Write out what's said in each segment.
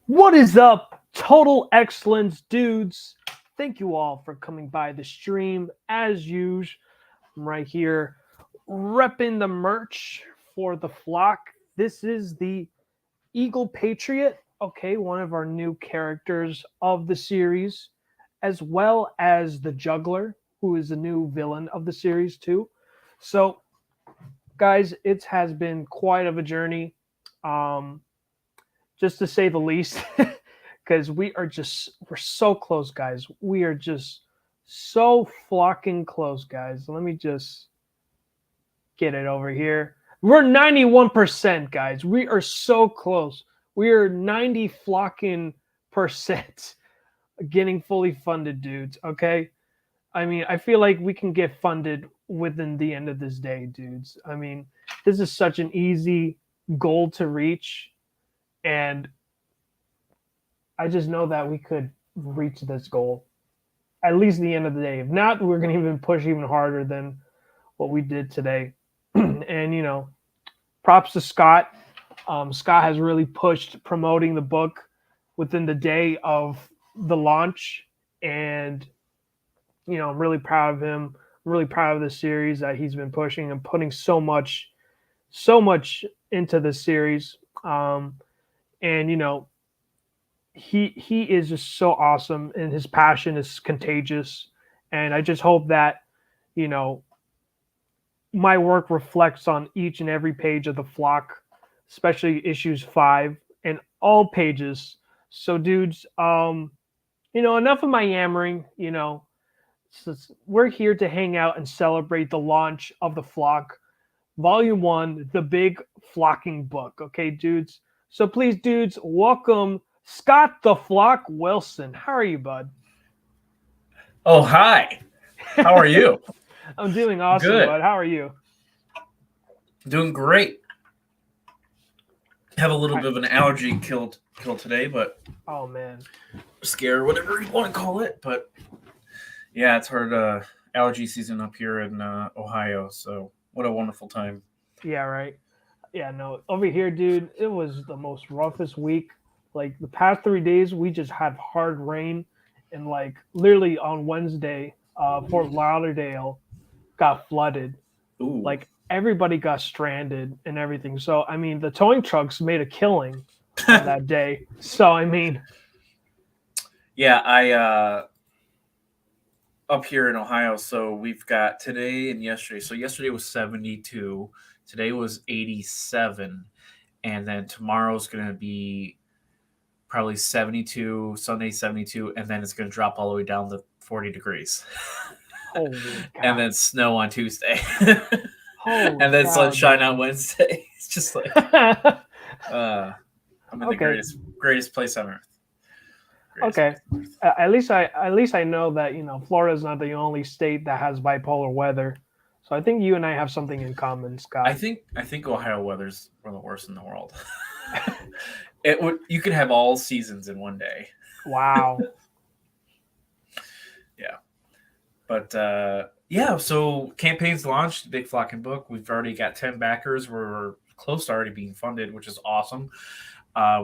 What is up, Total Excellence dudes? Thank you all for coming by the stream. As usual, I'm right here repping the merch for the flock. This is the Eagle Patriot, okay, one of our new characters of the series, as well as the Juggler, who is a new villain of the series too. So, guys, it has been quite of a journey. Just to say the least, because we're so close, guys. We are just so flocking close, guys. Let me just get it over here. We're 91%, guys. We are so close. We are 90 flocking percent getting fully funded, dudes. Okay. I mean, I feel like we can get funded within the end of this day, dudes. I mean, this is such an easy goal to reach. And I just know that we could reach this goal at least the end of the day. If not, we're going to even push even harder than what we did today. And, you know, props to Scott. Scott has really pushed promoting the book within the day of the launch. And, you know, I'm really proud of him. I'm really proud of the series that he's been pushing and putting so much into this series. And, you know, he is just so awesome, and his passion is contagious. And I just hope that, you know, my work reflects on each and every page of the flock, especially issues 5 and all pages. So, dudes, you know, enough of my yammering. You know, we're here to hang out and celebrate the launch of the flock, Volume 1, the big flocking book. Okay, dudes. So please, dudes, welcome Scott the Flock Wilson. How are you, bud? Oh, hi. How are you? I'm doing awesome, Good. bud. How are you? Doing great. Have a little bit of an allergy kill today, but oh man, scare, whatever you want to call it. But yeah, it's hard allergy season up here in Ohio. So what a wonderful time. Yeah, right. Yeah, no, over here, dude, it was the most roughest week. Like the past 3 days, we just had hard rain, and like literally on Wednesday, Fort Lauderdale got flooded. Ooh. Like everybody got stranded and everything. So I mean, the towing trucks made a killing on that day. So I mean, yeah, I up here in Ohio, so we've got today and yesterday. So yesterday was 72, today was 87, and then tomorrow's going to be probably 72, Sunday 72, and then it's going to drop all the way down to 40 degrees. holy cow. And then snow on Tuesday. Holy and then cow, sunshine dude. on Wednesday. It's just like I'm in the Okay. greatest place on earth. Greatest Okay. place on earth. At least I know that Florida is not the only state that has bipolar weather. So I think you and I have something in common, I Scott. think Ohio weather's one of the worst in the world. You could have all seasons in one day. Wow. Yeah. But yeah, so campaigns launched, Big Flocking Book. We've already got 10 backers. We're close to already being funded, which is awesome.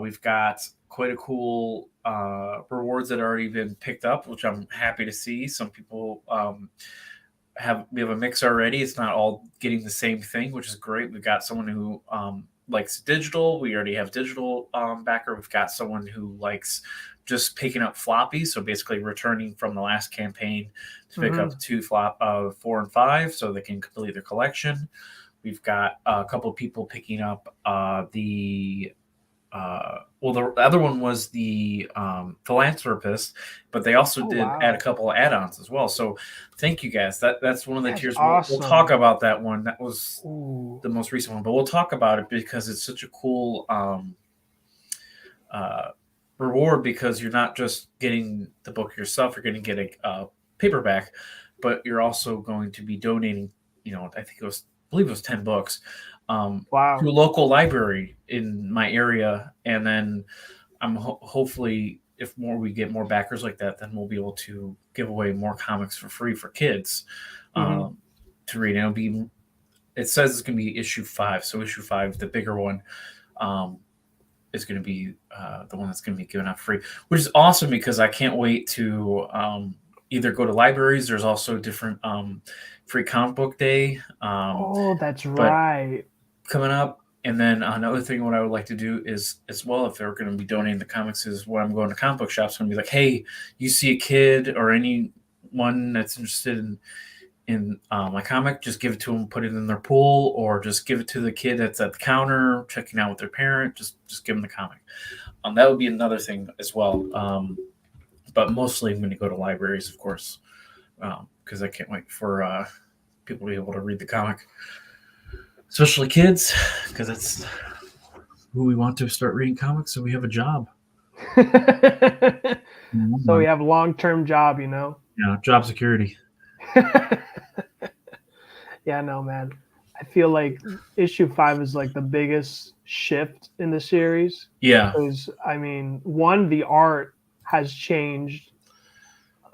We've got quite a cool rewards that have already been picked up, which I'm happy to see. Some people we have a mix already. It's not all getting the same thing, which is great. We've got someone who likes digital. We already have digital backer. We've got someone who likes just picking up floppy, so basically returning from the last campaign to pick up 4 and 5, so they can complete their collection. We've got a couple of people picking up the other one was the philanthropist, but they also Oh, did add a wow. couple of add-ons as well. So thank you guys. That's one of the That's tiers. We'll talk awesome. about that one. That was Ooh. the most recent one, but we'll talk about it because it's such a cool reward, because you're not just getting the book yourself, you're going to get a paperback, but you're also going to be donating, I believe it was 10 books to Wow. a local library in my area. And then I'm hopefully, if we get more backers like that, then we'll be able to give away more comics for free for kids to read. And it says it's going to be issue 5. So issue 5, the bigger one, is going to be the one that's going to be given out free, which is awesome because I can't wait to either go to libraries. There's also different free comic book day. Oh, that's But right. coming up. And then another thing, what I would like to do is, as well, if they're going to be donating the comics, is when I'm going to comic book shops, I'm going to be like, hey, you see a kid or anyone that's interested in my comic, just give it to them, put it in their pool, or just give it to the kid that's at the counter checking out with their parent. Just give them the comic. That would be another thing as well. But mostly I'm going to go to libraries, of course, because I can't wait for people to be able to read the comic, especially kids, because that's who we want to start reading comics, so we have a job. So we have long-term job, Yeah, job security. Yeah, no, man. I feel like issue 5 is like the biggest shift in the series. Yeah. Because, one, the art has changed.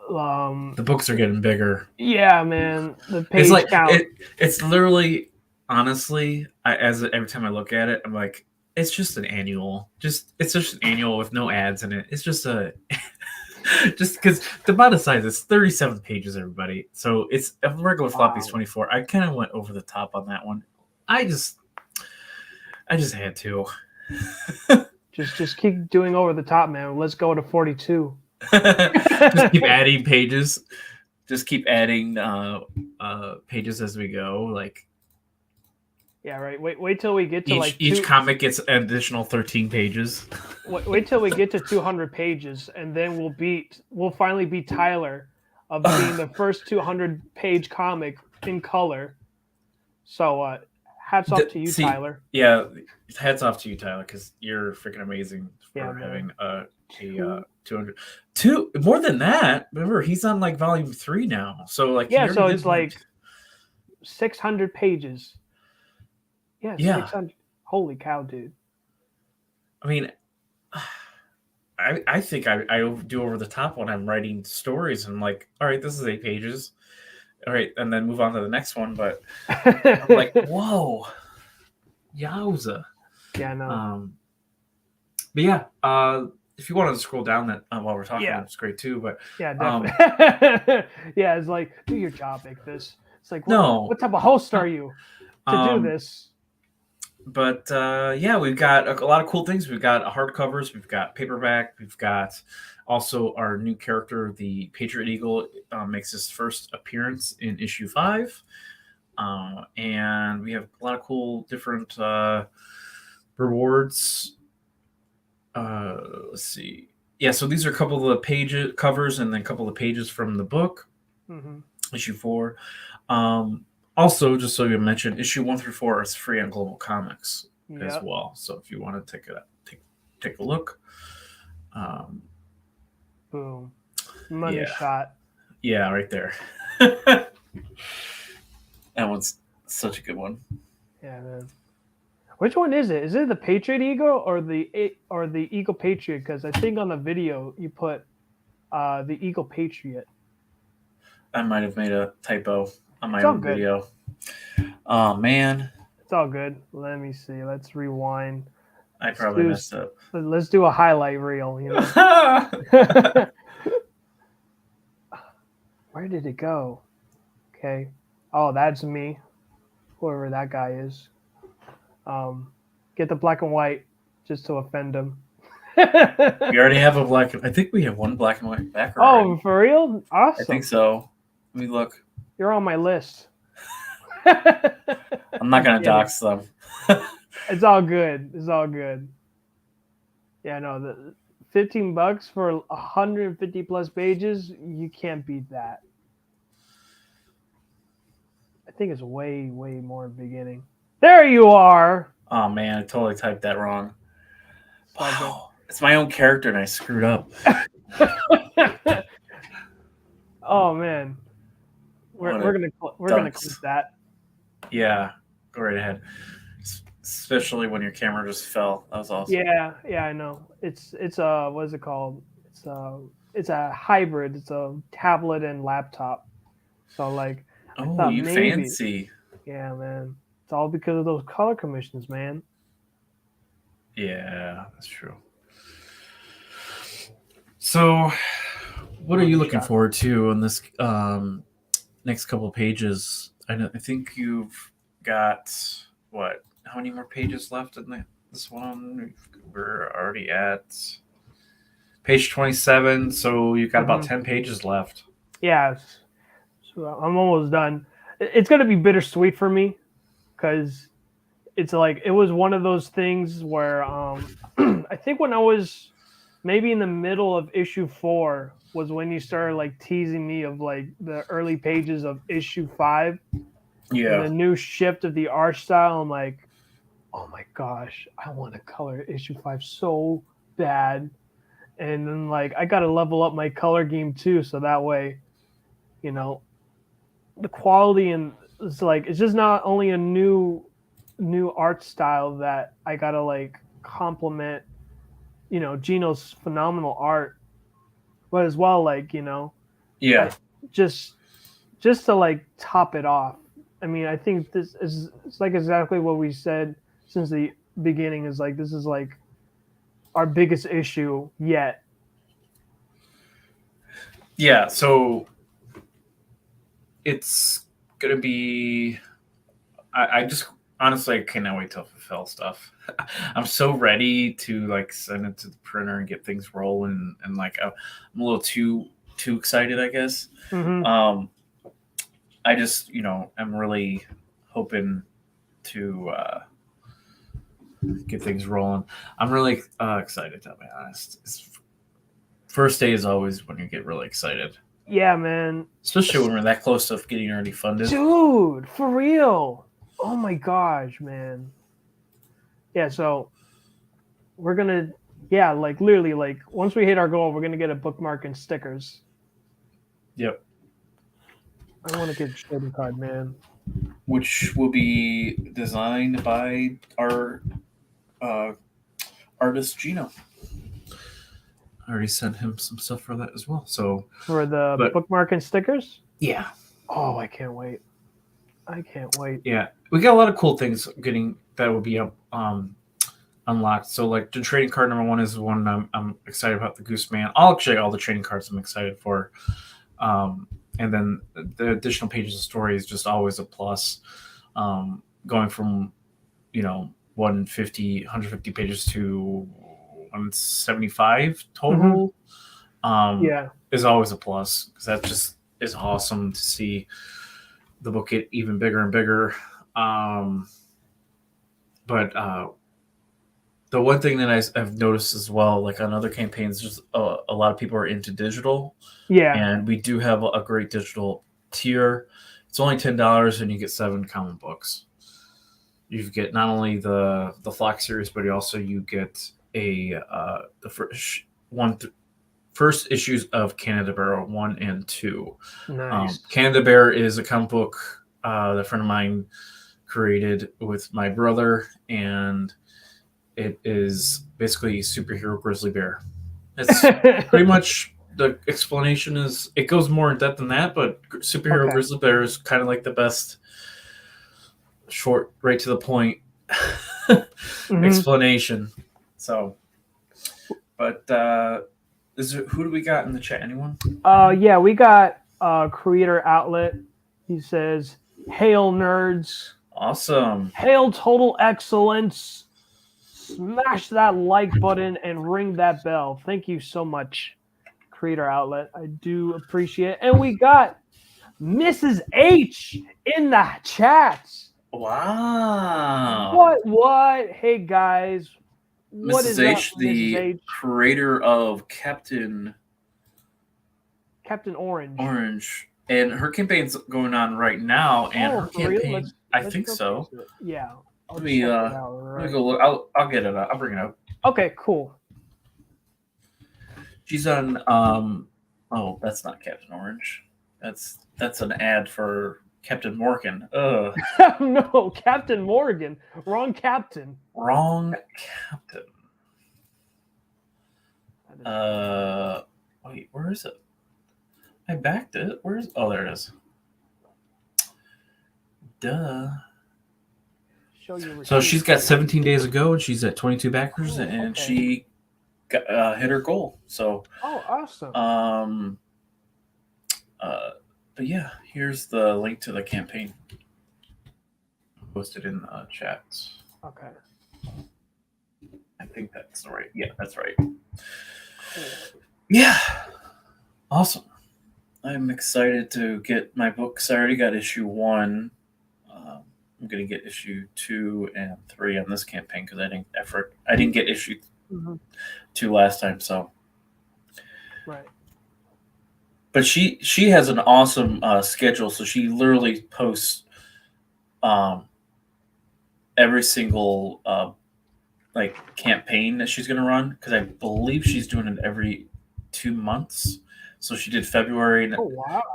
The books are getting bigger. Yeah, man. The page It's like count. it's literally, honestly, every time I look at it, I'm like, it's just an annual. It's just an annual with no ads in it. It's just just because the bottom size is 37 pages, everybody. So it's a regular floppy's 24. I kind of went over the top on that one. I just had to. Just keep doing over the top, man. Let's go to 42. Just keep adding pages. Just keep adding pages as we go. Like, yeah, right. Wait till we get to each comic gets an additional 13 pages. Wait till we get to 200 pages, and then we'll finally beat Tyler of being the first 200-page comic in color. So hats off to you, Tyler. Yeah, hats off to you, Tyler, because you're freaking amazing for having a 200. More than that. Remember, he's on like volume 3 now. So like, yeah, so it's like 600 pages. Yeah, 600. Holy cow, dude. I mean, I think I do over the top when I'm writing stories, and I'm like, all right, this is 8 pages. All right, and then move on to the next one. But I'm like, whoa, yowza. Yeah, I know. But yeah, if you want to scroll down that while we're talking, it's great too. But yeah, definitely. Yeah, it's like, do your job, make this. It's like, what type of host are you to do this? But yeah, we've got a lot of cool things. We've got hardcovers, we've got paperback, we've got also our new character, the Patriot Eagle, makes his first appearance in issue 5. And we have a lot of cool different rewards. Let's see. Yeah, so these are a couple of the covers and then a couple of pages from the book, issue 4. Also, just so you mentioned, issue 1 through 4 is free on Global Comics as well. So if you want to take a look. Boom. Money Yeah. shot. Yeah, right there. That one's such a good one. Yeah, man. Which one is it? Is it the Patriot Eagle or the Eagle Patriot? Because I think on the video you put the Eagle Patriot. I might have made a typo on my It's all own good. video. Oh man, It's all good. Let me see. Let's rewind. I probably messed up. Let's do a highlight reel. You know. Where did it go? Okay. Oh, that's me. Whoever that guy is. Get the black and white just to offend him. We already have a black. I think we have one black and white background. Oh, for real? Awesome. I think so. Let me look. You're on my list. I'm not gonna dox them. It's all good. It's all good. Yeah, no, the $15 for 150 plus pages, you can't beat that. I think it's way, way more beginning. There you are. Oh man, I totally typed that wrong. It's all good. Wow, it's my own character and I screwed up. Oh man, we're gonna clip that. Yeah, go right ahead. Especially when your camera just fell. That was awesome. Yeah, I know. It's a what is it called? It's a hybrid. It's a tablet and laptop. So like, oh, you fancy. Yeah, man. It's all because of those color commissions, man. Yeah, that's true. So, what are you looking forward to on this next couple of pages? I think you've got what? How many more pages left in this one? We're already at page 27, so you've got about 10 pages left. Yeah, so I'm almost done. It's going to be bittersweet for me because it's like it was one of those things where I think when I was maybe in the middle of issue 4 was when you started like teasing me of like the early pages of issue 5. Yeah. And the new shift of the art style. I'm like, oh my gosh, I want to color issue 5 so bad. And then like I got to level up my color game too, so that way, you know, the quality and it's like it's just not only a new art style that I got to like compliment, you know, Gino's phenomenal art, but as well like, you know, just to like top it off. I mean, I think this is it's like exactly what we said since the beginning is like this is like our biggest issue yet. Yeah, so it's gonna be I just honestly I cannot wait to fulfill stuff. I'm so ready to like send it to the printer and get things rolling and like I'm a little too excited, I guess. Mm-hmm. I just, you know, I'm really hoping to get things rolling. I'm really excited, to be honest. First day is always when you get really excited. Yeah, man. Especially when we're that close to getting already funded. Dude, for real. Oh my gosh, man. Yeah, so we're going to, like literally, like once we hit our goal, we're going to get a bookmark and stickers. Yep. I want to get a trading card, man. Which will be designed by our artist Gino. I already sent him some stuff for that as well. So for the bookmark and stickers? Yeah. Oh, I can't wait. Yeah. We got a lot of cool things getting that will be unlocked. So like the trading card number 1 is the one I'm excited about, the Goose Man. All the trading cards I'm excited for. And then the additional pages of story is just always a plus. Going from, you know, 150 pages to 175 total is always a plus because that just is awesome to see the book get even bigger and bigger. But the one thing that I've noticed as well, like on other campaigns, just a lot of people are into digital. Yeah. And we do have a great digital tier. It's only $10 and you get 7 comic books. You get not only the Flock series, but you get the first issues of Canada Bear 1 and 2. Nice. Canada Bear is a comic book that a friend of mine created with my brother, and it is basically superhero grizzly bear. It's pretty much, the explanation is, it goes more in depth than that, but superhero grizzly bear is kind of like the best short, right to the point explanation. So, but who do we got in the chat? Anyone? Yeah, we got Creator Outlet. He says, "Hail nerds! Awesome! Hail total excellence! Smash that like button and ring that bell. Thank you so much, Creator Outlet. I do appreciate it." And we got Mrs. H in the chat. Wow! What? Hey guys, what Mrs. is H, up, the Mrs. H? creator of Captain Orange. And her campaign's going on right now. And her campaign, I think so. Yeah. Let me go look. I'll get it up. I'll bring it up. Okay, cool. She's on. Oh, that's not Captain Orange. That's an ad for Captain Morgan. Ugh. No, Captain Morgan. Wrong captain. Wrong captain. Wait, where is it? I backed it. Where's? Oh, there it is. Duh. So she's got 17 days to go, and she's at 22 backers, and she got, hit her goal. So. Oh, awesome. But yeah, here's the link to the campaign. Posted in the chat. Okay. I think that's right. Yeah, that's right. Cool. Yeah. Awesome. I'm excited to get my books. I already got issue 1. I'm going to get issue 2 and 3 on this campaign because I didn't get issue 2 last time, so. Right. But she has an awesome schedule, so she literally posts every single campaign that she's going to run, because I believe she's doing it every 2 months. So she did February, and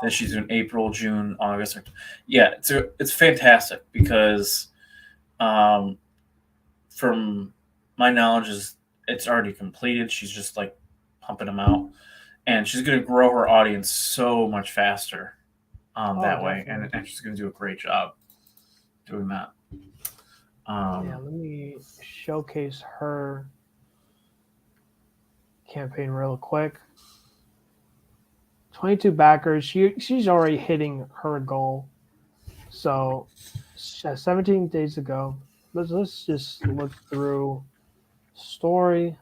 then she's doing April, June, August. Yeah, it's fantastic because from my knowledge it's already completed. She's just like pumping them out. And she's going to grow her audience so much faster that way. And she's going to do a great job doing that. Yeah, let me showcase her campaign real quick. 22 backers. She's already hitting her goal. So 17 days to go. Let's just look through story.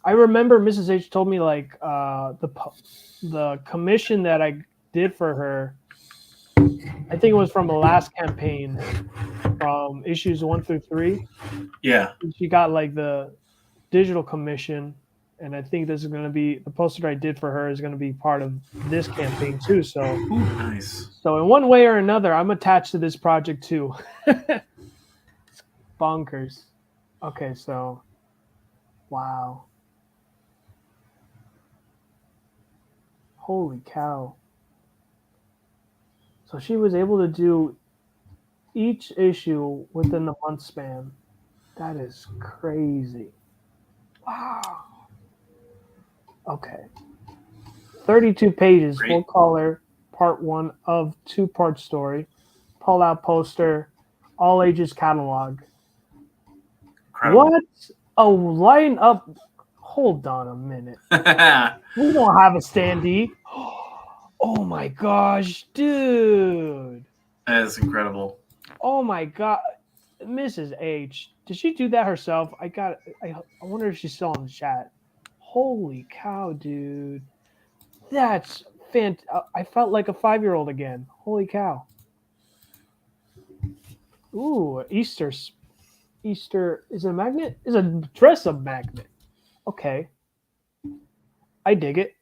I remember Mrs. H told me like the commission that I did for her, I think it was from the last campaign, from issues 1 through 3. Yeah. She got like the digital commission, and I think this is going to be the poster I did for her is going to be part of this campaign too. So nice. So in one way or another, I'm attached to this project too. It's bonkers. Okay, so wow. Holy cow. So she was able to do each issue within the month span. That is crazy. Wow. Okay. 32 pages, full color, part 1 of 2-part story. Pull out poster, all ages catalog. Incredible. What a line up. Hold on a minute. We don't have a standee. Oh my gosh, dude. That is incredible. Oh my god. Mrs. H. Did she do that herself? I wonder if she's still in the chat. Holy cow, dude. That's fantastic. I felt like a 5-year-old again. Holy cow. Ooh, Easter. Is it a magnet? Is a dress a magnet? Okay. I dig it.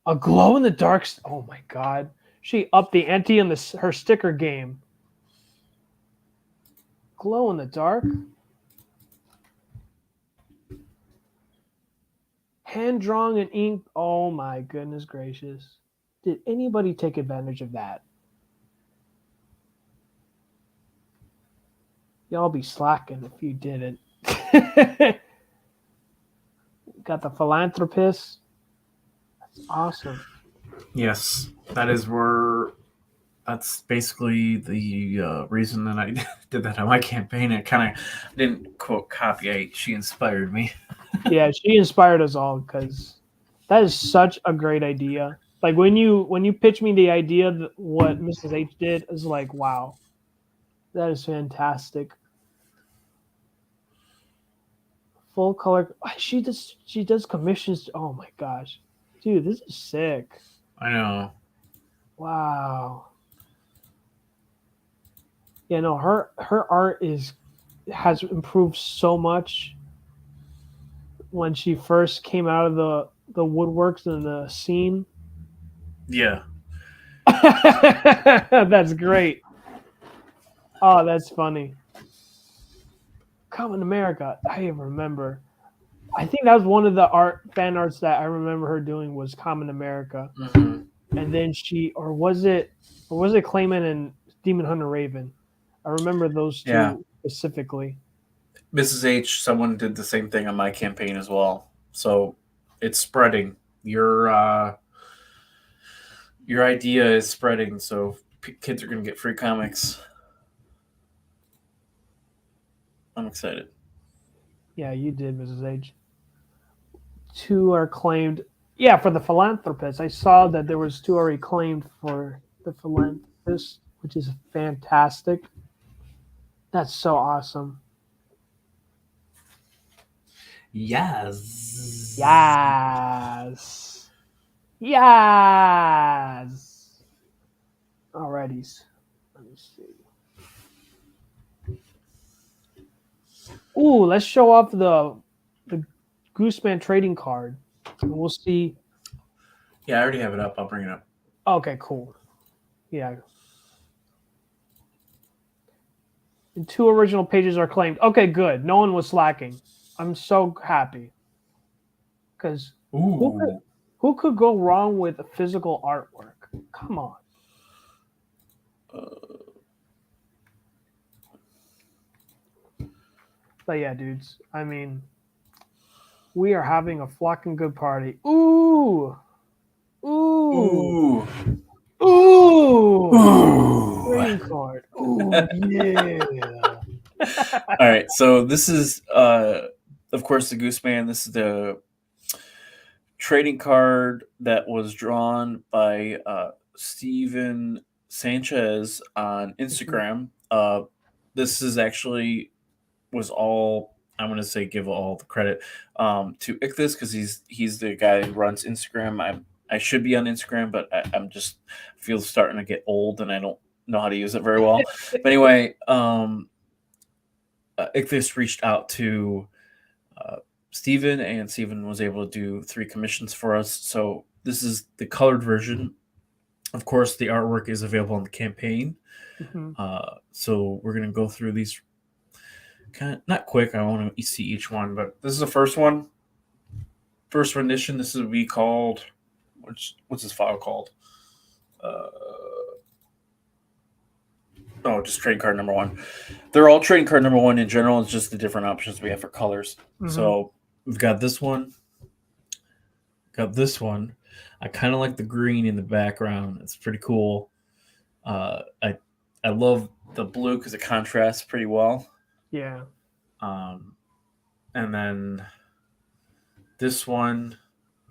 A glow in the dark. Oh my god. She upped the ante in her sticker game. Glow in the dark. hand drawn and ink. Oh my goodness gracious! Did anybody take advantage of that? Y'all be slacking if you didn't. Got the philanthropist. That's awesome. Yes, that is where. That's basically the reason that I did that on my campaign. It kind of didn't quote copy. She inspired me. Yeah, she inspired us all because that is such a great idea. Like when you pitched me the idea that what Mrs. H did is like, wow, that is fantastic. Full color. She does commissions. Oh my gosh, dude, this is sick. I know. Wow. Yeah, no, her art has improved so much when she first came out of the woodworks and the scene. Yeah. That's great. Oh, that's funny. Coming America. I remember. I think that was one of the fan arts that I remember her doing was Common America. Mm-hmm. And then or was it Clayman and Demon Hunter Raven? I remember those two Yeah. specifically. Mrs. H, someone did the same thing on my campaign as well. So it's spreading. Your idea is spreading, so kids are going to get free comics. I'm excited. Yeah, you did, Mrs. H. Two are claimed. Yeah, for the philanthropist. I saw that there was two already claimed for the philanthropist, which is fantastic. That's so awesome. Yes. Yes. Yes. Alrighty. Let me see. Ooh, let's show off the Gooseman trading card. And we'll see. Yeah, I already have it up. I'll bring it up. Okay, cool. Yeah. And two original pages are claimed. Okay, good. No one was slacking. I'm so happy. Because Ooh. who could go wrong with physical artwork? Come on. But yeah, dudes. I mean, we are having a flocking good party. Ooh. Ooh. Ooh. Ooh. Ooh. Trading card. Ooh, yeah. All right, so this is, of course, the Gooseman. This is the trading card that was drawn by Steven Sanchez on Instagram. This is actually was all I'm going to say. Give all the credit to Ichthus because he's the guy who runs Instagram. I should be on Instagram, but I'm just feel starting to get old and I don't know how to use it very well. But anyway, Ichthus reached out to Steven, and Steven was able to do 3 commissions for us. So this is the colored version. Of course, the artwork is available on the campaign. Mhm. So we're going to go through these kind of not quick. I want to see each one, but this is the first one. First rendition. This would be called. What's this file called? Just trading card number 1. They're all trading card number 1 in general. It's just the different options we have for colors. Mhm. So we've got this one. Got this one. I kind of like the green in the background. It's pretty cool. I love the blue because it contrasts pretty well. Yeah. And then this one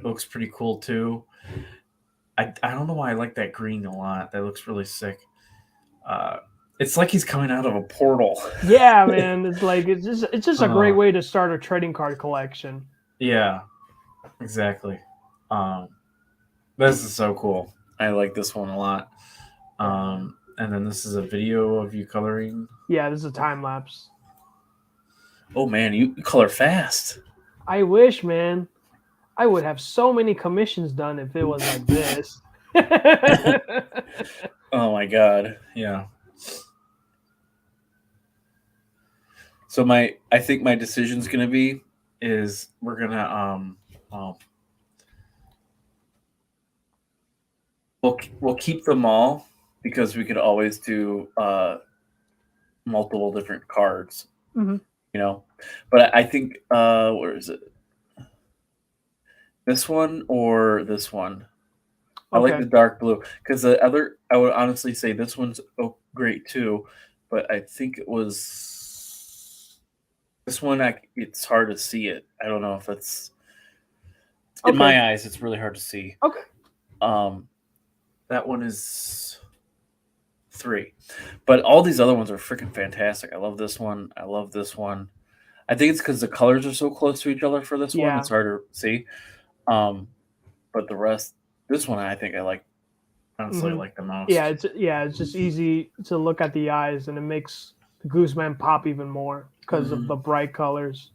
looks pretty cool too. I don't know why I like that green a lot. That looks really sick. It's like he's coming out of a portal. Yeah, man. It's just a great Uh, way to start a trading card collection. Yeah, exactly. This is so cool. I like this one a lot. And then this is a video of you coloring. Yeah, this is a time lapse. Oh man, you color fast. I wish, man. I would have so many commissions done if it was like this. Oh my god, yeah. So I think my decision's gonna be is we're gonna we'll keep them all because we could always do multiple different cards, Mhm. you know. But I think where is it? This one or this one? I like Okay. the dark blue because the other, I would honestly say this one's great too, but I think it was this one. It's hard to see it. I don't know if it's in Okay. my eyes. It's really hard to see. Okay. That one is 3, but all these other ones are freaking fantastic. I love this one. I love this one. I think it's because the colors are so close to each other for this one. Yeah. It's hard to see. But the rest, this one I think I like. Honestly, Mhm. like the most. It's just easy to look at the eyes, and it makes the Gooseman pop even more because of the bright colors.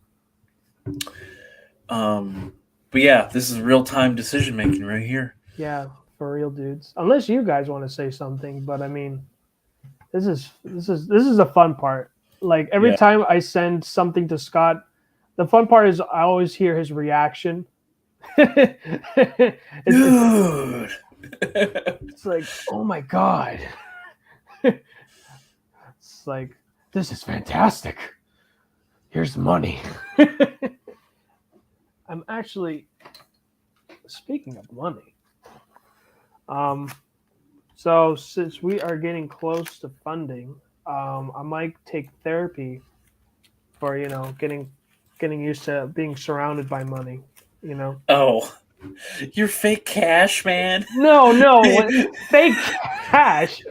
But yeah, this is real time decision making right here. Yeah, for real, dudes. Unless you guys want to say something, but I mean, this is the fun part. Like every Yeah. time I send something to Scott, the fun part is I always hear his reaction. Dude. It's like, oh my god. It's like, this is fantastic. Here's the money. I'm actually, speaking of money, so since we are getting close to funding, I might take therapy for getting used to being surrounded by money. Oh, you're fake cash, man. No, fake cash.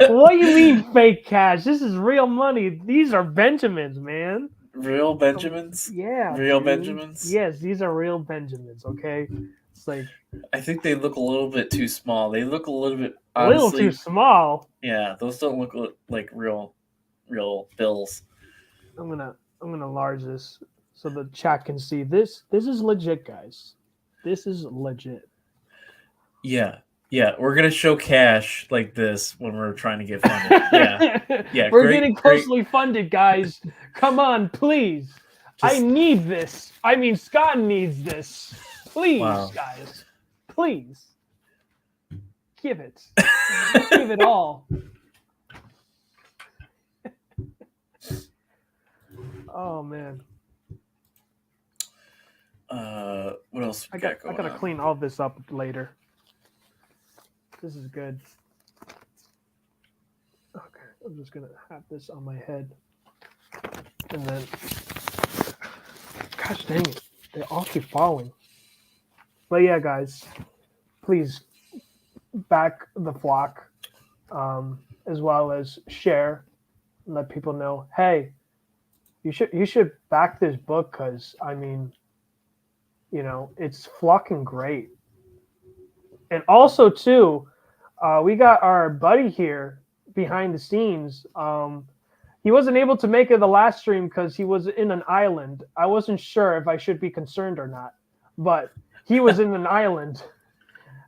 What do you mean fake cash? This is real money. These are Benjamins, man. Real Benjamins? Yeah. Real dude. Benjamins? Yes, these are real Benjamins, okay? It's like I think they look a little bit too small. They look a little bit a little too small. Yeah, those don't look like real bills. I'm gonna enlarge this so the chat can see this. This is legit, guys. This is legit. Yeah. Yeah, we're gonna show cash like this when we're trying to get funded. Yeah, We're getting closely funded, guys. Come on, please. I Just- need this. I mean, Scott needs this. Please, Wow. guys. Please. Give it. Give it all. Oh man. What else we got going I gotta on? clean all this up later. This is good. Okay, I'm just gonna have this on my head. And then, gosh dang it, they all keep falling. But yeah, guys, please back the flock, as well as share, and let people know, hey, you should back this book because I mean, it's fucking great. And also too, we got our buddy here behind the scenes. He wasn't able to make it the last stream because he was in an island. I wasn't sure if I should be concerned or not, but he was in an island,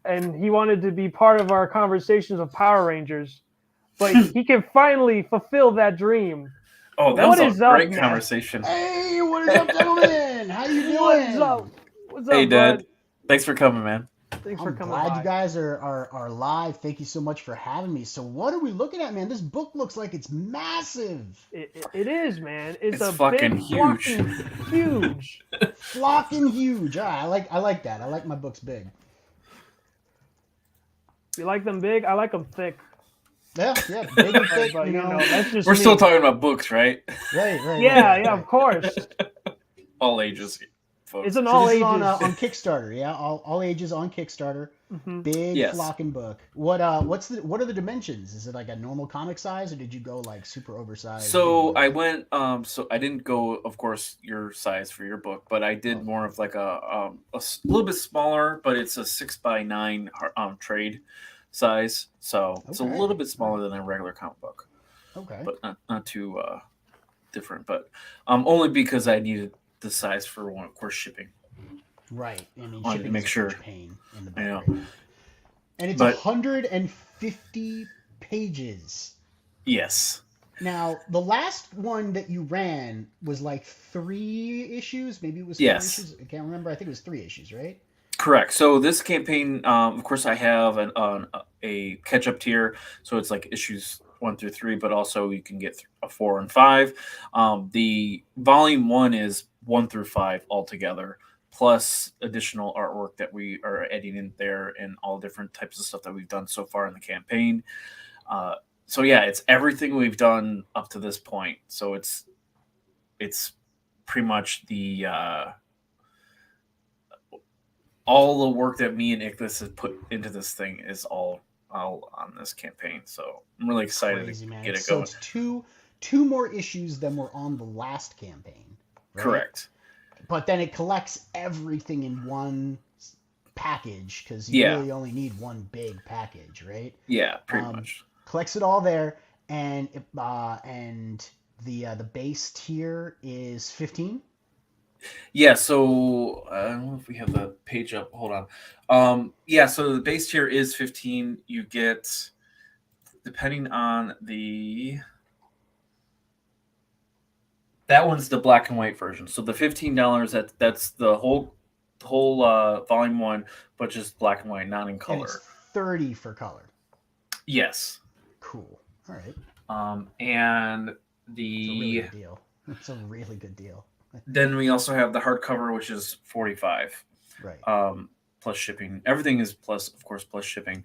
and he wanted to be part of our conversations of Power Rangers. But he can finally fulfill that dream. Oh, that What was is a up, great man? conversation. Hey, what is up, gentlemen? How you doing? What's up? What's up, Hey, Dad. bud? Thanks for coming, man. Thanks for I'm coming glad by. you guys are live. Thank you so much for having me. So what are we looking at, man? This book looks like it's massive. It is, man. It's a fucking big, huge. fucking huge. Flocking huge. All right, I like that. I like my books big. You like them big? I like them thick. Yeah, big and thick, But, you know. that's just We're me. still talking about books, right? Right. Yeah, of course. All ages, folks. It's an So all this ages. is on Kickstarter, yeah, all ages on Kickstarter. Mhm. Big Yes. flocking book. What are the dimensions? Is it like a normal comic size, or did you go like super oversized? So big I ones? went. So I didn't go, of course, your size for your book, but I did more of like a little bit smaller, but it's a 6x9 trade size. So it's a Okay. little bit smaller than a regular comic book, Okay. but not too different. But only because I needed the size for one, of course, shipping. Right. I mean, Wanted to shipping make is a sure. huge pain in the I know. book right now. And it's But- 150 pages. Yes. Now, the last one that you ran was like 3 issues. Maybe it was 4 Yes. issues. I can't remember. I think it was 3 issues, right? Correct. So this campaign, of course, I have a catch-up tier, so it's like issues 1 through 3, but also you can get a 4 and 5. The volume 1 is 1 through 5 altogether, plus additional artwork that we are adding in there, and all different types of stuff that we've done so far in the campaign. So yeah, it's everything we've done up to this point. So it's pretty much the all the work that me and Ichthus has put into this thing is all on this campaign. So I'm really excited Crazy, to man. get it So going. it's two more issues than were on the last campaign, right? Correct. But then it collects everything in one package because you Yeah. really only need one big package, right? Yeah, pretty Um, much. Collects it all there, and the base tier is 15. Yeah, so I don't know if we have the page up. Hold on. Yeah, so the base tier is 15. You get, depending on that one's the black and white version. So the $15, that's the whole volume 1, but just black and white, not in And color. it's 30 for color. Yes. Cool. All right. And It's a really the good deal. It's a really good deal. then we also have the hardcover, which is 45. Right. Plus shipping. Everything is plus, of course, plus shipping.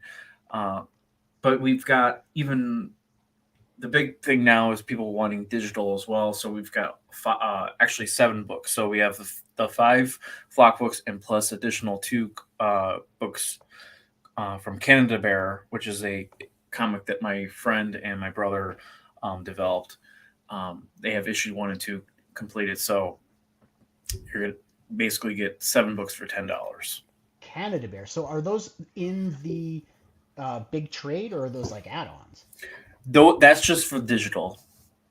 But we've got even the big thing now is people wanting digital as well. So we've got actually 7 books. So we have the 5 Flock books and plus additional 2 books from Canada Bear, which is a comic that my friend and my brother developed. They have issue 1 and 2 completed. So you're going to basically get 7 books for $10. Canada Bear. So are those in the big trade or are those like add-ons? Though that's just for digital.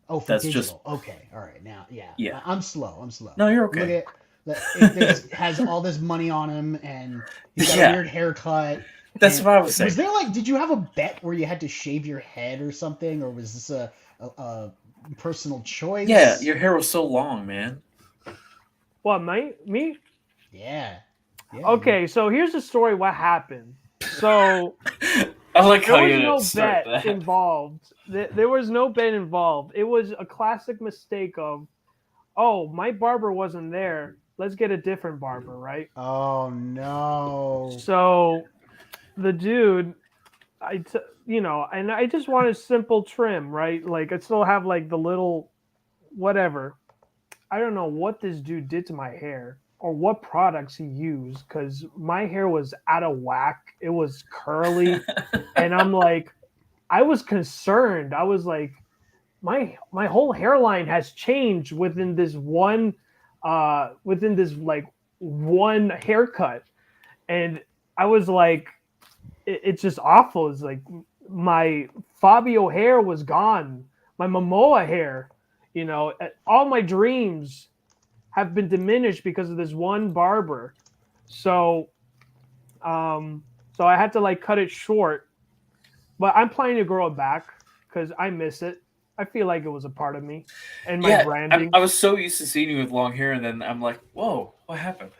Oh, for That's digital. Okay. All right. Now, yeah. Yeah. I'm slow. No, you're okay. Look at it has all this money on him and he's got Yeah. a weird haircut. That's And what I was saying. Was there like, did you have a bet where you had to shave your head or something, or was this a personal choice? Yeah, your hair was so long, man. What, me? Yeah. Yeah, Okay, so here's the story. What happened? So I like how there you was no start bet that. involved. There was no bet involved. It was a classic mistake of, oh, my barber wasn't there. Let's get a different barber, right? Oh no. So the dude, and I just wanted simple trim, right? Like I still have like the little whatever. I don't know what this dude did to my hair or what products he used because my hair was out of whack. It was curly. And I'm like, I was concerned. I was like, my whole hairline has changed within this one like one haircut. And I was like, it's just awful. It's like my Fabio hair was gone. My Momoa hair, all my dreams have been diminished because of this one barber. So I had to like cut it short, but I'm planning to grow it back because I miss it. I feel like it was a part of me and my branding. I was so used to seeing you with long hair, and then I'm like, whoa, what happened?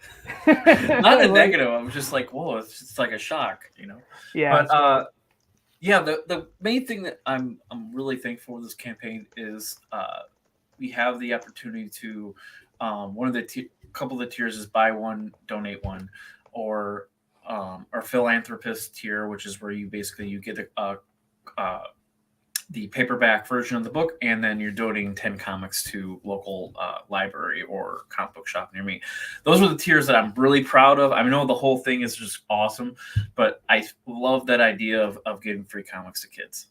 Not a negative. I was just like, whoa, it's just like a shock, Yeah. But yeah, the main thing that I'm really thankful for this campaign is we have the opportunity to one of the couple of the tiers is buy one, donate one, or our philanthropist tier, which is where you get the paperback version of the book, and then you're donating 10 comics to local library or comic book shop near me. Those are the tiers that I'm really proud of. I know the whole thing is just awesome, but I love that idea of giving free comics to kids.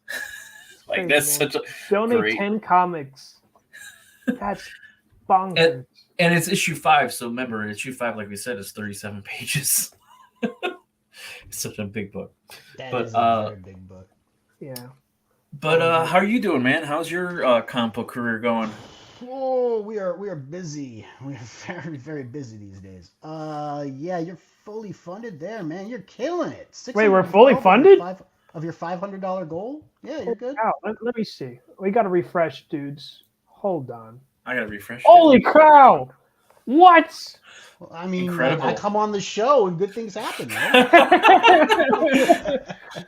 Like crazy, that's man. such a donate great 10 comics. That's bonkers. And it's issue 5, so remember, issue 5, like we said, is 37 pages. It's such a big book. That But, is a very big book. Yeah. But how are you doing, man? How's your comic book career going? Oh, we are busy. We are very, very busy these days. Yeah, you're fully funded there, man. You're killing it. Wait, we're fully funded? Of your $500 goal? Yeah, you're good. Wow, let me see. We got to refresh, dudes. Hold on. I gotta refresh. Holy cow! What? Well, I mean, like, Incredible. I come on the show and good things happen, right?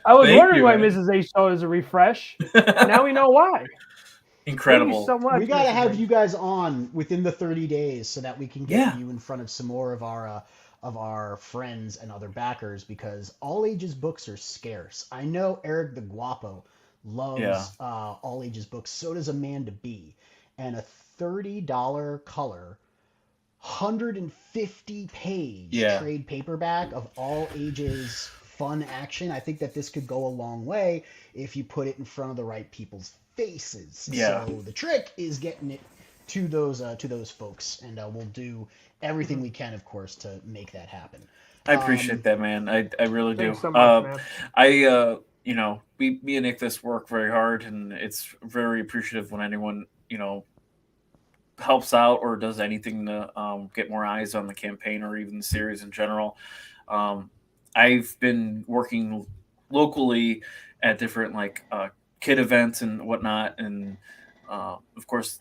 I was Thank wondering you, why man. Mrs. A show is a refresh. Now we know why. Thank you Incredible. so much. We gotta Mrs. have A. you guys on within the 30 days so that we can get Yeah. you in front of some more of our friends and other backers, because all ages books are scarce. I know Eric the Guapo loves Yeah. all ages books. So does Amanda B. And a $30 color, 150-page Yeah. trade paperback of all ages fun action. I think that this could go a long way if you put it in front of the right people's faces. Yeah. So the trick is getting it to those folks, and we'll do everything we can, of course, to make that happen. I appreciate that, man. I really do. Thanks so much, man. You know, me and Nicholas work very hard, and it's very appreciative when anyone, you know, helps out or does anything to get more eyes on the campaign or even the series in general. I've been working locally at different kid events and whatnot, and of course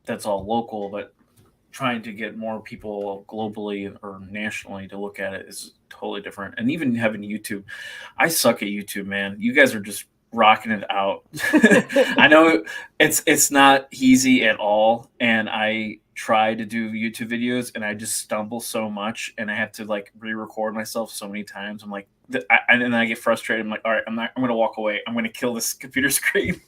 that's all local, but trying to get more people globally or nationally to look at it is totally different. And even having YouTube, I suck at YouTube, man. You guys are just rocking it out. I know it's not easy at all, and I try to do YouTube videos and I just stumble so much, and I have to like re-record myself so many times. I'm like, and then I get frustrated. I'm like, all right, I'm gonna walk away. I'm gonna kill this computer screen.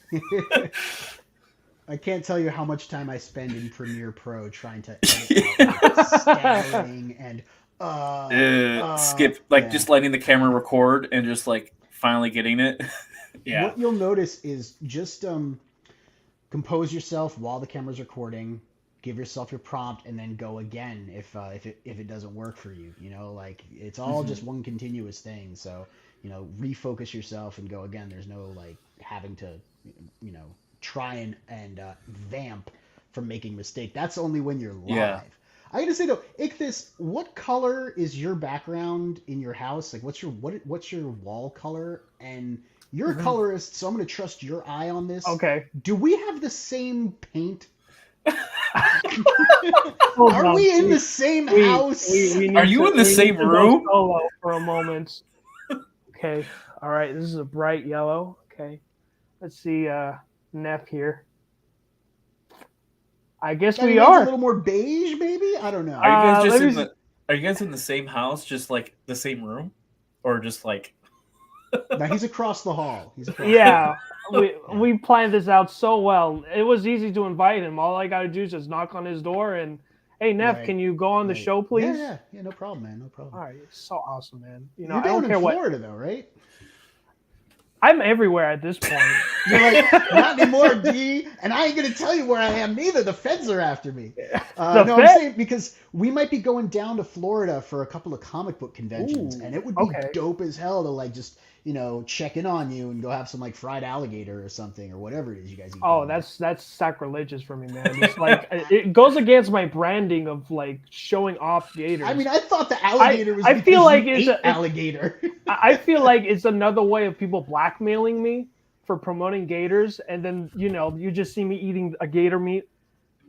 I can't tell you how much time I spend in Premiere Pro trying to edit out stammering and skip, yeah. just letting the camera record and just like finally getting it. Yeah. What you'll notice is just compose yourself while the camera's recording, give yourself your prompt, and then go again if it doesn't work for you. You know, like it's all just one continuous thing. So, you know, refocus yourself and go again. There's no like having to, you know, try and vamp from making mistake. That's only when you're live. Yeah. I gotta say though, Ichthus, what color is your background in your house? Like, what's your wall color? And you're a colorist, so I'm gonna trust your eye on this. Okay. Do we have the same paint? Hold Are on. we in the same house? we need Are you in the we need same to go room? Solo for a moment. Okay. All right. This is a bright yellow. Okay. Let's see. Neff here. I guess That we means are. a little more beige, maybe. I don't know. Are you guys let me are you guys in the same house, just like the same room, or just like? Now he's across the hall. He's across Yeah. We planned this out so well. It was easy to invite him. All I got to do is just knock on his door and, hey, Neff, Right. can you go on the Right. show, please? Yeah, no problem, man. No problem. All right. It's so awesome, man. You know, You're I don't down care in what. Florida, though, right? I'm everywhere at this point. You're like, not anymore, D. And I ain't gonna tell you where I am neither. The feds are after me. The No, I'm feds? saying because we might be going down to Florida for a couple of comic book conventions, Ooh, and it would be okay. dope as hell to like just check in on you and go have some like fried alligator or something or whatever it is you guys eat. Oh, down that's sacrilegious for me, man. It's like it goes against my branding of like showing off gators. there. I mean, I thought the alligator was. I because feel like you it's ate a- alligator. I feel like it's another way of people blackmailing me for promoting gators, and then you just see me eating a gator meat.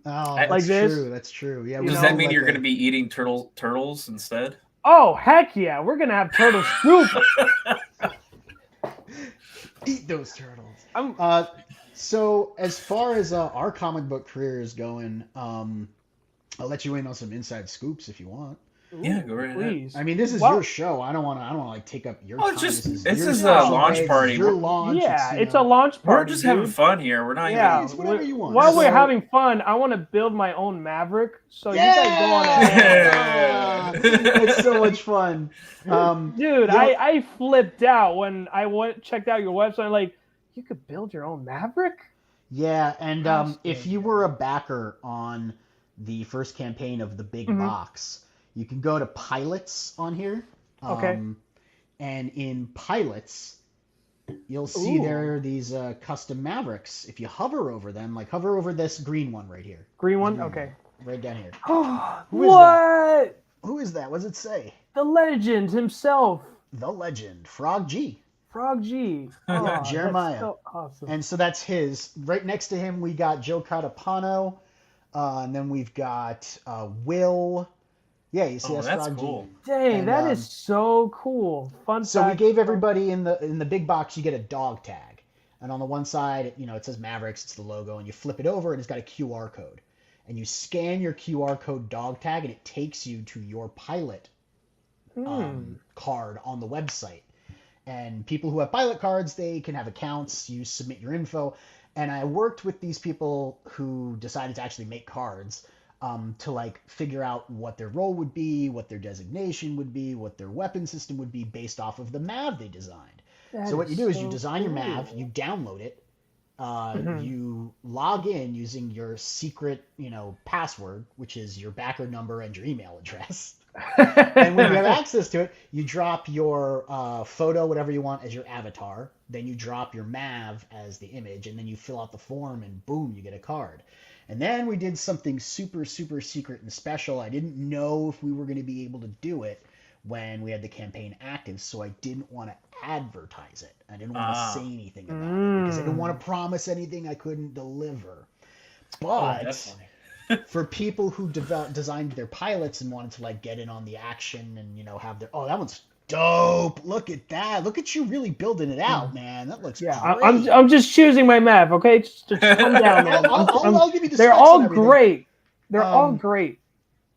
Oh, Like that's this? true. That's true. Yeah. You Does know, that mean like you're a- going to be eating turtles instead? Oh heck yeah, we're gonna have turtle soup. eat those turtles? I'm So as far as our comic book career is going, I'll let you in on some inside scoops if you want. Yeah, go right ahead. please. I mean, this is Well- your show. I don't want to like take up your Oh, time. it's just- this this your is a special launch day. This party. is your We're- launch. yeah, you it's know. a launch party. We're just having dude. fun here. We're not Yeah, It's whatever you want. While So- we're having fun, I want to build my own Maverick. So you guys go on Yeah! ahead. It's so much fun. Dude, you know- I flipped out when I checked out your website. Like, you could build your own Maverick? Yeah, and Awesome. if you were a backer on the first campaign of the big Mhm. box, you can go to pilots on here. Okay. And in pilots, you'll see Ooh. there are these custom Mavericks. If you hover over them, like hover over this green one right here, Green one? Green Okay. right down here. what? Who is that? Who is that? What does it say? The legend himself, The legend, Frog G. Frog G. Yeah, Oh, that's Jeremiah. so awesome. And so that's his. Right next to him, we got Joe Catapano. And then we've got Will. Yeah, you see Oh, that's Esprog cool. G. Dang, And, that is so cool. Fun So we fact. gave everybody in the big box, you get a dog tag, and on the one side, it says Mavericks, it's the logo, and you flip it over, and it's got a QR code, and you scan your QR code dog tag, and it takes you to your pilot card on the website. And people who have pilot cards, they can have accounts. You submit your info, and I worked with these people who decided to actually make cards. To like figure out what their role would be, what their designation would be, what their weapon system would be based off of the MAV they designed. So what you do is you design your MAV, you download it, you log in using your secret, password, which is your backer number and your email address. And when you have access to it, you drop your photo, whatever you want, as your avatar. Then you drop your MAV as the image, and then you fill out the form, and boom, you get a card. And then we did something super, super secret and special. I didn't know if we were going to be able to do it when we had the campaign active, so I didn't want to advertise it. I didn't want to say anything about it because I didn't want to promise anything I couldn't deliver. But for people who designed their pilots and wanted to like get in on the action and have their that one's dope. Look at that. Look at you really building it out, man. That looks great. I'm just choosing my map, okay? Just calm down, man. I'll give you the They're specs all and everything. great. They're all great.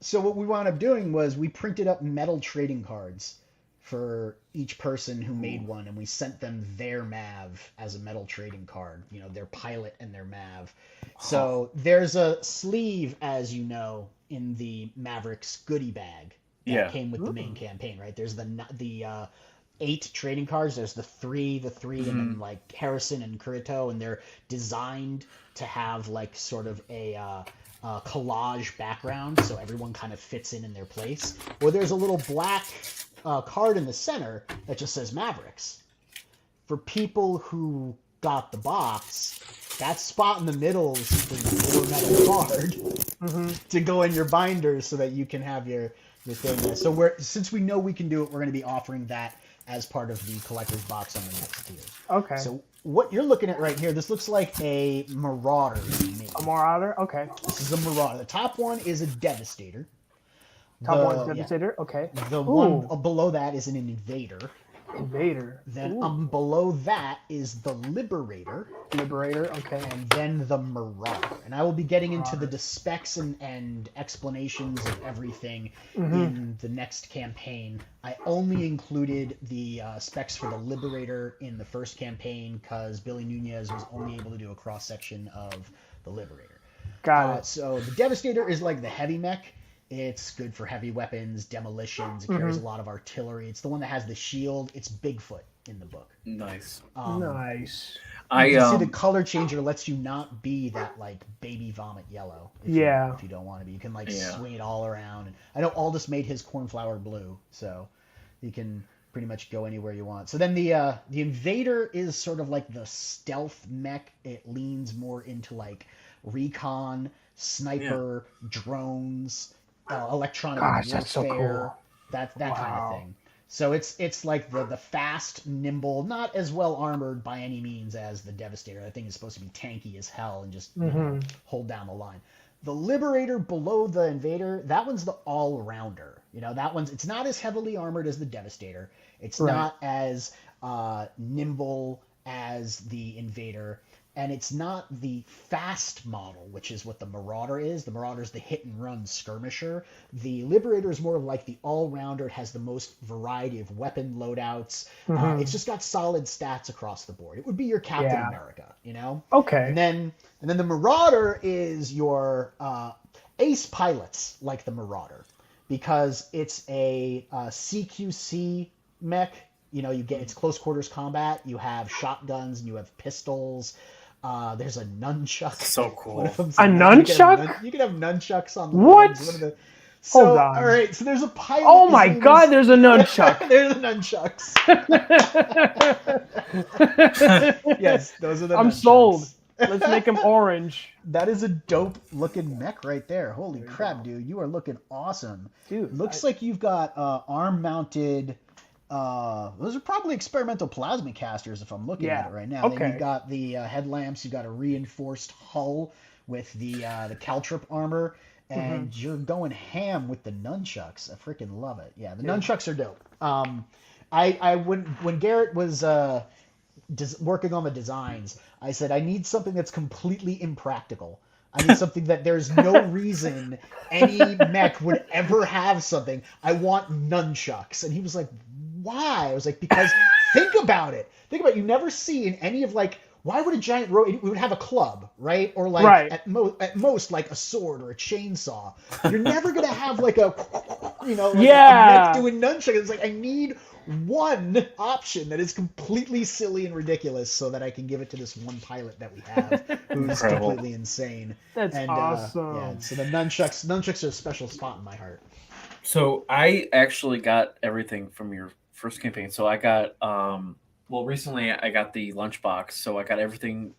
So what we wound up doing was we printed up metal trading cards for each person who made one, and we sent them their MAV as a metal trading card, their pilot and their MAV. So there's a sleeve, as you know, in the Mavericks goodie bag that came with the main campaign, right? There's the 8 trading cards. There's the three, and then like Harrison and Kurito, and they're designed to have like sort of a collage background, so everyone kind of fits in their place. Or there's a little black card in the center that just says Mavericks. For people who got the box, that spot in the middle is the metal card to go in your binders so that you can have your thing there. So since we know we can do it, we're going to be offering that as part of the collector's box on the next tier. Okay. So what you're looking at right here, this looks like a Marauder to me. A Marauder? Okay. This is a Marauder. The top one is a Devastator. Top one's Devastator? Yeah. Okay. The one below that is an Invader. Invader. Then below that is the Liberator. Okay. And then the Marauder. And I will be getting into the specs and explanations of everything in the next campaign. I only included the specs for the Liberator in the first campaign because Billy Nunez was only able to do a cross-section of the Liberator. Got it. So the Devastator is like the heavy mech. It's good for heavy weapons, demolitions. It carries a lot of artillery. It's the one that has the shield. It's Bigfoot in the book. Nice. Nice. You can see the color changer lets you not be that like baby vomit yellow. If you don't want to be, you can like swing it all around. And I know Aldous made his cornflower blue, so you can pretty much go anywhere you want. So then the Invader is sort of like the stealth mech. It leans more into like recon, sniper, drones. Electronic warfare, that's so cool. That kind of thing. So it's like the fast, nimble, not as well armored by any means as the Devastator. That thing is supposed to be tanky as hell and just hold down the line. The Liberator below the Invader, that one's the all-rounder. It's not as heavily armored as the Devastator. It's not as nimble as the Invader. And it's not the fast model, which is what the Marauder is. The Marauder is the hit-and-run skirmisher. The Liberator is more of like the all-rounder. It has the most variety of weapon loadouts. It's just got solid stats across the board. It would be your Captain America, Okay. And then the Marauder is your ace pilots, like the Marauder, because it's a CQC mech. It's close quarters combat. You have shotguns and you have pistols. There's a nunchuck. So cool. A nunchuck? You can have nunchucks on the what? legs. Hold on. All right, so there's a pilot. Oh my God, there's a nunchuck. There's the nunchucks. Yes, those are the nunchucks. I'm sold. Let's make him orange. That is a dope looking mech right there. Holy crap, dude. You are looking awesome. Dude. Looks like you've got arm mounted. Those are probably experimental plasma casters if I'm looking at it right now. Okay. Then you've got the headlamps. You've got a reinforced hull with the Caltrip armor, and you're going ham with the nunchucks. I freaking love it. Yeah, the Yeah. nunchucks are dope. When Garrett was working on the designs, I said I need something that's completely impractical. I need something that there's no reason any mech would ever have something. I want nunchucks. And he was like, why? I was like, because think about it. Think about it. You never see in any of like, why would a giant robot, we would have a club, right? Or like Right. at most like a sword or a chainsaw. You're never going to have like a, like a mech doing nunchucks. It's like, I need one option that is completely silly and ridiculous so that I can give it to this one pilot that we have who's Incredible. completely insane. That's And awesome. yeah, so the nunchucks are a special spot in my heart. So I actually got everything from your first campaign. So I got recently I got the lunchbox, so I got everything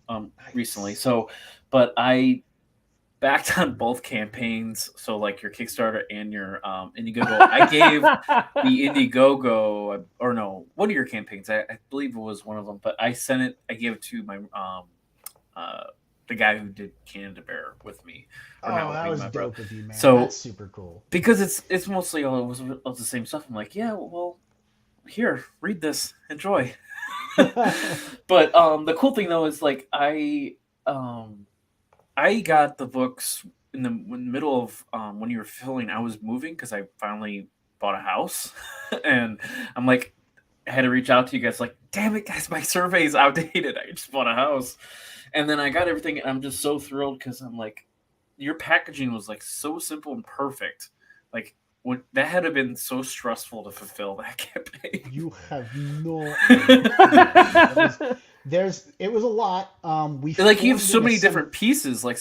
recently. So but I backed on both campaigns, so like your Kickstarter and your Indiegogo. I gave the Indiegogo, or no, one of your campaigns. I believe it was one of them, but I gave it to my the guy who did Canada Bear with me. Or not with That me, was my bro. dope of you, man. So- That's super cool. Because it's mostly all of the same stuff. I'm like, yeah, well, here, read this, enjoy. But the cool thing though is like I got the books in the middle of when you were filling. I was moving because I finally bought a house, and I'm like, I had to reach out to you guys. Like, damn it, guys, my survey is outdated. I just bought a house, and then I got everything, and I'm just so thrilled because I'm like, your packaging was like so simple and perfect. Like, that had to have been so stressful to fulfill that campaign. You have no idea. It was a lot. We Like, you have formed so an many assem- different pieces. Like,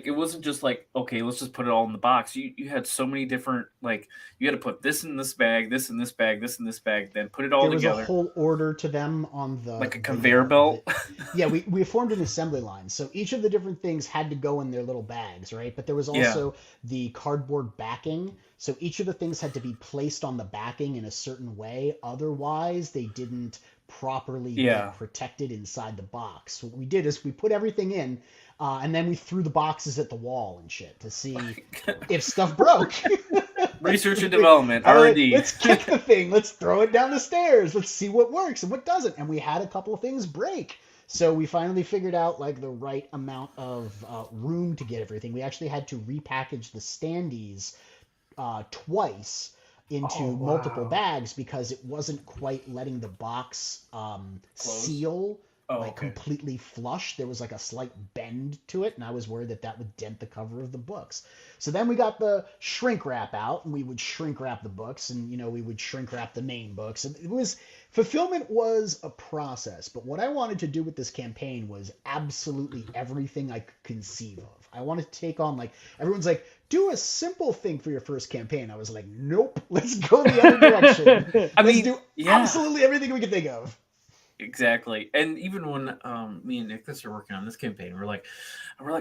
it wasn't just like, okay, let's just put it all in the box. You had so many different, like, you had to put this in this bag, this in this bag, this in this bag, then put it all There was together. a whole order to them on the Like a conveyor belt. Yeah, we formed an assembly line, so each of the different things had to go in their little bags, right? But there was also the cardboard backing, so each of the things had to be placed on the backing in a certain way. Otherwise, they didn't properly get protected inside the box. So what we did is we put everything in, and then we threw the boxes at the wall and shit to see if stuff broke. Research and development, All right, R&D. let's kick the thing. Let's throw it down the stairs. Let's see what works and what doesn't. And we had a couple of things break. So we finally figured out like the right amount of room to get everything. We actually had to repackage the standees twice into multiple bags because it wasn't quite letting the box seal completely flush. There was like a slight bend to it, and I was worried that would dent the cover of the books. So then we got the shrink wrap out, and we would shrink wrap the books, and we would shrink wrap the main books. And fulfillment was a process, but what I wanted to do with this campaign was absolutely everything I could conceive of. I wanted to take on, like, everyone's like, do a simple thing for your first campaign. I was like, nope, let's go the other direction. Let's do absolutely everything we can think of. Exactly. And even when me and Nicholas are working on this campaign, we're like,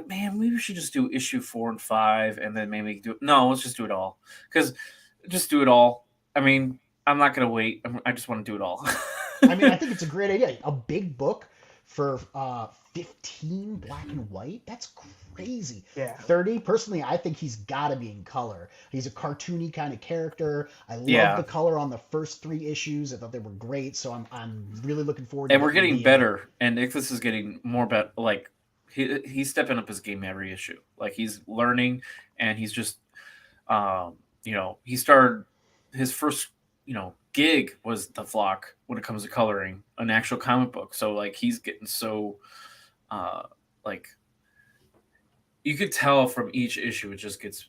man, maybe we should just do issue 4 and 5, and then maybe let's just do it all. Because just do it all. I mean, I'm not gonna wait. I just want to do it all. I mean, I think it's a great idea. A big book for 15 black and white. That's crazy. Yeah. 30. Personally, I think he's got to be in color. He's a cartoony kind of character. I love the color on the first 3 issues. I thought they were great. So I'm really looking forward. And we're getting better. And Nicholas is getting more better. Like he's stepping up his game every issue. Like he's learning, and he's just, he started his first, gig was the Flock when it comes to coloring an actual comic book. So like he's getting so, you could tell from each issue it just gets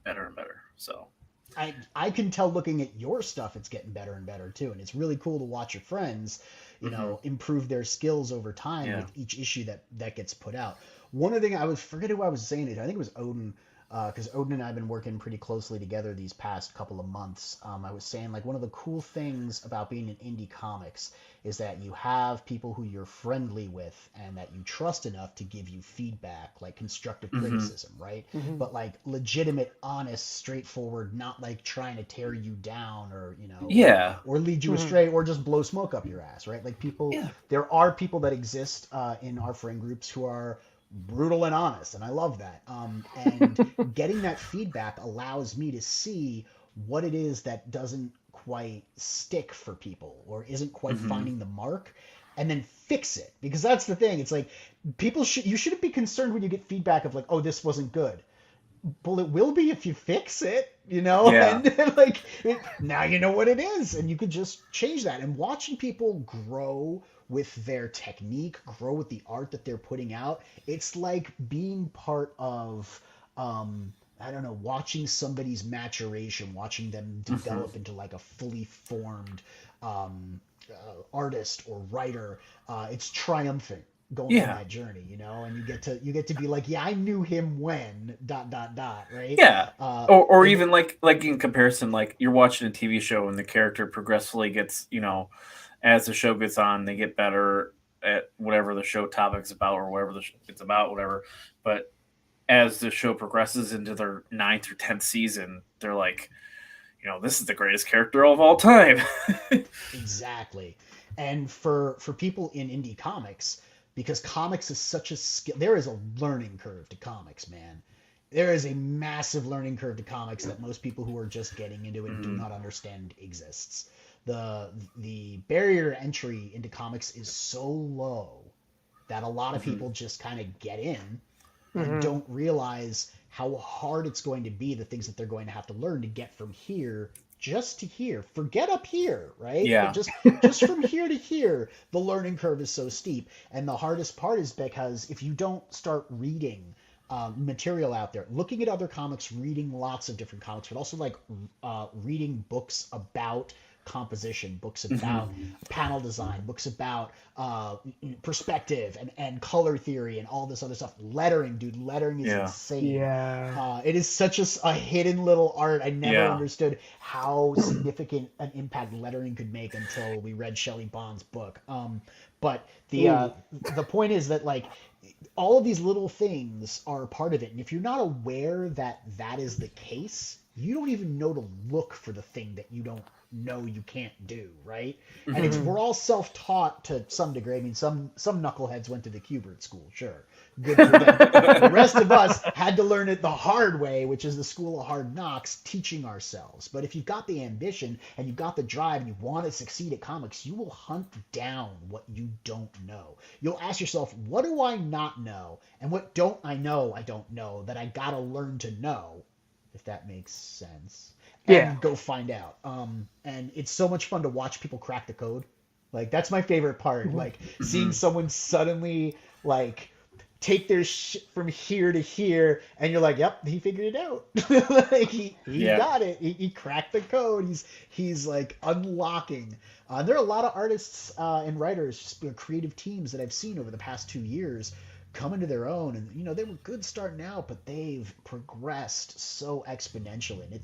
better and better. So I can tell looking at your stuff it's getting better and better too, and it's really cool to watch your friends improve their skills over time with each issue that gets put out. One of the things I forget who I was saying it, I think it was Odin, because Odin and I have been working pretty closely together these past couple of months. I was saying, like, one of the cool things about being in indie comics is that you have people who you're friendly with and that you trust enough to give you feedback, like constructive criticism, right? Mm-hmm. But like legitimate, honest, straightforward, not like trying to tear you down or or lead you astray or just blow smoke up your ass, right? Like people, there are people that exist in our friend groups who are brutal and honest, and I love that. And getting that feedback allows me to see what it is that doesn't quite stick for people or isn't quite Hmm. finding the mark, and then fix it. Because that's the thing. It's like you shouldn't be concerned when you get feedback of like, oh, this wasn't good. Well, it will be if you fix it, Yeah. and like now you know what it is, and you could just change that. And watching people grow with their technique, grow with the art that they're putting out, it's like being part of, I don't know, watching somebody's maturation, watching them Hmm. develop into like a fully formed artist or writer. It's triumphant going on Yeah. that journey, and you get to be like, yeah, I knew him when right? Yeah. Uh, Or and even like in comparison, like you're watching a TV show and the character progressively gets, as the show gets on, they get better at whatever the show topic's about or whatever it's about, whatever. But as the show progresses into their ninth or 10th season, they're like, this is the greatest character of all time. exactly. And for people in indie comics, because comics is such a skill, there is a learning curve to comics, man. There is a massive learning curve to comics that most people who are just getting into it do Mhm. not understand exists. The barrier to entry into comics is so low that a lot of Mhm. people just kind of get in and Hmm. don't realize how hard it's going to be, the things that they're going to have to learn to get from here just to here. Forget up here, right? But Yeah. just from here to here, the learning curve is so steep. And the hardest part is because if you don't start reading material out there, looking at other comics, reading lots of different comics, but also like reading books about composition, books about Mhm. panel design, books about perspective and color theory and all this other stuff. Lettering, dude, lettering is Yeah. insane. Yeah. It is such a hidden little art. I never Yeah. understood how significant an impact lettering could make until we read Shelley Bond's book. But Ooh. the point is that like all of these little things are a part of it, and if you're not aware that that is the case, you don't even know to look for the thing that you don't know you can't do, right? And it's Mhm. Hmm. we're all self-taught to some degree. I mean, some knuckleheads went to the Kubert school, sure, good for them. The rest of us had to learn it the hard way, which is the school of hard knocks, teaching ourselves. But if you've got the ambition and you've got the drive and you want to succeed at comics, you will hunt down what you don't know. You'll ask yourself, what do I not know? And what don't I don't know that I gotta learn to know, if that makes sense, Yeah. and go find out. And it's so much fun to watch people crack the code. Like that's my favorite part. Mhm. Like seeing Mhm. someone suddenly like take their shit from here to here, and you're like, "Yep, he figured it out. Like he Yeah. got it. He cracked the code. He's like unlocking." There are a lot of artists and writers, just creative teams that I've seen over the past 2 years come into their own, and they were good starting out, but they've progressed so exponentially, and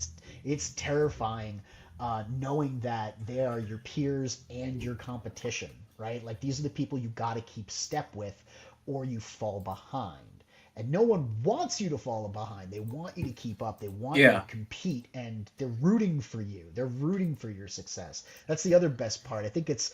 it's terrifying knowing that they are your peers and your competition, right? Like these are the people you got to keep step with, or you fall behind. And no one wants you to fall behind. They want you to keep up. They want you to Yeah. compete, and they're rooting for you. They're rooting for your success. That's the other best part. I think it's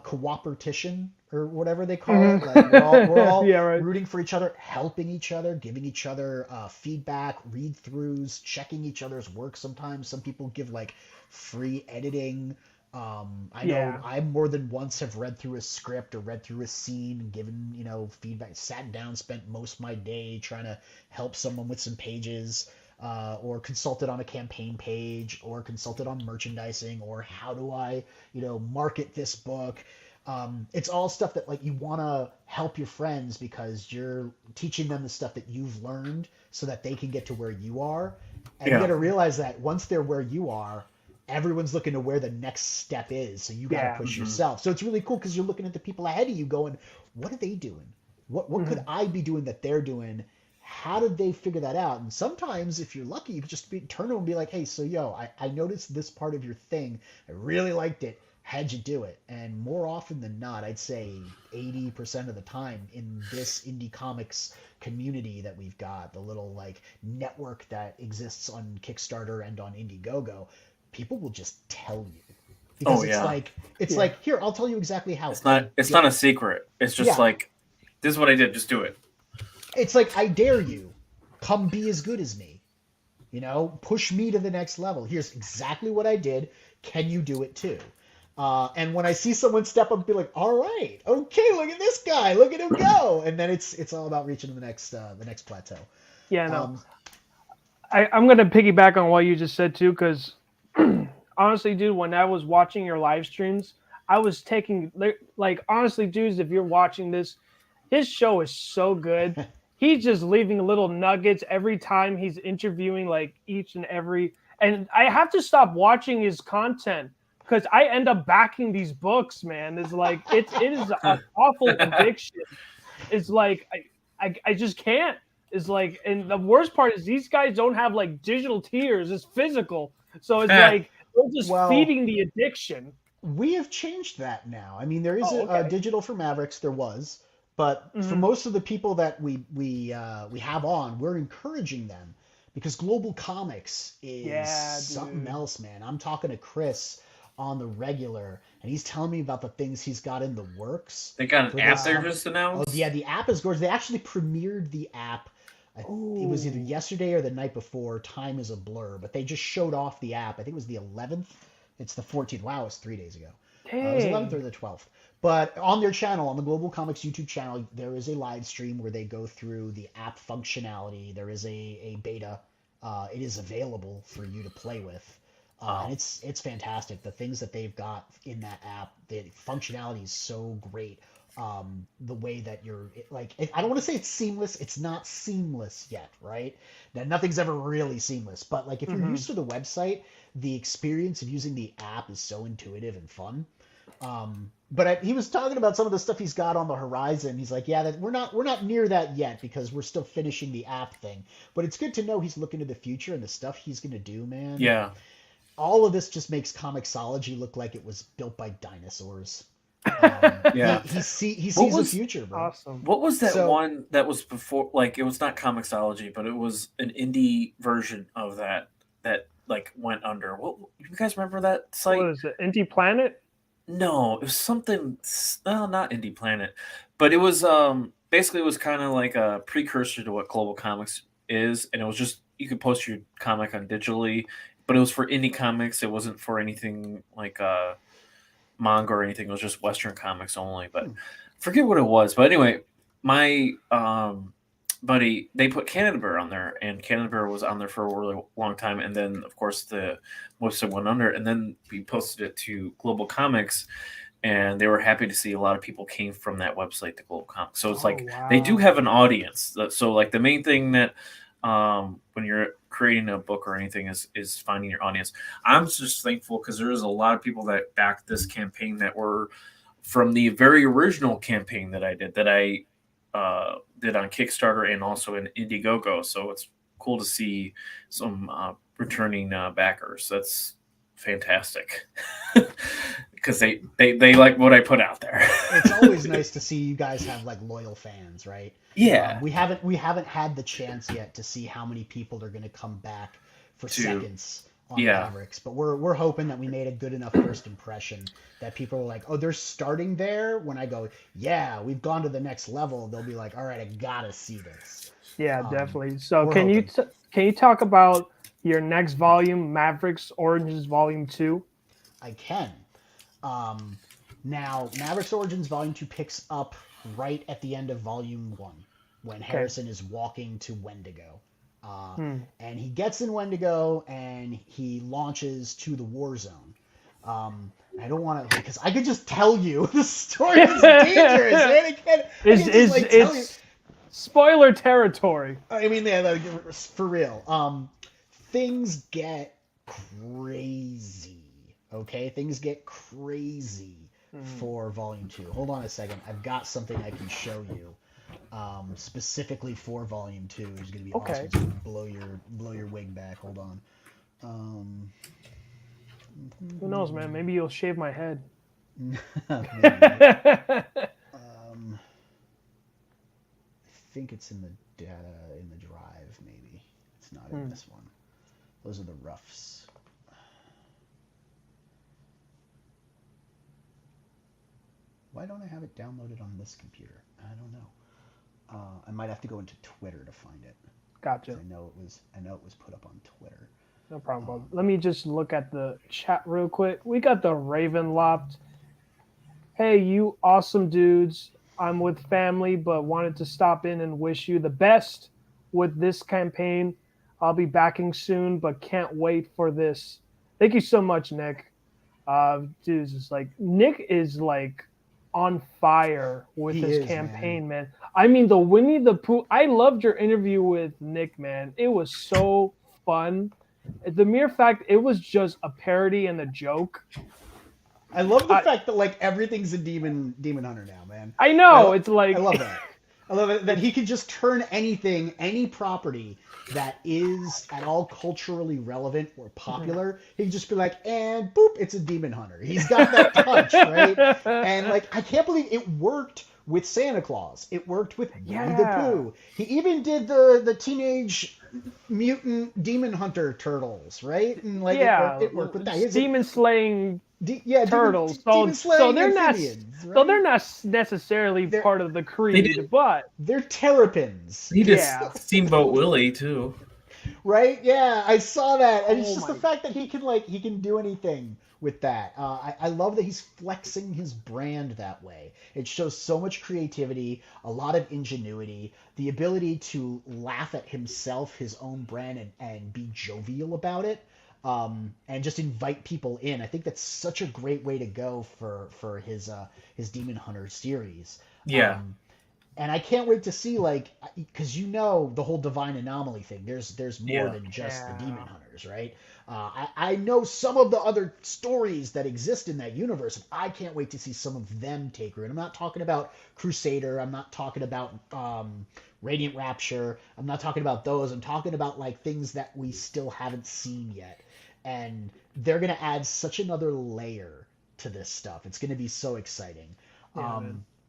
cooperation or whatever they call Hmm. it. Like we're all Yeah. Right. rooting for each other, helping each other, giving each other feedback, read throughs, checking each other's work. Sometimes some people give like free editing. I know Yeah. I more than once have read through a script or read through a scene and given, feedback, sat down, spent most of my day trying to help someone with some pages, or consulted on a campaign page, or consulted on merchandising, or how do I, market this book. It's all stuff that like you want to help your friends because you're teaching them the stuff that you've learned so that they can get to where you are. And you got Yeah. to realize that once they're where you are, everyone's looking to where the next step is. So you got to Yeah. push Mhm. yourself. So it's really cool because you're looking at the people ahead of you going, what are they doing? What could Hmm. I be doing that they're doing? How did they figure that out? And sometimes if you're lucky, you could just turn to them and be like, hey, so yo, I noticed this part of your thing. I really liked it. How'd you do it? And more often than not, I'd say 80% of the time in this indie comics community that we've got, the little like network that exists on Kickstarter and on Indiegogo, people will just tell you because Oh it's yeah. like it's Yeah. like here, I'll tell you exactly how It's I not. It's get. not a secret. It's just Yeah, like, this is what I did. Just do it. It's like, I dare you, come be as good as me. Push me to the next level. Here's exactly what I did. Can you do it too? And when I see someone step up and be like, all right, okay, look at this guy, look at him go, and then it's all about reaching the next plateau. Yeah, no. Um, I'm gonna piggyback on what you just said too, because honestly, dude, when I was watching your live streams, I was taking like honestly, dudes, if you're watching this, his show is so good. He's just leaving little nuggets every time he's interviewing like each and every. And I have to stop watching his content because I end up backing these books, man. It's like it is an awful addiction. It's like I just can't. It's like, and the worst part is these guys don't have like digital tears. It's physical. So it's like they're just Well, feeding the addiction. we have changed that now. I mean, there is Oh, a okay. digital for Mavericks. There was, but for Mhm. most of the people that we have on, we're encouraging them because Global Comics is Yeah, something dude. else, man. I'm talking to Chris on the regular, and he's telling me about the things he's got in the works They got for an app this. there Wow. just Oh announced. yeah, the app is gorgeous. They actually premiered the app. It was either Ooh. yesterday or the night before. Time is a blur, but they just showed off the app. I think it was the 11th. It's the 14th. Wow, it's 3 days ago. It was 11th or Dang. the 12th. But on their channel, on the Global Comics YouTube channel, there is a live stream where they go through the app functionality. There is a beta. It is available for you to play with. And Oh, it's fantastic. The things that they've got in that app, the functionality is so great. The way that I don't want to say it's seamless. It's not seamless yet, right? Now, nothing's ever really seamless. But like if you're Hmm. used to the website, the experience of using the app is so intuitive and fun. But he was talking about some of the stuff he's got on the horizon. He's like, yeah, that we're not near that yet because we're still finishing the app thing. But it's good to know he's looking to the future and the stuff he's gonna do, man. yeah. All of this just makes Comixology look like it was built by dinosaurs. He Yeah. he see he What sees the was future, bro. Awesome. what was that So one that was before? Like it was not Comixology, but it was an indie version of that like went under. What you guys remember that What site? is it? Indie Planet? No, it was something. No, not Indie Planet, but it was basically it was kind of like a precursor to what Global Comics is, and it was just you could post your comic on digitally, but it was for indie comics. It wasn't for anything like manga or anything. It was just Western comics only. But hmm, forget what it was. But anyway, my buddy, they put Canada Bear on there, and Canada Bear was on there for a really long time. And then, of course, the website went under, and then we posted it to Global Comics, and they were happy to see a lot of people came from that website to Global Comics. So it's Oh like they do wow. have an audience. So like the main thing that when you're creating a book or anything is finding your audience. I'm just thankful because there's a lot of people that backed this campaign that were from the very original campaign that I did on Kickstarter and also in Indiegogo. So it's cool to see some returning backers. That's fantastic because they like what I put out there. it's always nice to see you guys have like loyal fans, right? Yeah. We haven't had the chance yet to see how many people are going to come back for To seconds on yeah. Mavericks, but we're hoping that we made a good enough first impression that people are like, oh, they're starting there. When I go, yeah, we've gone to the next level, they'll be like, all right, I gotta see this. Yeah, Um, definitely. So we're can you hoping. can you talk about your next volume, Mavericks Origins Volume 2? I can. Um, Now, Mavericks Origins Volume 2 picks up right at the end of Volume 1 when Okay. Harrison is walking to Wendigo. Uh, Hmm. and he gets in Wendigo and he launches to the war zone. I don't want to, because I could just tell you the story is dangerous, man. I can't just like tell you. It's spoiler territory. I mean, yeah, like, for real. Things get crazy. Okay, things get crazy Hmm. for Volume 2. Hold on a second. I've got something I can show you specifically for Volume 2. It's gonna be awesome. Okay. It's gonna blow your wig back. Hold on. Um, Who knows, man? Maybe you'll shave my head. maybe. Um, I think it's in the data in the drive. Maybe it's not in Hmm. this one. Those are the roughs. Why don't I have it downloaded on this computer? I don't know. I might have to go into Twitter to find it. Gotcha. 'Cause I know it was put up on Twitter. No problem. Bro. Let me just look at the chat real quick. We got the Ravenloft. Hey, you awesome dudes. I'm with family, but wanted to stop in and wish you the best with this campaign. I'll be backing soon, but can't wait for this. Thank you so much, Nick. Dudes, it's like Nick is like on fire with He his is, campaign, man. I mean, the Winnie the Pooh. I loved your interview with Nick, man. It was so fun. The mere fact it was just a parody and a joke. I love the fact that like everything's a demon hunter now, man. I know it's like I love that. I love it that he can just turn anything, any property that is at all culturally relevant or popular. He can just be like, and boop, it's a demon hunter. He's got that touch, right? And like, I can't believe it worked with Santa Claus. It worked with Winnie the Pooh. He even did the Teenage Mutant Demon Hunter Turtles, right? And like, it worked with that. Demon slaying turtles. Demon So they're not. right? So they're not necessarily part of the creed, but they're terrapins. He did Steamboat Willie too. Right? Yeah, I saw that. And it's just the fact that he can do anything with that. I love that he's flexing his brand that way. It shows so much creativity, a lot of ingenuity, the ability to laugh at himself, his own brand, and be jovial about it. And just invite people in. I think that's such a great way to go for his Demon Hunter series. Yeah. And I can't wait to see, like, because the whole Divine Anomaly thing. There's more than just the Demon Hunters, right? I know some of the other stories that exist in that universe, and I can't wait to see some of them take root. I'm not talking about Crusader. I'm not talking about Radiant Rapture. I'm not talking about those. I'm talking about, like, things that we still haven't seen yet. And they're going to add such another layer to this stuff. It's going to be so exciting.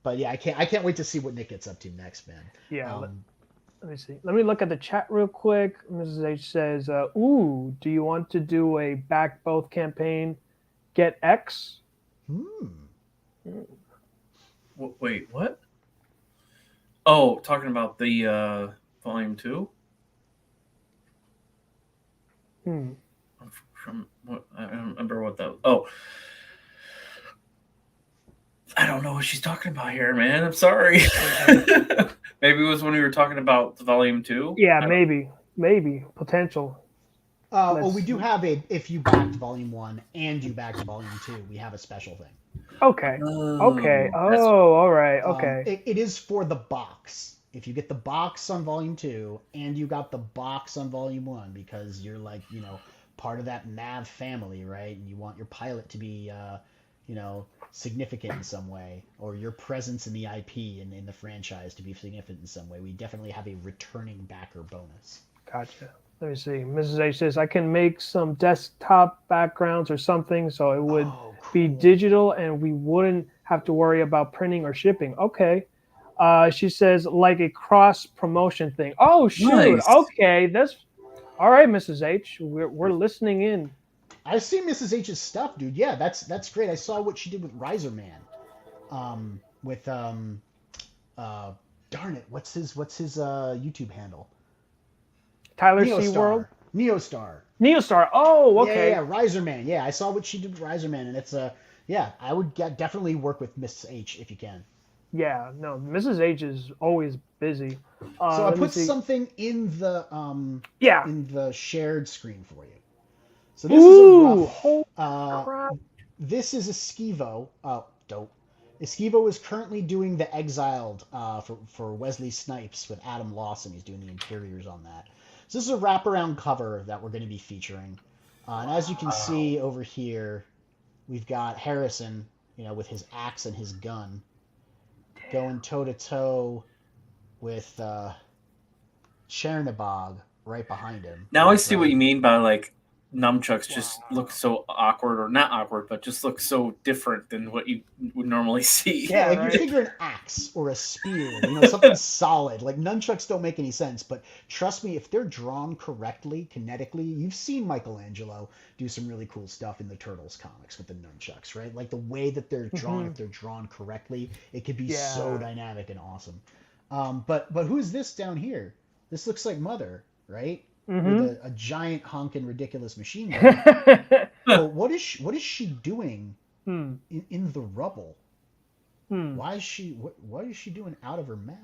But yeah, I can't wait to see what Nick gets up to next, man. Yeah. Let me see. Let me look at the chat real quick. Mrs. H says, "Ooh, do you want to do a back both campaign? Get X?" Wait, what? Oh, talking about the volume 2. From what I don't remember what that. Oh. I don't know what she's talking about here, man. I'm sorry. Maybe it was when we were talking about the volume 2. Yeah, maybe potential. Well, we do have if you backed volume 1 and you backed volume 2, we have a special thing. Okay. Okay. Oh, all right. Okay. It is for the box. If you get the box on volume 2 and you got the box on volume 1, because you're like, part of that Nav family, right? And you want your pilot to be, significant in some way, or your presence in the IP and in the franchise to be significant in some way, we definitely have a returning backer bonus. Gotcha. Let me see. Mrs. H says, I can make some desktop backgrounds or something so it would be digital and we wouldn't have to worry about printing or shipping. Okay. She says, like a cross promotion thing. Oh, shoot. Nice. Okay. That's all right, Mrs. H. We're listening in. I've seen Mrs. H's stuff, dude. Yeah, that's great. I saw what she did with Riser Man. Darn it, what's his YouTube handle? Tyler C. World? Neostar. Oh, okay. Yeah, Riser Man. Yeah, I saw what she did with Riser Man, and it's I would definitely work with Mrs. H if you can. Yeah, no, Mrs. H is always busy. So I put something in the in the shared screen for you. So this is a rough. This is Esquivo. Oh, dope. Esquivo is currently doing the Exiled for Wesley Snipes with Adam Lawson. He's doing the interiors on that. So this is a wraparound cover that we're going to be featuring. And as you can see over here, we've got Harrison, with his axe and his gun, going toe-to-toe with Chernobog right behind him. Now I see what you mean by, like, nunchucks just look so awkward, or not awkward, but just look so different than what you would normally see. Yeah, like you figure an axe or a spear, something solid. Like nunchucks don't make any sense, but trust me, if they're drawn correctly, kinetically, you've seen Michelangelo do some really cool stuff in the Turtles comics with the nunchucks, right? Like the way that they're drawn, if they're drawn correctly, it could be so dynamic and awesome. But who's this down here? This looks like Mother, right? With Mm-hmm. a giant honking ridiculous machine gun. But what is she doing Hmm. in the rubble? Hmm. Why is she what is she doing out of her Mav?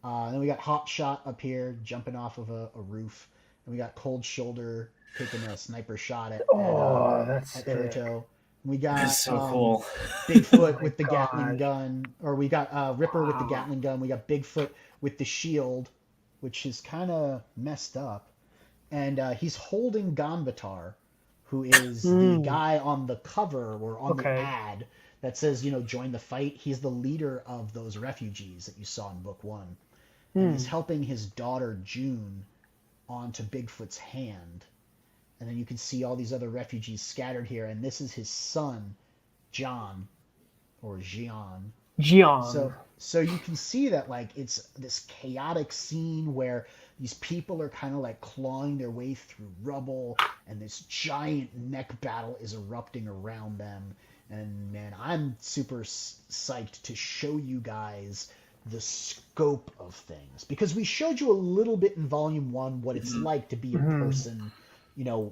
And then we got Hot Shot up here jumping off of a roof, and we got Cold Shoulder taking a sniper shot Oh, that's at sick. Furto. We That's got so cool. Bigfoot Oh my with the Gatling gosh. gun, or we got Ripper with the Wow. Gatling gun. We got Bigfoot with the shield, which is kind of messed up. And he's holding Gonbatar, who is the Hmm. guy on the cover or on the Okay. ad that says, join the fight. He's the leader of those refugees that you saw in book one. And he's Hmm. helping his daughter June onto Bigfoot's hand. And then you can see all these other refugees scattered here. And this is his son, John, or Jian. Jian. So you can see that like it's this chaotic scene where these people are kind of like clawing their way through rubble, and this giant mech battle is erupting around them. And man, I'm super psyched to show you guys the scope of things, because we showed you a little bit in volume one what it's Mhm. like to be a Mhm. person,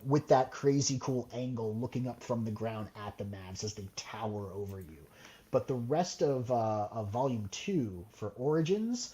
with that crazy cool angle looking up from the ground at the Mavs as they tower over you. But the rest of Volume 2 for Origins,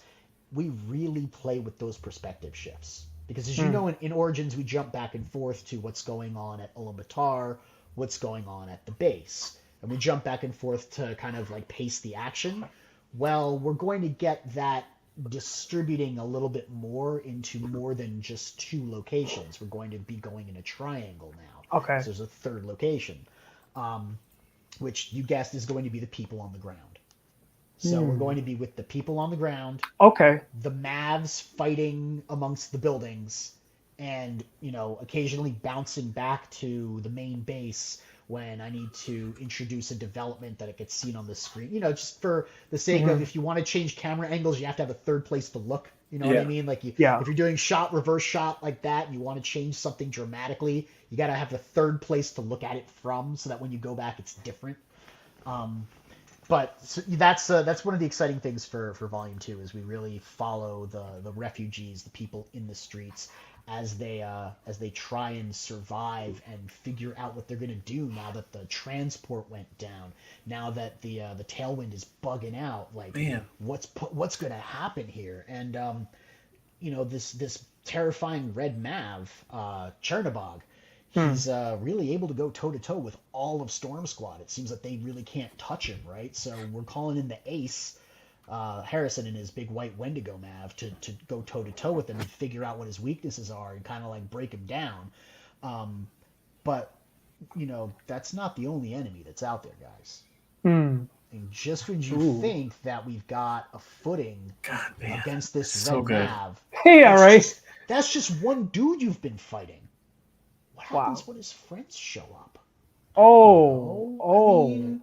we really play with those perspective shifts. Because as you Hmm. know, in Origins, we jump back and forth to what's going on at Ulaanbaatar, what's going on at the base. And we jump back and forth to kind of like pace the action. Well, we're going to get that distributing a little bit more into more than just two locations. We're going to be going in a triangle now. Okay. So there's a third location. Um, which you guessed is going to be the people on the ground. So we're Hmm. going to be with the people on the ground, Okay. the Mavs fighting amongst the buildings, and occasionally bouncing back to the main base when I need to introduce a development that it gets seen on the screen. Just for the sake of, Mhm. if you want to change camera angles, you have to have a third place to look. You know what I Yeah. mean? Like Yeah. if you're doing reverse shot like that, and you want to change something dramatically, you got to have the third place to look at it from, so that when you go back, it's different. Um, but so that's one of the exciting things for Volume 2, is we really follow the refugees, the people in the streets, as they try and survive and figure out what they're gonna do now that the transport went down, now that the tailwind is bugging out. Like, Man. what's gonna happen here? And this terrifying red Mav, Chernobog, Hmm. he's really able to go toe to toe with all of Storm Squad. It seems that they really can't touch him, right? So we're calling in the Ace, Harrison, and his big white Wendigo Mav to go toe to toe with him and figure out what his weaknesses are and kind of like break him down. Um, but that's not the only enemy that's out there, guys. Hmm. And just when you Ooh. think that we've got a footing God, man. against this So red good. Mav, Yeah. Right. that's just one dude you've been fighting. What Wow. happens when his friends show up? Oh. I Oh. mean,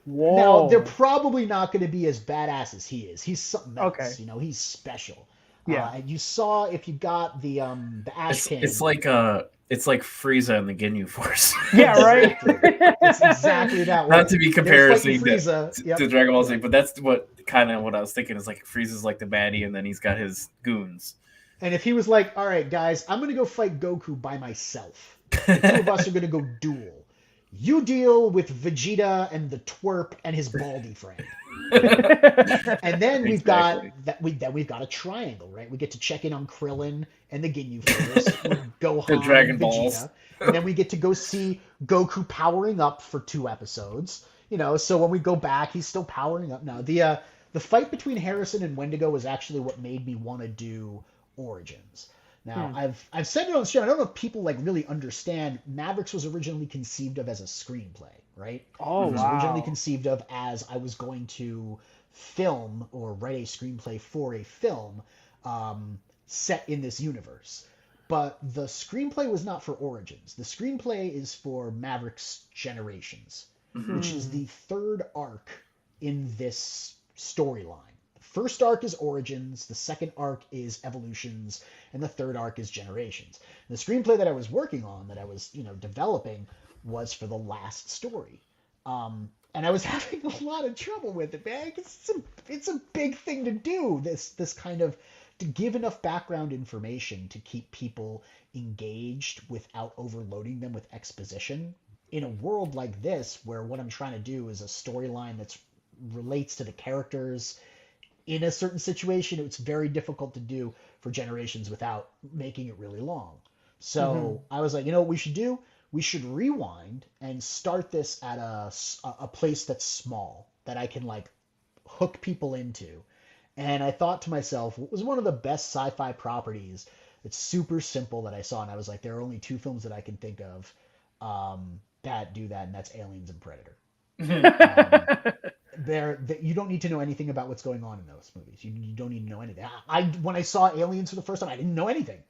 Whoa. now they're probably not going to be as badass as he is. He's something else. Okay. He's special. Yeah. And you saw, if you got the ash cannon. It's like Frieza and the Ginyu Force. Yeah. Right. Exactly. It's exactly that way. Not to be They're fighting comparison Frieza. Yep. to Dragon Ball Z, but that's what I was thinking, is like Frieza's like the baddie, and then he's got his goons. And if he was like, all right, guys, I'm going to go fight Goku by myself. The two of us are going to go duel. You deal with Vegeta and the twerp and his baldy friend. And then we've Exactly. got a triangle, right? We get to check in on Krillin and the Ginyu Force, Gohan, The Dragon and Balls. Vegeta, and then we get to go see Goku powering up for 2 episodes. So when we go back, he's still powering up. Now the fight between Harrison and Wendigo was actually what made me want to do Origins. Now, I've said it on the show. I don't know if people like really understand. Mavericks was originally conceived of as a screenplay, right? Oh, It was wow. originally conceived of as I was going to film or write a screenplay for a film set in this universe. But the screenplay was not for Origins. The screenplay is for Mavericks Generations, Mhm. which is the third arc in this storyline. First arc is Origins, the second arc is Evolutions, and the third arc is Generations. And the screenplay that I was working on, that I was, developing, was for the last story. and I was having a lot of trouble with it, man. 'Cause it's a big thing to do. This kind of to give enough background information to keep people engaged without overloading them with exposition. In a world like this, where what I'm trying to do is a storyline that's relates to the characters in a certain situation, it's very difficult to do for Generations without making it really long. Hmm. So I was like, you know what we should do? We should rewind and start this at a place that's small that I can like hook people into. And I thought to myself, what was one of the best sci-fi properties? It's super simple that I saw, and I was like, there are only two films that I can think of that do that, and that's Aliens and Predator. Um, that you don't need to know anything about what's going on in those movies. You don't need to know anything. I when I saw Aliens for the first time, I didn't know anything.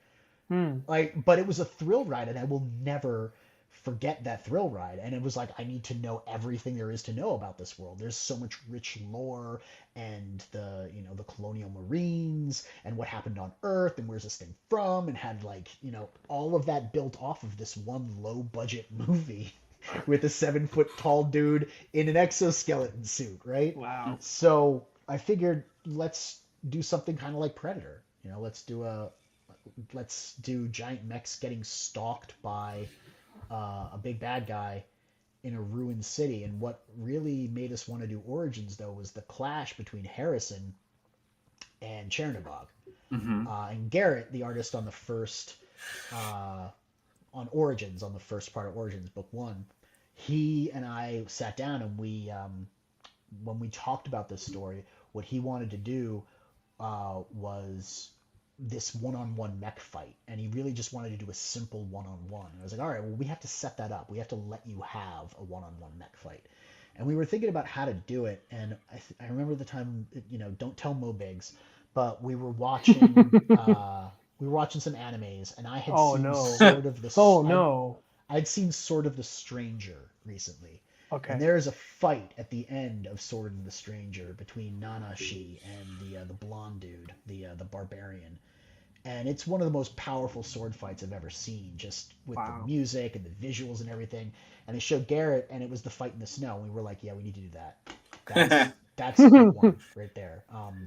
Hmm. Like, but it was a thrill ride, and I will never forget that thrill ride. And it was like I need to know everything there is to know about this world. There's so much rich lore, and the colonial marines, and what happened on Earth, and where's this thing from, and had like all of that built off of this one low budget movie with a 7 foot tall dude in an exoskeleton suit, right? Wow. So I figured let's do something kind of like Predator. Let's do giant mechs getting stalked by a big bad guy in a ruined city. And what really made us want to do Origins though was the clash between Harrison and Chernobog. Hmm. And Garrett, the artist on the first uh, on Origins, on the first part of Origins, book one, he and I sat down and when we talked about this story, what he wanted to do was this one-on-one mech fight, and he really just wanted to do a simple one-on-one. I was like, all right, well, we have to set that up. We have to let you have a one-on-one mech fight. And we were thinking about how to do it, and I remember the time, don't tell Mo Biggs, but we were watching some animes, and Oh no. Oh no. I'd seen Sword of the Stranger recently, and Okay. there is a fight at the end of Sword of the Stranger between Nanashi and the blonde dude, the barbarian, and it's one of the most powerful sword fights I've ever seen, just with the Wow. music and the visuals and everything. And they showed Garrett, and it was the fight in the snow. And we were like, yeah, we need to do that. That's book one right there.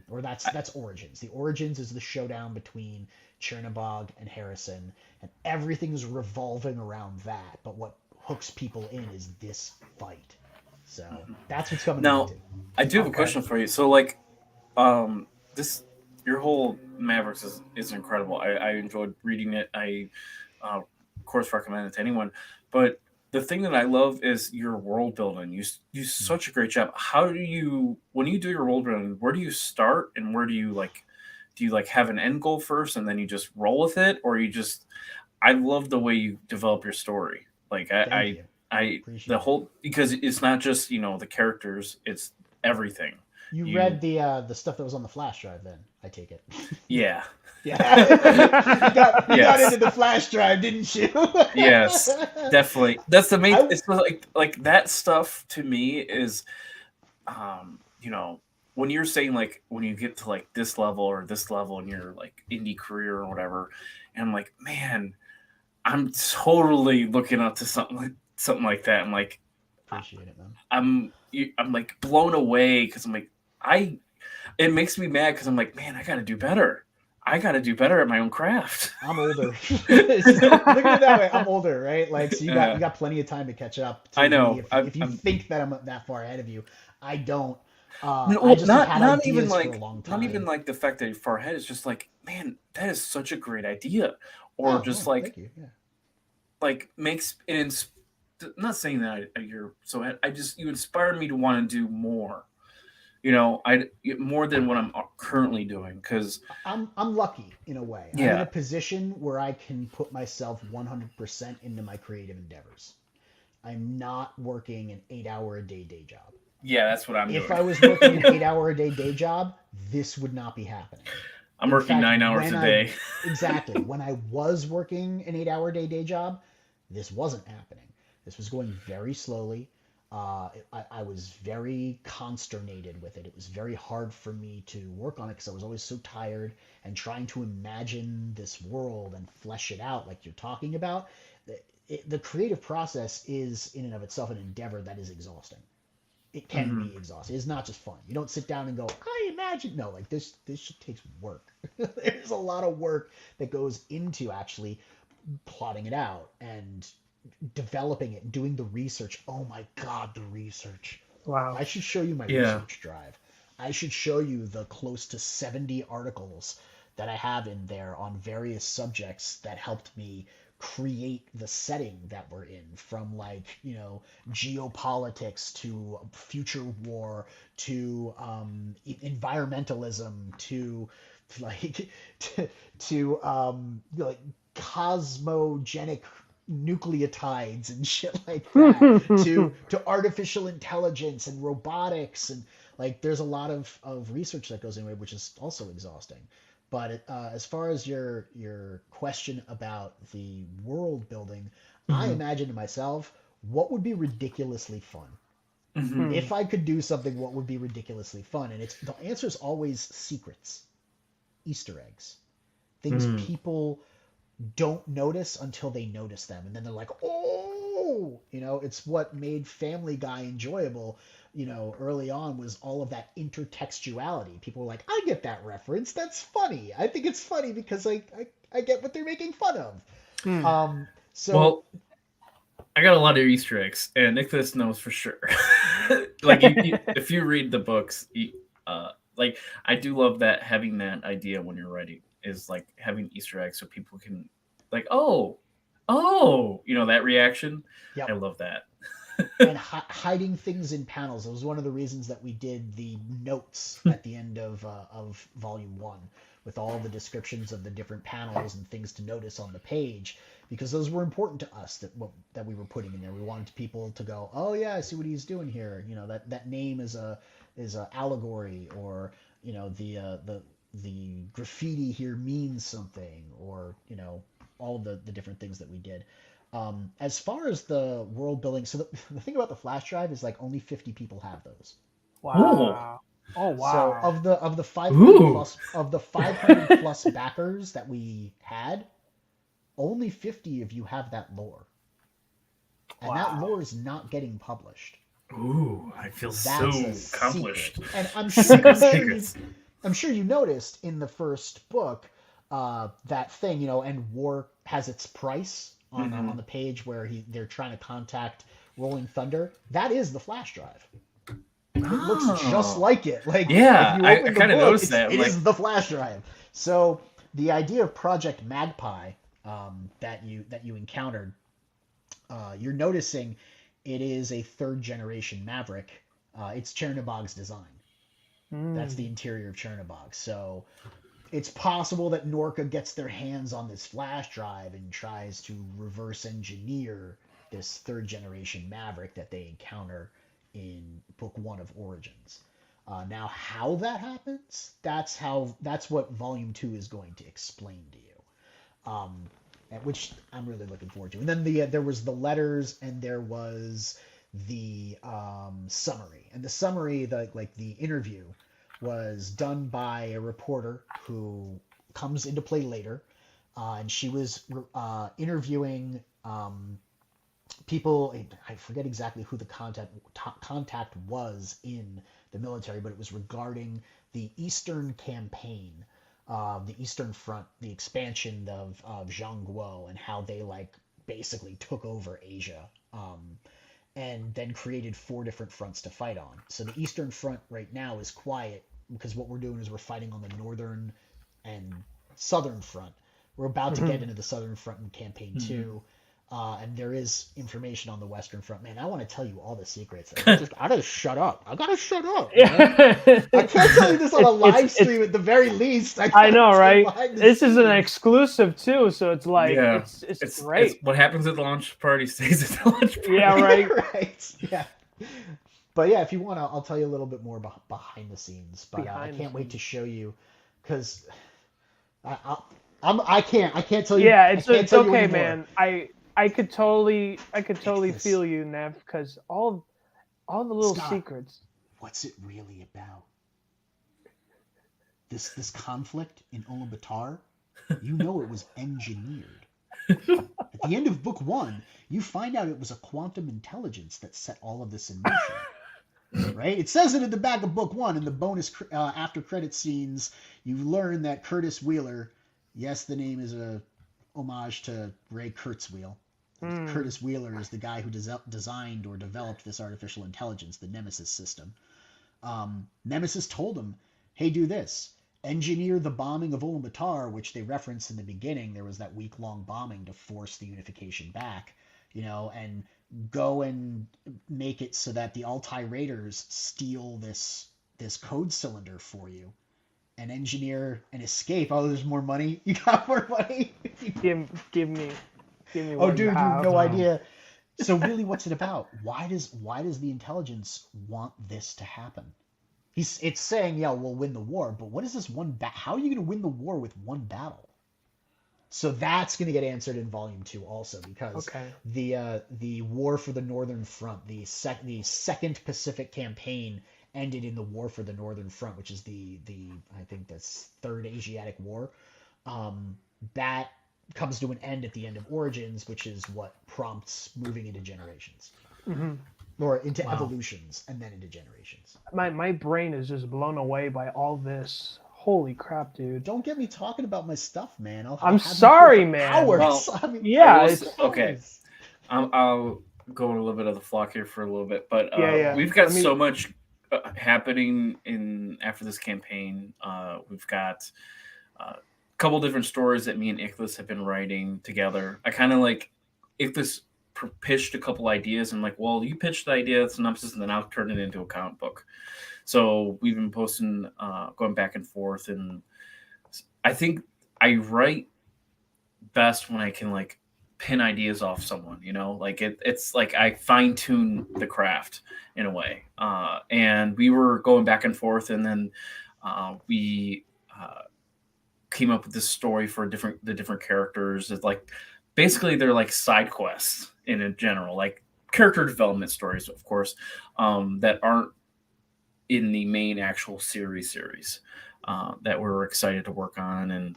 Or that's Origins. The Origins is the showdown between Chernobog and Harrison, and everything is revolving around that. But what hooks people in is this fight. So that's what's coming to book Now, two. I do have a Okay. question for you. So, like, this your whole Mavericks is incredible. I enjoyed reading it. I, of course, recommend it to anyone. But the thing that I love is your world building. You do Hmm. such a great job. How do you when you do your world building? Where do you start, and where do you like? Do you like have an end goal first, and then you just roll with it, or you just? I love the way you develop your story. Like Thank you. the Appreciate it. whole because it's not just the characters; it's everything. You You read the stuff that was on the flash drive, then I take it. Yeah. Yeah, you got Yes. into the flash drive, didn't you? Yes. Definitely. That's the main. I It's like that stuff to me is, you know, when you're saying like when you get to like this level or this level in your like indie career or whatever, and I'm like, man, I'm totally looking up to something like that. I'm like, appreciate it, man. I'm like blown away because I'm like, I. It makes me mad because I'm like, man, I got to do better. I got to do better at my own craft. I'm older. Look at it that way. I'm older, right? Like, so you uh, got plenty of time to catch up to I me. know. If you think that I'm that far ahead of you, I don't. No, I well, just have not had not even ideas for a like long not even time. like the fact that you're far ahead. It's just like, man, that is such a great idea, or Oh, just oh, thank you. Yeah, like makes it. Not saying that you're so ahead. I just you inspire me to want to do more. I more than what I'm currently doing because I'm lucky in a way. I'm in a yeah, position where I can put myself 100% into my creative endeavors. I'm not working an 8 hour a day job. yeah, that's what I'm If doing. I was working an 8 hour a day job, this would not be happening. I'm In working fact, 9 hours a day. when I was working an 8 hour day job, this wasn't happening. This was going very slowly. I was very consternated with it. It was very hard for me to work on it because I was always so tired and trying to imagine this world and flesh it out like you're talking about. The creative process is, in and of itself, an endeavor that is exhausting. it can be exhausting. It's not just fun. You don't sit down and go, I imagine. No, like this shit takes work. There's a lot of work that goes into actually plotting it out and developing it, doing the research. Oh my God, the research. Wow. I should show you my research drive. I should show you the close to 70 articles that I have in there on various subjects that helped me create the setting that we're in, from like, geopolitics to future war to environmentalism to like like cosmogenic nucleotides and shit like that to artificial intelligence and robotics, and like there's a lot of research that goes into it, which is also exhausting. But as far as your question about the world building, I imagine to myself, what would be ridiculously fun? If I could do something, what would be ridiculously fun? And the answer is always secrets, Easter eggs, things people don't notice until they notice them, and then they're like, oh, it's what made Family Guy enjoyable. Early on was all of that intertextuality. People were like, I get that reference. That's funny. I think it's funny because I get what they're making fun of. Well, I got a lot of Easter eggs, and Nicholas knows for sure. Like, if you read the books, like, I do love that, having that idea when you're writing is like having Easter eggs so people can like, oh, that reaction. Yep. I love that. And hiding things in panels. It was one of the reasons that we did the notes at the end of volume 1 with all the descriptions of the different panels and things to notice on the page, because those were important to us that we were putting in there. We wanted people to go, oh yeah, I see what he's doing here. That name is a allegory, or the graffiti here means something, or all the different things that we did. As far as the world building, so the thing about the flash drive is like only 50 people have those. Wow. Oh wow. So of the 500 plus backers that we had, only 50 of you have that lore. And that lore is not getting published. Ooh, I feel That's so accomplished. Secret. And I'm sure you noticed in the first book that thing, and war has its price on the page where they're trying to contact Rolling Thunder. That is the flash drive. It looks just like it. Like, yeah, if you open I kind of noticed that. It is the flash drive. So the idea of Project Magpie that you encountered, you're noticing it is a 3rd generation Maverick. It's Chernobog's design. That's the interior of Chernobog. So it's possible that Norca gets their hands on this flash drive and tries to reverse engineer this 3rd generation Maverick that they encounter in book 1 of Origins. Now, how that happens, that's what volume 2 is going to explain to you, which I'm really looking forward to. And then there was the letters, and there was the summary. And the summary, the interview, was done by a reporter who comes into play later, and she was interviewing people. I forget exactly who the contact was in the military, but it was regarding the Eastern campaign, the Eastern Front, the expansion of Zhang Guo, and how they basically took over Asia, and then created 4 different fronts to fight on. So the Eastern Front right now is quiet because what we're doing is we're fighting on the Northern and Southern Front. We're about to get into the Southern Front in campaign 2. And there is information on the Western Front. Man, I want to tell you all the secrets. I gotta shut up. I gotta shut up. I can't tell you this on a live stream at the very least. I know, right? This is an exclusive too, so it's like it's great. It's what happens at the launch party stays at the launch party. Yeah, right. Right. Yeah. But yeah, if you want, I'll tell you a little bit more behind the scenes. But I can't wait to show you, because I can't tell you. Yeah, it's okay, man. I could totally feel you, Nev, because all the little Scott, secrets. What's it really about? This conflict in Ulaanbaatar, you know it was engineered. At the end of book 1, you find out it was a quantum intelligence that set all of this in motion. right? It says it in the back of book 1 in the bonus after credit scenes. You learn that Curtis Wheeler, yes, the name is a homage to Ray Kurzweil. Curtis Wheeler is the guy who designed or developed this artificial intelligence, the Nemesis system. Nemesis told him, hey, do this. Engineer the bombing of Ulaanbaatar, which they referenced in the beginning. There was that week-long bombing to force the unification back, and go and make it so that the Altai Raiders steal this code cylinder for you and engineer an escape. Oh, there's more money? You got more money? Give me Oh, what dude, you have. have no idea. So really, what's it about? Why does the intelligence want this to happen? It's saying, yeah, we'll win the war, but what is this one how are you going to win the war with one battle? So that's going to get answered in volume 2 also, because the war for the Northern Front, the Second Pacific Campaign, ended in the War for the Northern Front, which is the I think that's Third Asiatic War. That comes to an end at the end of Origins, which is what prompts moving into Generations. Or into evolutions and then into Generations. My brain is just blown away by all this. Holy crap, dude! Don't get me talking about my stuff, man. I'm sorry, man. Hours. Well, I mean, Yeah, it's okay. I'll go a little bit of the flock here for a little bit, but we've got so much happening after this campaign. We've got a couple different stories that me and Ichthus have been writing together. I kind of like Ichthus pitched a couple ideas. I'm like, well, you pitched the idea, synopsis, and then I'll turn it into a comic book. So we've been posting, going back and forth, and I think I write best when I can like pin ideas off someone, like it's like I fine tune the craft in a way. And we were going back and forth, and then we came up with this story for the different characters. It's like basically they're like side quests in a general, like character development stories, of course, that aren't in the main actual series that we're excited to work on. And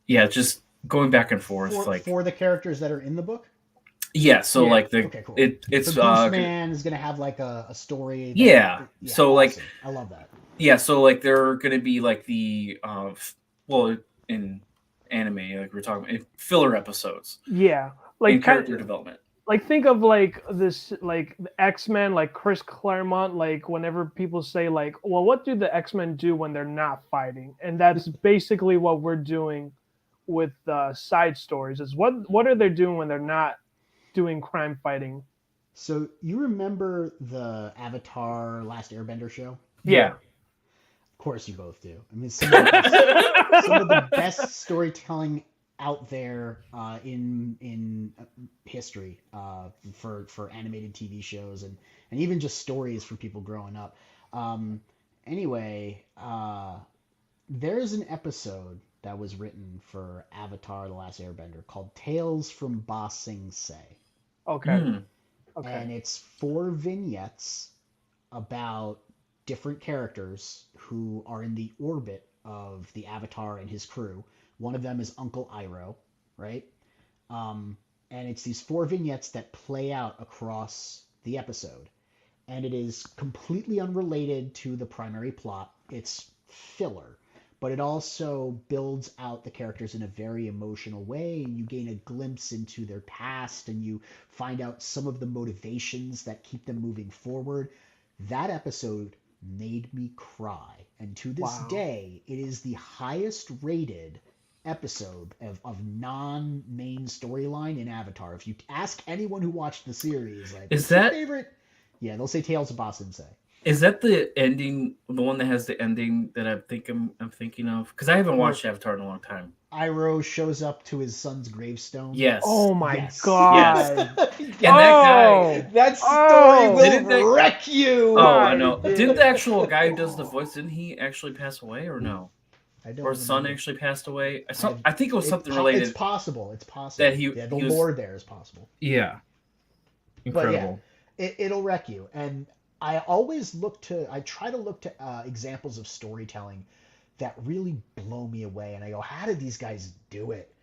just going back and forth for the characters that are in the book. So like cool. It's so Gooseman is gonna have like a story. So awesome. Like I love that. So like they're gonna be like the in anime, like we're talking about, filler episodes. Like character development. Like think of like this, like the X-Men, like Chris Claremont, like whenever people say like, well, what do the X-Men do when they're not fighting? And that's basically what we're doing with side stories, is what are they doing when they're not doing crime fighting? So you remember the Avatar Last Airbender show? Yeah. Of course you both do. I mean, some of the best storytelling out there in history for animated TV shows and even just stories for people growing up. Anyway, there's an episode that was written for Avatar The Last Airbender called Tales from Ba Sing Se. Okay. And it's 4 vignettes about different characters who are in the orbit of the Avatar and his crew. One of them is Uncle Iroh, right? And it's these 4 vignettes that play out across the episode. And it is completely unrelated to the primary plot. It's filler. But it also builds out the characters in a very emotional way. And you gain a glimpse into their past, and you find out some of the motivations that keep them moving forward. That episode made me cry. And to this day, it is the highest rated episode of non-main storyline in Avatar. If you ask anyone who watched the series, like, is that your favorite? Yeah, they'll say Tales of Ba Sing Se. Is that the ending, the one that has the ending that I'm thinking of? Because I haven't watched Avatar in a long time. Iroh shows up to his son's gravestone. Yes. Oh my god. Yes. And that story will wreck you. Oh, I know. Didn't the actual guy who does the voice, didn't he actually pass away or no? I don't or his son actually passed away? I think it was something related. It's possible. That the lore there is possible. Yeah. Incredible. But yeah, it'll wreck you. And I try to look to examples of storytelling that really blow me away. And I go, how did these guys do it?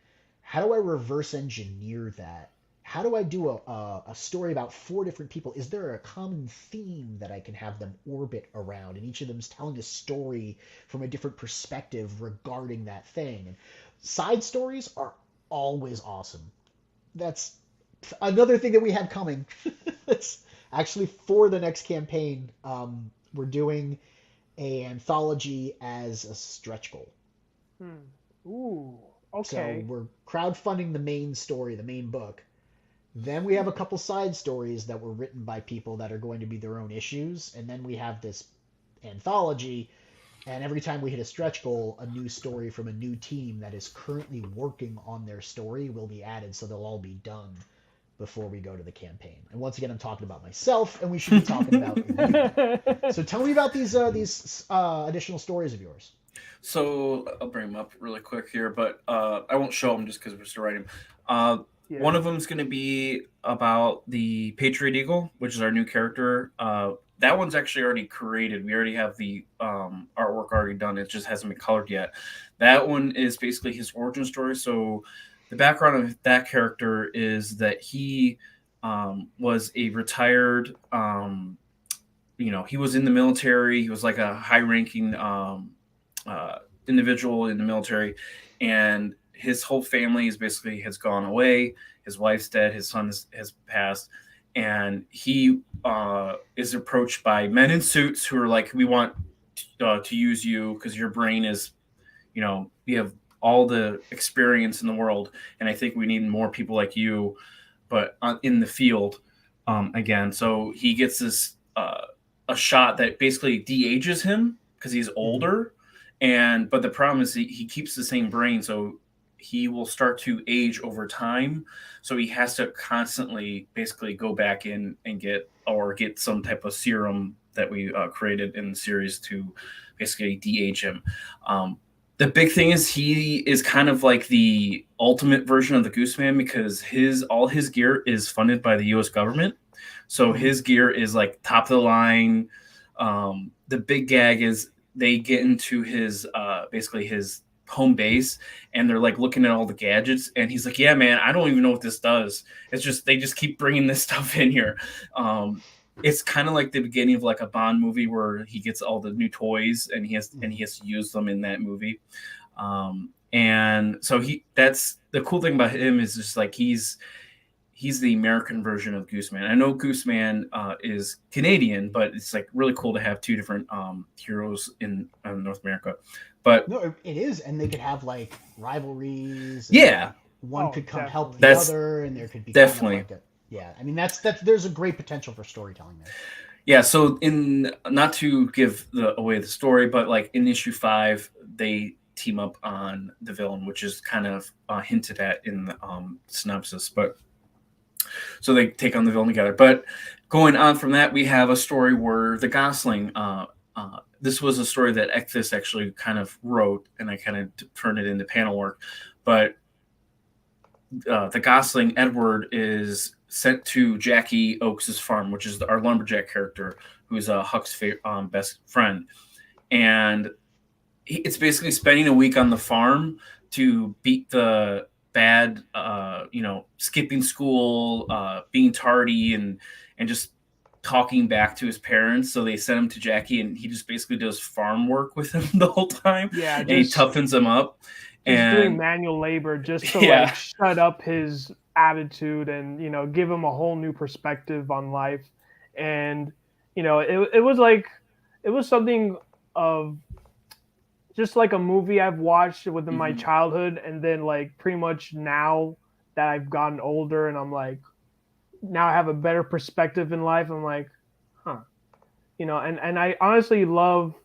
How do I reverse engineer that how do I do a story about 4 different people? Is there a common theme that I can have them orbit around, and each of them is telling a story from a different perspective regarding that thing? And side stories are always awesome. That's another thing that we have coming. It's actually for the next campaign. We're doing a anthology as a stretch goal. Ooh, So okay. we're crowdfunding the main story, the main book. Then we have a couple side stories that were written by people that are going to be their own issues, and then we have this anthology. And every time we hit a stretch goal, a new story from a new team that is currently working on their story will be added, so they'll all be done before we go to the campaign. And once again, I'm talking about myself, and we should be talking about you. So tell me about these additional stories of yours. So I'll bring them up really quick here, but I won't show them just because we're still writing. Uh, Yeah. One of them is going to be about the Patriot Eagle, which is our new character. That one's actually already created. We already have the artwork already done. It just hasn't been colored yet. That one is basically his origin story. So the background of that character is that he was a retired. He was in the military. He was like a high-ranking individual in the military, and his whole family is basically has gone away. His wife's dead. His son has passed, and he is approached by men in suits who are like, "We want to use you because your brain is, you have all the experience in the world, and I think we need more people like you, but in the field again." So he gets this a shot that basically de-ages him because he's older, but the problem is he keeps the same brain, so he will start to age over time. So he has to constantly basically go back in and get some type of serum that we created in the series to basically de-age him. The big thing is he is kind of like the ultimate version of the Gooseman because all his gear is funded by the U.S. government. So his gear is like top of the line. The big gag is they get into his basically his home base and they're like looking at all the gadgets and he's like, "Yeah, man, I don't even know what this does. It's just they just keep bringing this stuff in here." It's kind of like the beginning of like a Bond movie where he gets all the new toys and he has to use them in that movie. And so that's the cool thing about him is just like he's the American version of Gooseman. I know Gooseman is Canadian, but it's like really cool to have two different heroes in North America. But no, it is, and they could have like rivalries. Yeah, one could come help the That's other, and there could be definitely kind of like yeah. I mean, that's there's a great potential for storytelling there. Yeah, so in not to give away the story, but like in issue 5, they team up on the villain, which is kind of hinted at in the synopsis. But so they take on the villain together. But going on from that, we have a story where the Gosling. This was a story that Ekthys actually kind of wrote, and I kind of turned it into panel work. But the Gosling Edward is sent to Jackie Oakes' farm, which is our lumberjack character, who's Huck's best friend, and it's basically spending a week on the farm to beat the bad, skipping school, being tardy, and just talking back to his parents. So they send him to Jackie, and he just basically does farm work with him the whole time. Yeah, and he toughens him up. He's doing manual labor just to like shut up his attitude and give him a whole new perspective on life. And it was something of just like a movie I've watched within my childhood, and then like pretty much now that I've gotten older and I'm like now I have a better perspective in life, I'm like, and I honestly love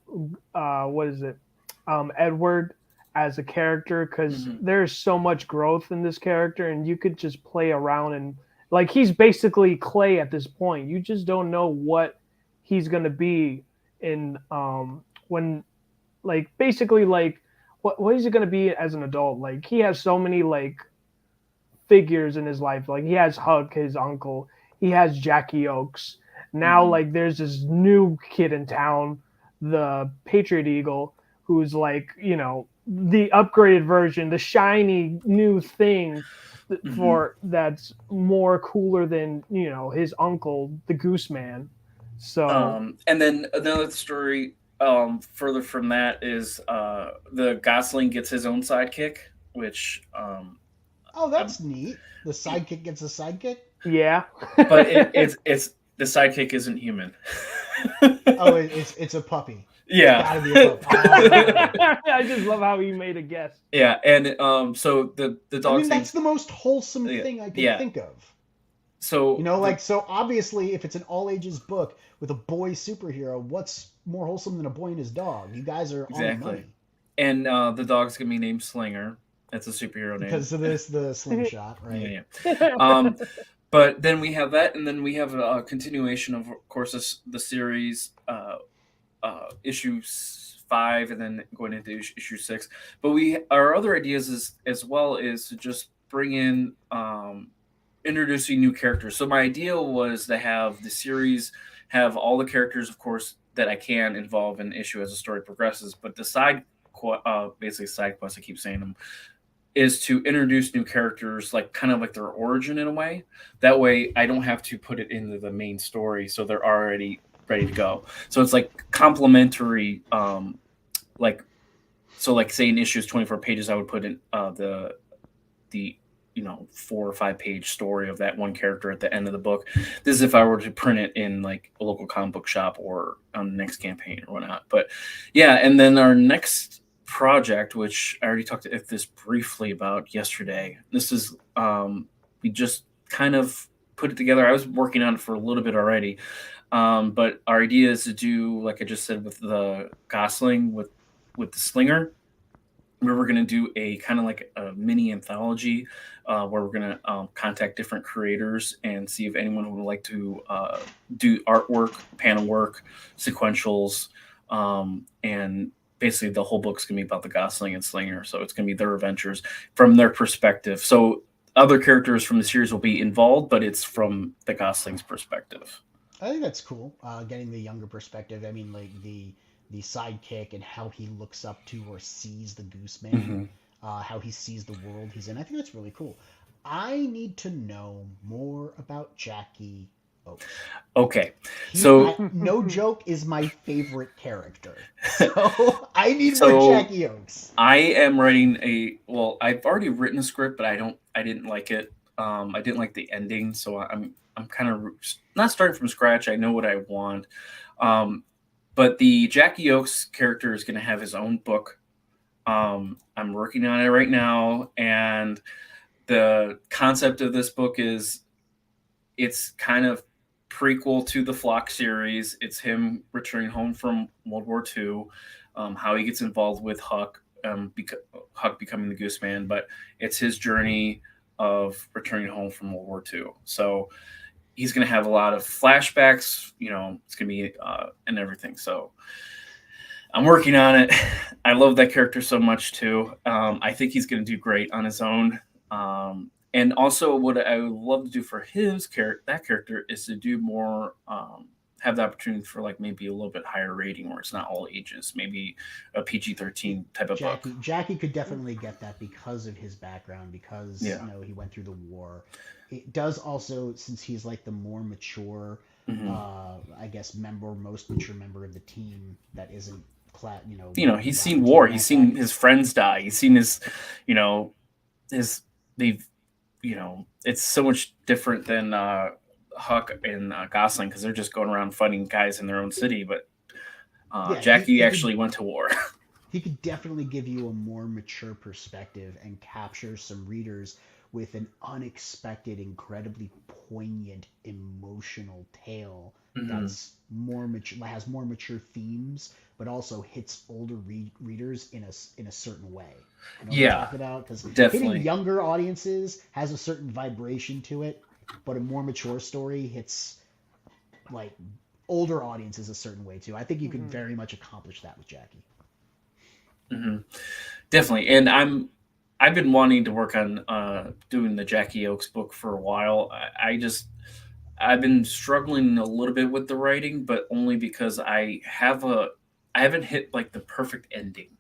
Edward as a character because there's so much growth in this character, and you could just play around and like he's basically Clay at this point. You just don't know what he's gonna be in when like basically like what is he gonna be as an adult? Like he has so many like figures in his life. Like he has Huck, his uncle. He has Jackie Oakes. Now like there's this new kid in town, the Patriot Eagle, who's like the upgraded version, the shiny new thing for that's more cooler than his uncle, the Goose Man. So And then another story further from that is the Gosling gets his own sidekick, which Oh, that's neat. The sidekick gets a sidekick. yeah, but it's the sidekick isn't human. Oh, it's a puppy. Yeah. Gotta be a puppy. I just love how he made a guess. Yeah, and so the dog's I mean, name. that's the most wholesome Yeah, thing I can yeah. think of. So So obviously, if it's an all ages book with a boy superhero, what's more wholesome than a boy and his dog? You guys are on the money and the dog's gonna be named Slinger. That's a superhero name because of the slingshot, right? Yeah. But then we have that, and then we have a continuation of course, the series, issue 5, and then going into issue 6. But our other ideas as well is to just bring in introducing new characters. So my idea was to have the series have all the characters, of course, that I can involve in issue as the story progresses. But the basically side quests, I keep saying them, is to introduce new characters, like kind of like their origin in a way. That way, I don't have to put it into the main story, so they're already ready to go. So it's like complementary, like say in issues 24 pages, I would put in the 4 or 5 page story of that one character at the end of the book. This is if I were to print it in like a local comic book shop or on the next campaign or whatnot. But yeah, and then our next project, which I already talked to this briefly about yesterday. This is we just kind of put it together. I was working on it for a little bit already, but our idea is to do, like I just said, with the Gosling with the Slinger, where we're going to do a kind of like a mini anthology where we're going to contact different creators and see if anyone would like to do artwork, panel work, sequentials, and basically the whole book's going to be about the Gosling and Slinger. So it's going to be their adventures from their perspective. So other characters from the series will be involved, but it's from the Gosling's perspective. I think that's cool. Getting the younger perspective. I mean, like the sidekick and how he looks up to or sees the Goose Man, how he sees the world he's in. I think that's really cool. I need to know more about Jackie Oakes. Okay, no joke, is my favorite character. So I need more Jackie Oakes. I am writing I've already written a script, but I didn't like it. I didn't like the ending, so I'm kind of not starting from scratch. I know what I want. But the Jackie Oakes character is going to have his own book. I'm working on it right now, and the concept of this book is it's kind of prequel to the Flock series. It's him returning home from World War II, how he gets involved with Huck, Huck becoming the Goose Man, but it's his journey of returning home from World War II. So he's going to have a lot of flashbacks, it's going to be and everything. So I'm working on it. I love that character so much too. I think he's going to do great on his own. And also what I would love to do for that character is to do more, have the opportunity for like maybe a little bit higher rating where it's not all ages, maybe a PG-13 type of book. Jackie could definitely get that because of his background, because he went through the war. It does also, since he's like the more mature, I guess most mature member of the team that isn't he's seen war, he's seen his friends die, he's seen his it's so much different than Huck and Gosling, because they're just going around fighting guys in their own city, but Jackie actually went to war. He could definitely give you a more mature perspective and capture some readers with an unexpected, incredibly poignant, emotional tale that's more mature, has more mature themes, but also hits older readers in a certain way. Talk about, because hitting younger audiences has a certain vibration to it, but a more mature story hits like older audiences a certain way too. I think you could very much accomplish that with Jackie. Definitely, and I've been wanting to work on doing the Jackie Oakes book for a while. I've been struggling a little bit with the writing, but only because I haven't hit like the perfect ending.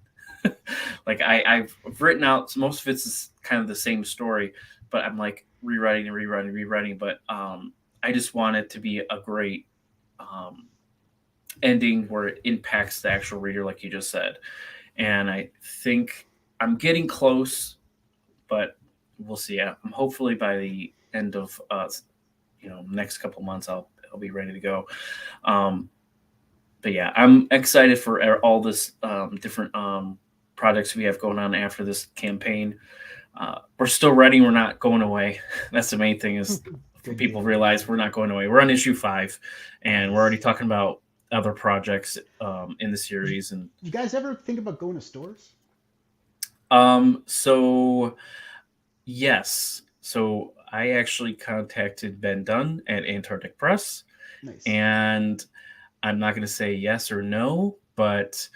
Like I've written out most of it's kind of the same story, but I'm like rewriting and rewriting. But I just want it to be a great um, ending where it impacts the actual reader, like you just said. And I think I'm getting close, but we'll see. Yeah, I'm hopefully by the end of next couple months I'll be ready to go. Um, but yeah, I'm excited for all this different projects we have going on after this campaign. We're still writing. We're not going away. That's the main thing is Good people deal. realize we're not going away. We're on issue 5, and we're already talking about other projects in the series. And You guys ever think about going to stores? so yes, so I actually contacted Ben Dunn at Antarctic Press, Nice. and I'm not going to say yes or no, but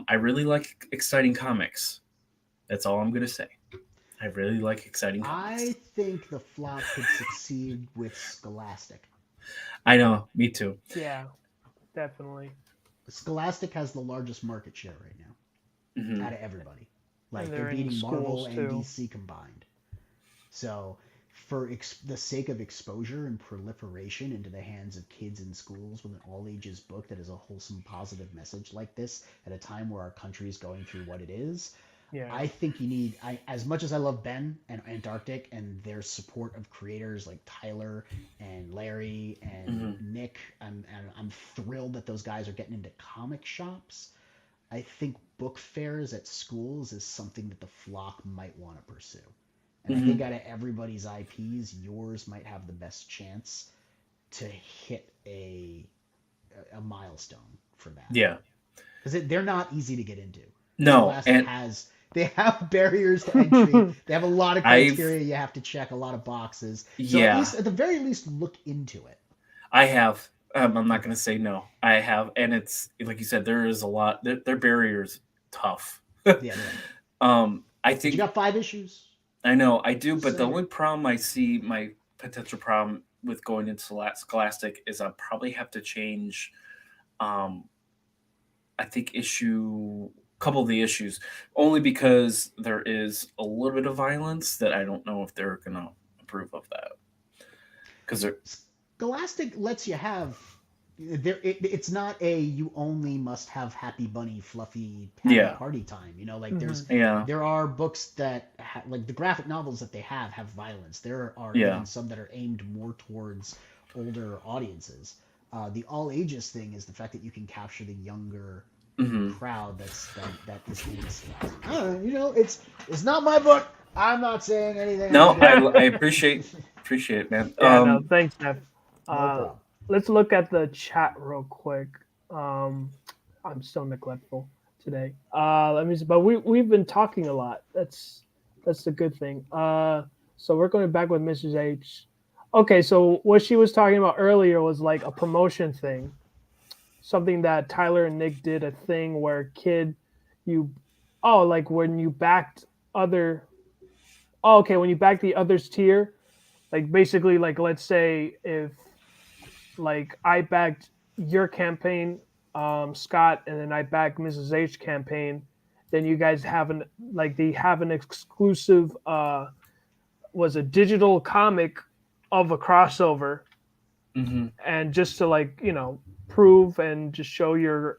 I really like exciting comics. That's all I'm going to say. I really like exciting comics. I think the Flock could succeed with Scholastic. I know, me too. Yeah, definitely. Scholastic has the largest market share right now Mhm. out of everybody. Like And they're they're in beating Marvel schools, and too. DC combined. So, for the sake of exposure and proliferation into the hands of kids in schools with an all ages book that is a wholesome, positive message like this at a time where our country is going through what it is, Yeah. I think you need. As much as I love Ben and Antarctic and their support of creators like Tyler and Larry and Nick, I'm thrilled that those guys are getting into comic shops. I think book fairs at schools is something that the Flock might want to pursue. And I think Mhm. out of everybody's IPs, yours might have the best chance to hit a milestone for that. Yeah. Because they're not easy to get into. No, Scholastic and they have barriers to entry. They have a lot of I've criteria you have to check, a lot of boxes. So yeah, at the very least, look into it. I have. I'm not Okay. going to say no. I have, and it's like you said, there is a lot. Their barriers tough. Yeah, they are. I But you think got 5 issues. I know I do, Just but the saying. only problem I see, my potential problem with going into Scholastic is I probably have to change. Um, I think couple of the issues only because there is a little bit of violence that I don't know if they're going to approve of that because they're Scholastic lets you have it's not a you only must have happy bunny fluffy happy yeah party time, like Mhm. yeah there are books that like the graphic novels that they have violence. There are yeah even some that are aimed more towards older audiences. The all ages thing is the fact that you can capture the younger hmm crowd that is into Scholastic. I don't know, it's not my book. I'm not saying anything no negative. I appreciate it, man. Yeah, no, thanks, Jeff. No Uh, problem. let's look at the chat real quick. Um, I'm so neglectful today. Let me see, but we've been talking a lot. That's the good thing. So we're going back with Mrs. H. Okay, so what she was talking about earlier was like a promotion thing, something that Tyler and Nick did, a thing where you, oh, like when you backed other, oh, okay, when you backed the others tier, like basically, like let's say if like I backed your campaign, Scott, and then I backed Mrs. H campaign, then you guys have they have an exclusive was a digital comic of a crossover, hmm and just to prove and just show your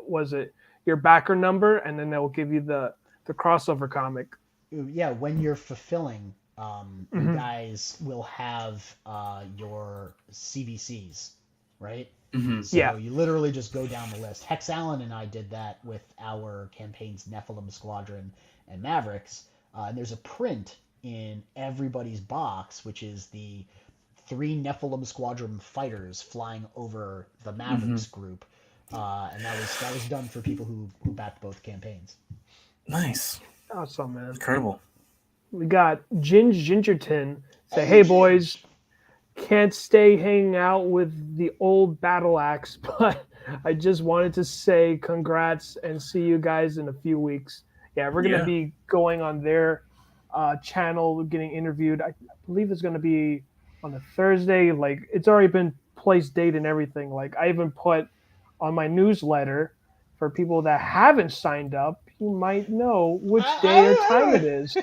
was it your backer number, and then they'll give you the crossover comic. Yeah, when you're fulfilling, you Hmm. guys will have your CVCs, right? hmm So Yeah. you literally just go down the list. Hex Allen and I did that with our campaigns Nephilim Squadron and Mavericks. And there's a print in everybody's box, which is the 3 Nephilim Squadron fighters flying over the hmm Mavericks group. And that was done for people who backed both campaigns. nice, Awesome, man. incredible. We got Gingerton say, Hey, "Hey boys, Ginge! can't stay hanging out with the old battle axe, but I just wanted to say congrats and see you guys in a few weeks." Yeah, we're gonna Yeah be going on their channel, getting interviewed. I believe it's gonna be on a Thursday. Like it's already been placed, date, and everything. Like I even put on my newsletter for people that haven't signed up. you might know which day or time it is.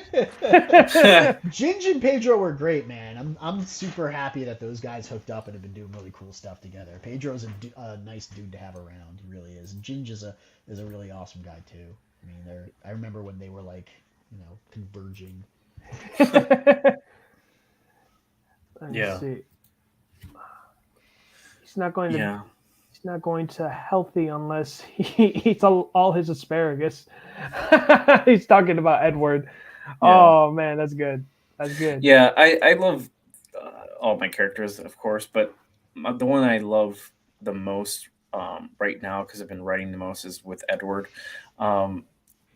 Ginge and Pedro were great, man. I'm super happy that those guys hooked up and have been doing really cool stuff together. Pedro's a nice dude to have around. He really is. And Ginge is a really awesome guy too. I mean, I remember when they were like, converging. Let's see. He's not going to. He's not going to healthy unless he eats all his asparagus. He's talking about Edward. Yeah. Oh man, that's good. That's good. Yeah, I love all my characters, of course, but the one I love the most right now, because I've been writing the most, is with Edward.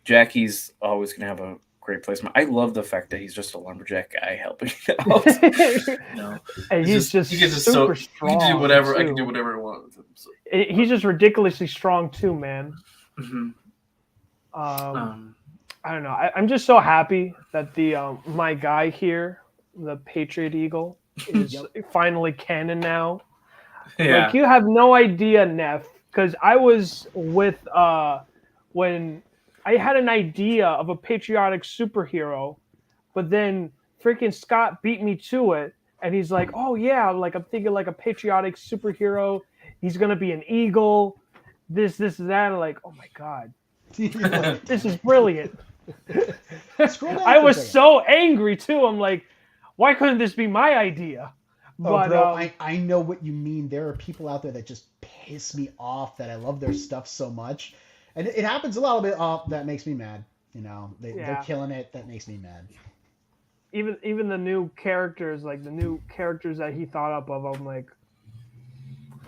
Jackie's always going to have a great placement. I love the fact that he's just a lumberjack guy helping out. And he's just super strong. I can do whatever I want with him. So. He's just ridiculously strong too, man. Mm-hmm. I don't know. I'm just so happy that the my guy here, the Patriot Eagle, is finally canon now. Yeah. Like, you have no idea, Neff, because I was with when I had an idea of a patriotic superhero, but then freaking Scott beat me to it, and he's like, "Oh yeah, like I'm thinking like a patriotic superhero. He's gonna be an eagle, this, and that." I'm like, "Oh my god, this is brilliant." I was so angry too. I'm like, "Why couldn't this be my idea?" But bro, I know what you mean. There are people out there that just piss me off that I love their stuff so much. And it happens a little bit. Oh, that makes me mad. They're killing it. That makes me mad. Even the new characters, like the new characters that he thought up of, I'm like,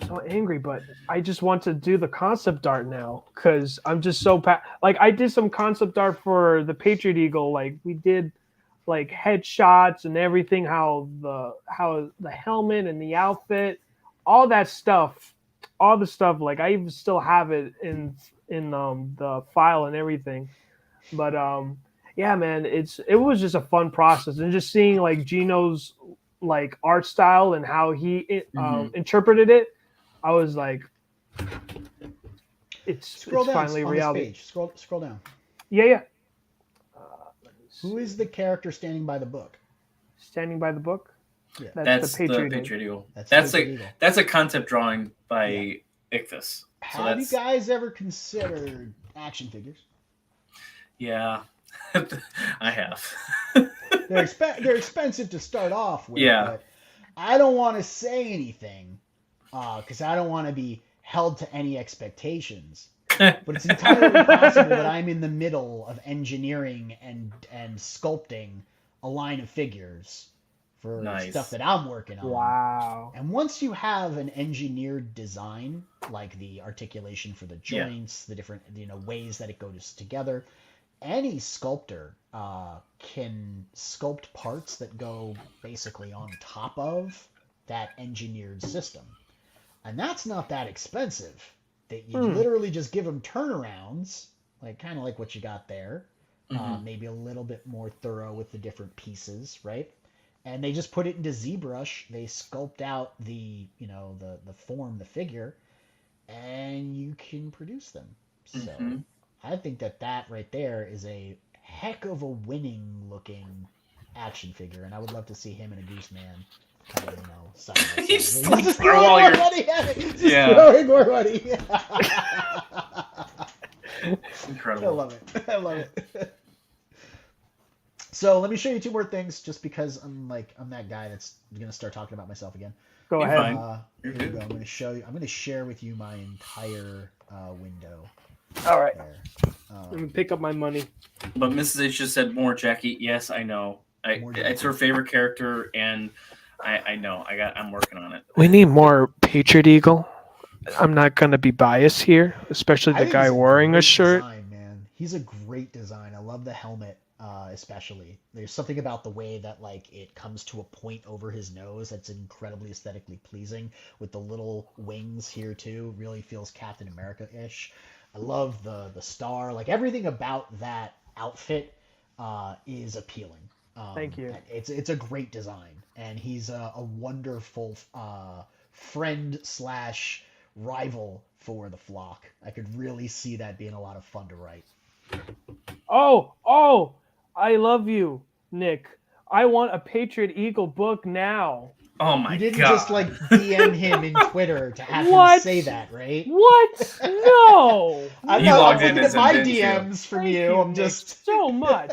so angry. But I just want to do the concept art now because I'm just so like I did some concept art for the Patriot Eagle. Like we did like headshots and everything, how the helmet and the outfit, all that stuff, all the stuff. Like I even still have it in the file and everything. But yeah, man, it was just a fun process, and just seeing like Gino's like art style and how he interpreted it, I was like, it's finally reality. This page. Scroll down. Yeah. Who is the character standing by the book? Standing by the book? Yeah. That's the Patriot Eagle. That's a concept drawing by Ichthus. Have you guys ever considered action figures? Yeah, I have. They're expensive to start off with. Yeah. But I don't want to say anything because I don't want to be held to any expectations. But it's entirely possible that I'm in the middle of engineering and sculpting a line of figures for stuff that I'm working on. Wow. And once you have an engineered design, like the articulation for the joints, the different ways that it goes together, any sculptor can sculpt parts that go basically on top of that engineered system. And that's not that expensive. That you literally just give them turnarounds, like kind of like what you got there, maybe a little bit more thorough with the different pieces, right? And they just put it into ZBrush. They sculpt out the form, the figure, and you can produce them. So I think that right there is a heck of a winning looking action figure, and I would love to see him and a Goose Man. Kind of, side by side. He's just like throwing more money at it. Throwing more money. Incredible. I love it. So let me show you two more things, just because I'm that guy that's gonna start talking about myself again. Go ahead. Here we go. I'm gonna show you. I'm gonna share with you my entire window. All right. Let me pick up my money. But Mrs. H just said more Jackie. Yes, I know. It's her favorite character, and I know. I'm working on it. We need more Patriot Eagle. I'm not gonna be biased here, especially the guy wearing a shirt. Design, man. He's a great design. I love the helmet. Especially there's something about the way that it comes to a point over his nose that's incredibly aesthetically pleasing, with the little wings here too. Really feels Captain America-ish. I love the star, everything about that outfit is appealing. Thank you. It's a great design, and he's a wonderful friend / rival for the Flock. I could really see that being a lot of fun to write. Oh, I love you, Nick. I want a Patriot Eagle book now. Oh You my didn't just god. like DM him in Twitter to have him What? say that, right? What? No. I'm He not. I'm logged in looking as at him, my didn't you? DMs from Thank you. you, I'm Nick, just so much.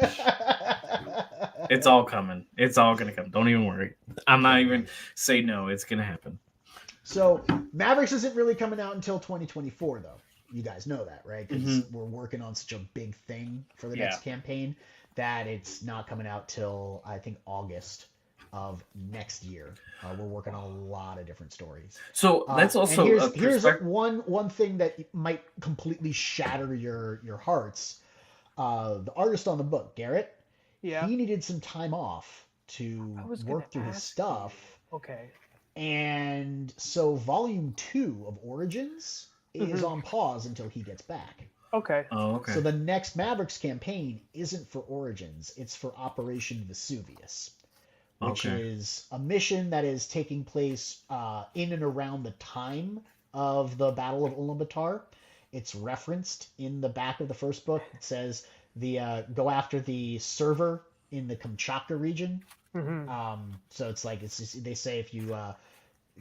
It's all coming. It's all gonna come. Don't even worry. I'm not even say no. It's gonna happen. So Mavericks isn't really coming out until 2024, though. You guys know that, right? Because we're working on such a big thing for the next campaign that it's not coming out till I think August of next year. We're working on a lot of different stories. So that's And also a here's perspective. one thing that might completely shatter your hearts. The artist on the book, Garrett, Yeah. he needed some time off to I was gonna work through his ask stuff. you. Okay. And so volume 2 of Origins is on pause until he gets back. Okay. Oh, okay. So the next Mavericks campaign isn't for Origins, it's for Operation Vesuvius, which is a mission that is taking place in and around the time of the Battle of Ulaanbaatar. It's referenced in the back of the first book. It says the go after the server in the Kamchatka region. So it's like it's just, they say if you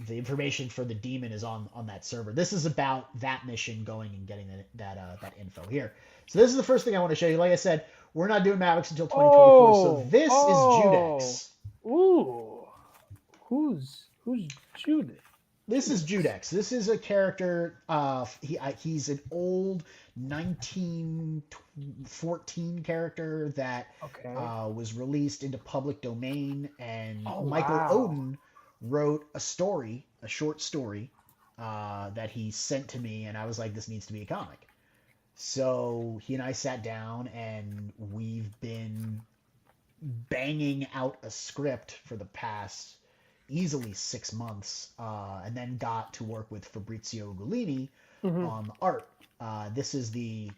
the information for the demon is on that server. This is about that mission going and getting that info here. So this is the first thing I want to show you. Like I said, we're not doing Mavericks until 2024. So this is Judex. Ooh. Who's Judas? This is Judex. This is a character. He's an old 1914 character that was released into public domain, and Michael Oden wrote a short story that he sent to me, and I was like, this needs to be a comic. So he and I sat down, and we've been banging out a script for the past easily 6 months, and then got to work with Fabrizio Ugolini on the art. This is the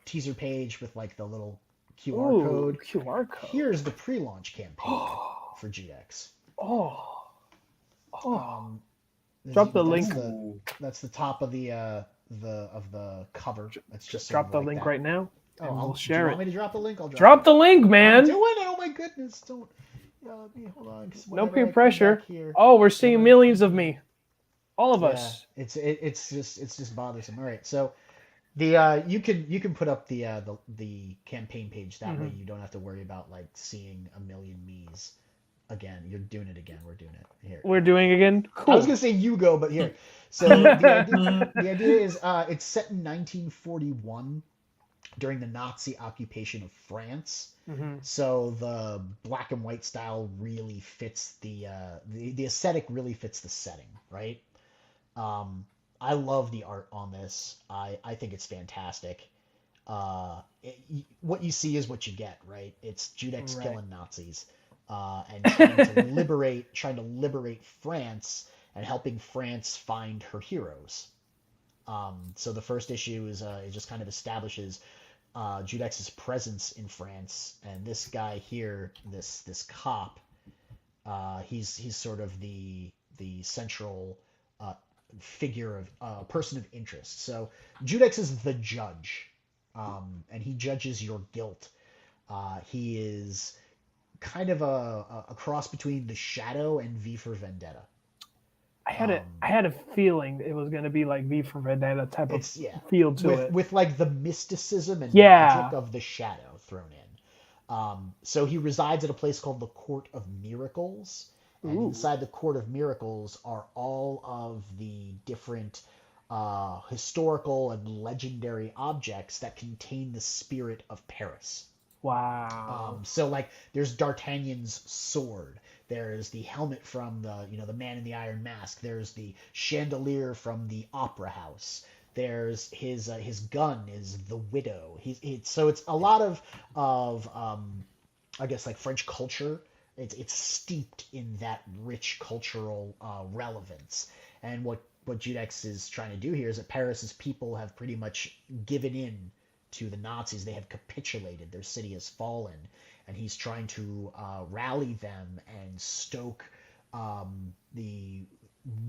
teaser page with like the little QR code. QR code. Here's the pre-launch campaign for Judex. Drop the link. That's the top of the cover. Let's just drop the link right now. And we'll share it. Want me to drop the link? I'll drop the link, man. I'm doing it. Oh my goodness! Don't. Hold on. No peer pressure. Oh, we're seeing millions of me. All of us. It's just bothersome. All right, so the you can put up the campaign page that way you don't have to worry about like seeing a million me's again. You're doing it again. We're doing it here. We're doing it again. Cool. I was gonna say you go, but here. So the idea is it's set in 1941 during the Nazi occupation of France. So the black and white style really fits the aesthetic really fits the setting, right? I love the art on this. I think it's fantastic. What you see is what you get, right? It's Judex killing Nazis and trying to liberate France and helping France find her heroes. So the first issue is it just kind of establishes Judex's presence in France, and this guy here, this cop, he's sort of the central figure of person of interest. So Judex is the judge, and he judges your guilt. He is kind of a cross between the Shadow and V for Vendetta. I had a feeling it was going to be like V for Vendetta type of feel to it, with like the mysticism and magic of the Shadow thrown in. So he resides at a place called the Court of Miracles, and inside the Court of Miracles are all of the different historical and legendary objects that contain the spirit of Paris. Wow. So like there's D'Artagnan's sword. There's the helmet from the Man in the Iron Mask. There's the chandelier from the Opera House. There's his gun is the Widow. So it's a lot of I guess like French culture. It's steeped in that rich cultural relevance. And what Judex is trying to do here is that Paris's people have pretty much given in to the Nazis. They have capitulated. Their city has fallen, and he's trying to rally them and stoke the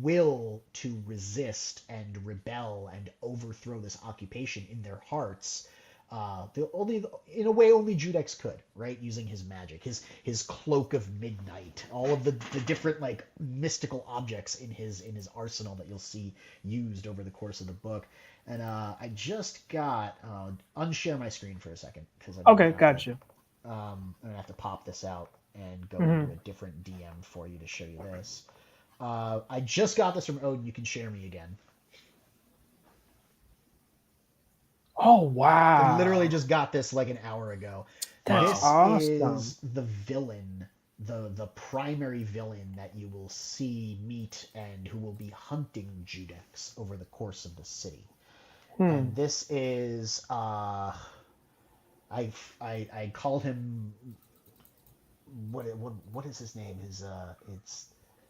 will to resist and rebel and overthrow this occupation in their hearts in a way only Judex could, right? Using his magic, his cloak of midnight, all of the different like mystical objects in his arsenal that you'll see used over the course of the book. And I just got unshare my screen for a second because Okay, gotcha. I'm gonna have to pop this out and go Mhm. into a different DM for you to show you this. I just got this from Odin. You can share me again. Oh wow! I literally just got this like an hour ago. That's This awesome. is the villain, the primary villain that you will see meet and who will be hunting Judex over the course of the city. And this is I called him what is his name? It's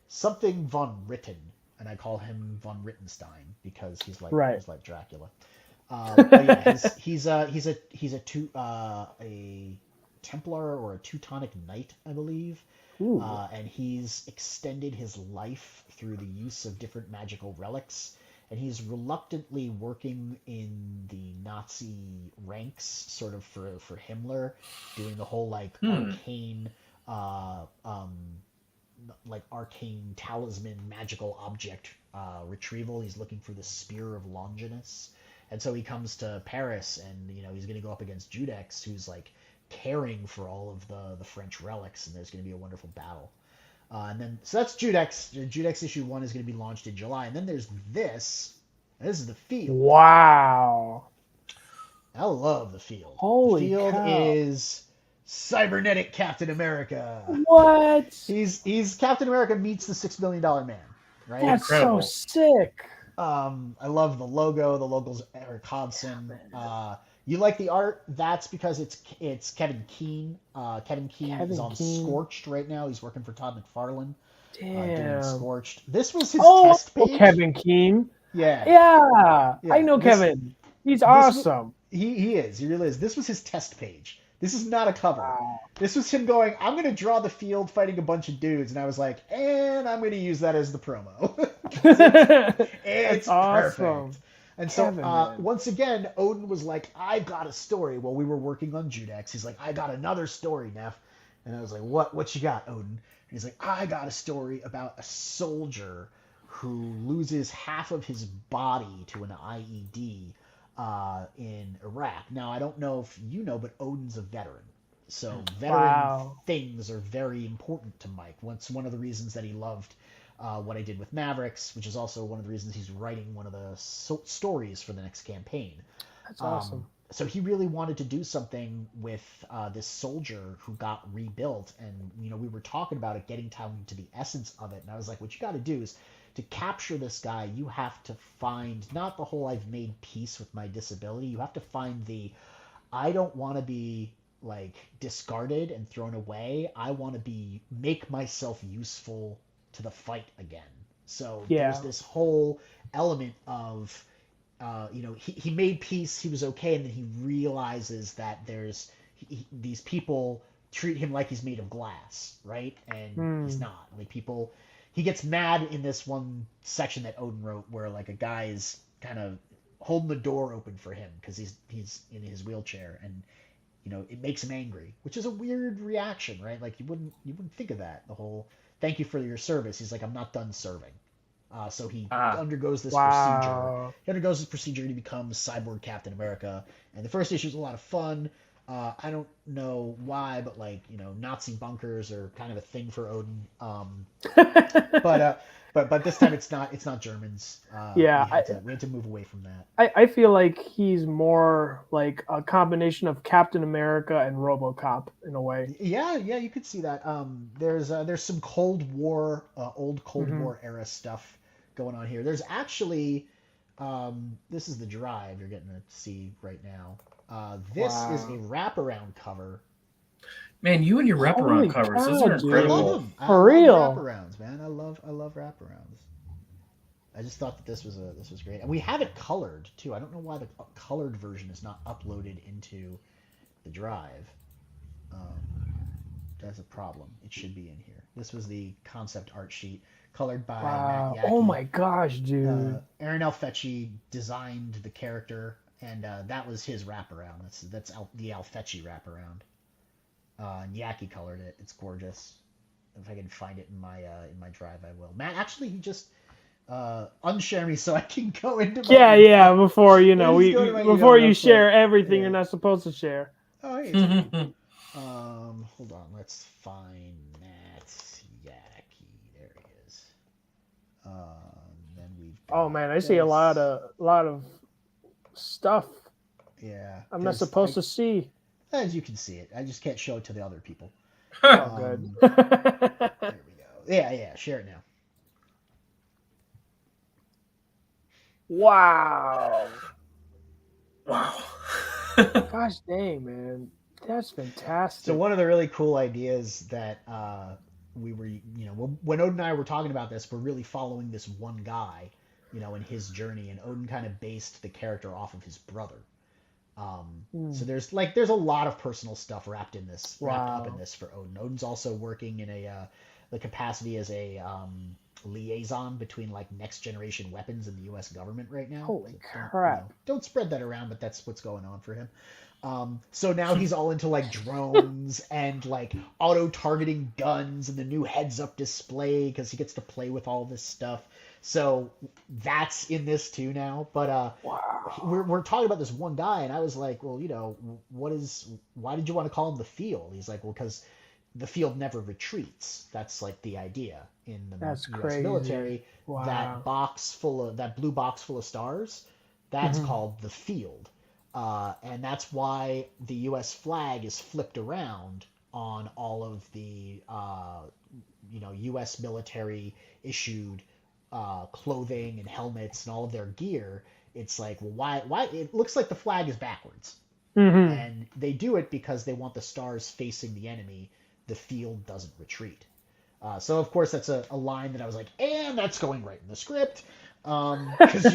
something von Ritten, and I call him von Rittenstein because Right. he's like Dracula. But yeah, he's a Templar or a Teutonic Knight, I believe. Ooh. And he's extended his life through the use of different magical relics. And he's reluctantly working in the Nazi ranks, sort of for Himmler, doing the whole arcane, arcane talisman magical object retrieval. He's looking for the Spear of Longinus. And so he comes to Paris, and he's going to go up against Judex, who's like caring for all of the French relics, and there's going to be a wonderful battle. So that's Judex. Judex issue 1 is going to be launched in July, and then there's this. This is the Field. Wow! I love the Field. Holy the Field cow. is cybernetic Captain America. What? He's Captain America meets the $6 million man, right? That's Incredible. so sick. I love the logo. The logo's Eric Hodson. You like the art? That's because it's Kevin Keane. Kevin Keane is on Scorched right now. He's working for Todd McFarlane. Doing Damn. Scorched. This was his Oh, test page. Kevin Keane. Yeah. Yeah, Yeah, I know this- Kevin. He's awesome. He is. He really is. This was his test page. This is not a cover. Wow. This was him going, I'm going to draw the Field fighting a bunch of dudes. And I was like, and I'm going to use that as the promo. It's That's awesome. perfect. And so, Kevin, man. once again, Odin was like, I got a story while we were working on Judex. He's like, I got another story, Neff. And I was like, what you got, Odin? And he's like, I got a story about a soldier who loses half of his body to an IED in Iraq. Now, I don't know if you know, but Odin's a veteran. So veteran Wow. things are very important to Mike. It's one of the reasons that he loved what I did with Mavericks, which is also one of the reasons he's writing one of the stories for the next campaign. That's awesome. So he really wanted to do something with this soldier who got rebuilt, and we were talking about it, getting down to the essence of it. And I was like, what you got to do is to capture this guy, you have to find not the whole I've made peace with my disability. You have to find the I don't want to be like discarded and thrown away. I want to make myself useful to the fight again. So there's this whole element of he made peace, he was okay, and then he realizes that these people treat him like he's made of glass, right? And he's not. Like he gets mad in this one section that Odin wrote where like a guy is kind of holding the door open for him because he's in his wheelchair, and it makes him angry, which is a weird reaction, right? Like you wouldn't think of that. The whole thank you for your service. He's like, I'm not done serving. So he undergoes this procedure. Wow. He undergoes this procedure to become Cyborg Captain America. And the first issue is a lot of fun. I don't know why, but Nazi bunkers are kind of a thing for Odin. But this time it's not Germans. Yeah, we had to move away from that. I feel like he's more like a combination of Captain America and RoboCop in a way. Yeah, you could see that. There's some Cold War, old Cold War era stuff going on here. There's actually, this is the drive you're getting to see right now. This is a wraparound cover. Man, you and your Holy wraparound covers, those cow, are dude. I incredible. love them. For real. I love wraparounds, man. I love wraparounds. I just thought that this was great, and we have it colored too. I don't know why the colored version is not uploaded into the drive. That's a problem. It should be in here. This was the concept art sheet colored by Wow. Matt Yaki. Oh my gosh, dude. Aaron Elfecci designed the character, and that was his wraparound. That's the Alfecci wraparound. And Yaki colored it. It's gorgeous. If I can find it in my drive, I will. Matt, actually, he just unshare me so I can go into my Yeah. Before Just go to my email before real you share quick. everything Yeah. you're not supposed to share. Oh, hey, it's okay. Hold on. Let's find Matt Yaki. There he is. Then we've Oh got man, I see a lot this. of stuff Yeah. I'm not supposed to see. As you can see it, I just can't show it to the other people. Oh, good. There we go. Yeah. Share it now. Wow. Wow. Gosh dang, man. That's fantastic. So one of the really cool ideas that we were, when Odin and I were talking about this, we're really following this one guy, in his journey, and Odin kind of based the character off of his brother. So there's a lot of personal stuff wrapped up in this for Odin. Odin's also working in the capacity as a liaison between like next generation weapons in the U.S. government right now. Holy So crap. don't spread that around, but that's what's going on for him. So now he's all into like drones and like auto targeting guns and the new heads up display because he gets to play with all this stuff. So that's in this too now. But we're talking about this one guy, and I was like, well, why did you want to call him the Field? He's like, well, because the Field never retreats. That's like the idea in the That's U.S. crazy. military. Wow. That blue box full of stars, that's called the Field. And that's why the U.S. flag is flipped around on all of the U.S. military issued clothing and helmets and all of their gear. It's like, well, why it looks like the flag is backwards. And they do it because they want the stars facing the enemy. The Field doesn't retreat. So of course that's a line that I was like, and that's going right in the script. Because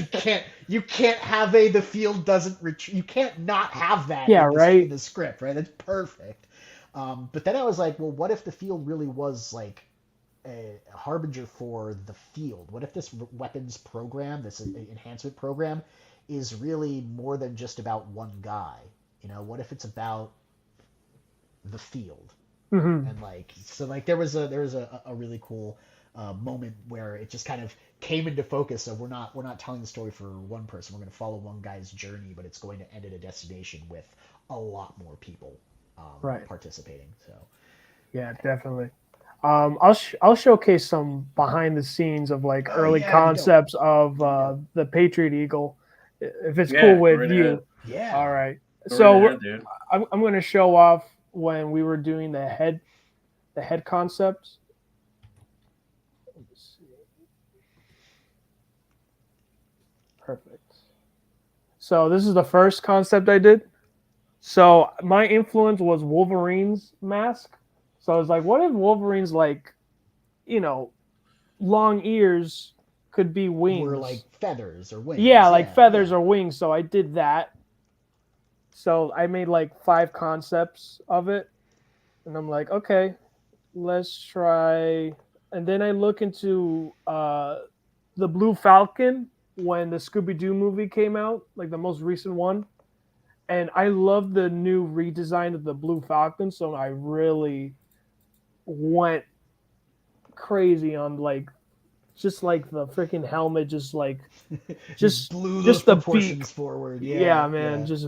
you can't have the Field doesn't retreat. You can't not have that in the script, right? That's perfect. But then I was like, well, what if the Field really was like a harbinger for the Field? What if this weapons program, this enhancement program, is really more than just about one guy? What if it's about the Field? And there was a really cool moment where it just kind of came into focus of we're not telling the story for one person. We're going to follow one guy's journey, but it's going to end at a destination with a lot more people participating. So yeah, definitely. I'll showcase some behind the scenes of like early concepts of the Patriot Eagle, if it's cool with you. Yeah. All right. So I'm going to show off when we were doing the head concepts. Let's see. Perfect. So this is the first concept I did. So my influence was Wolverine's mask. So I was like, what if Wolverine's like, long ears could be wings? Or like feathers or wings. Yeah, like feathers or wings. So I did that. So I made like 5 concepts of it. And I'm like, okay, let's try. And then I look into the Blue Falcon when the Scooby-Doo movie came out, like the most recent one. And I love the new redesign of the Blue Falcon. So I really went crazy on like just like the freaking helmet, just blew those the proportions beak forward. Yeah, man, just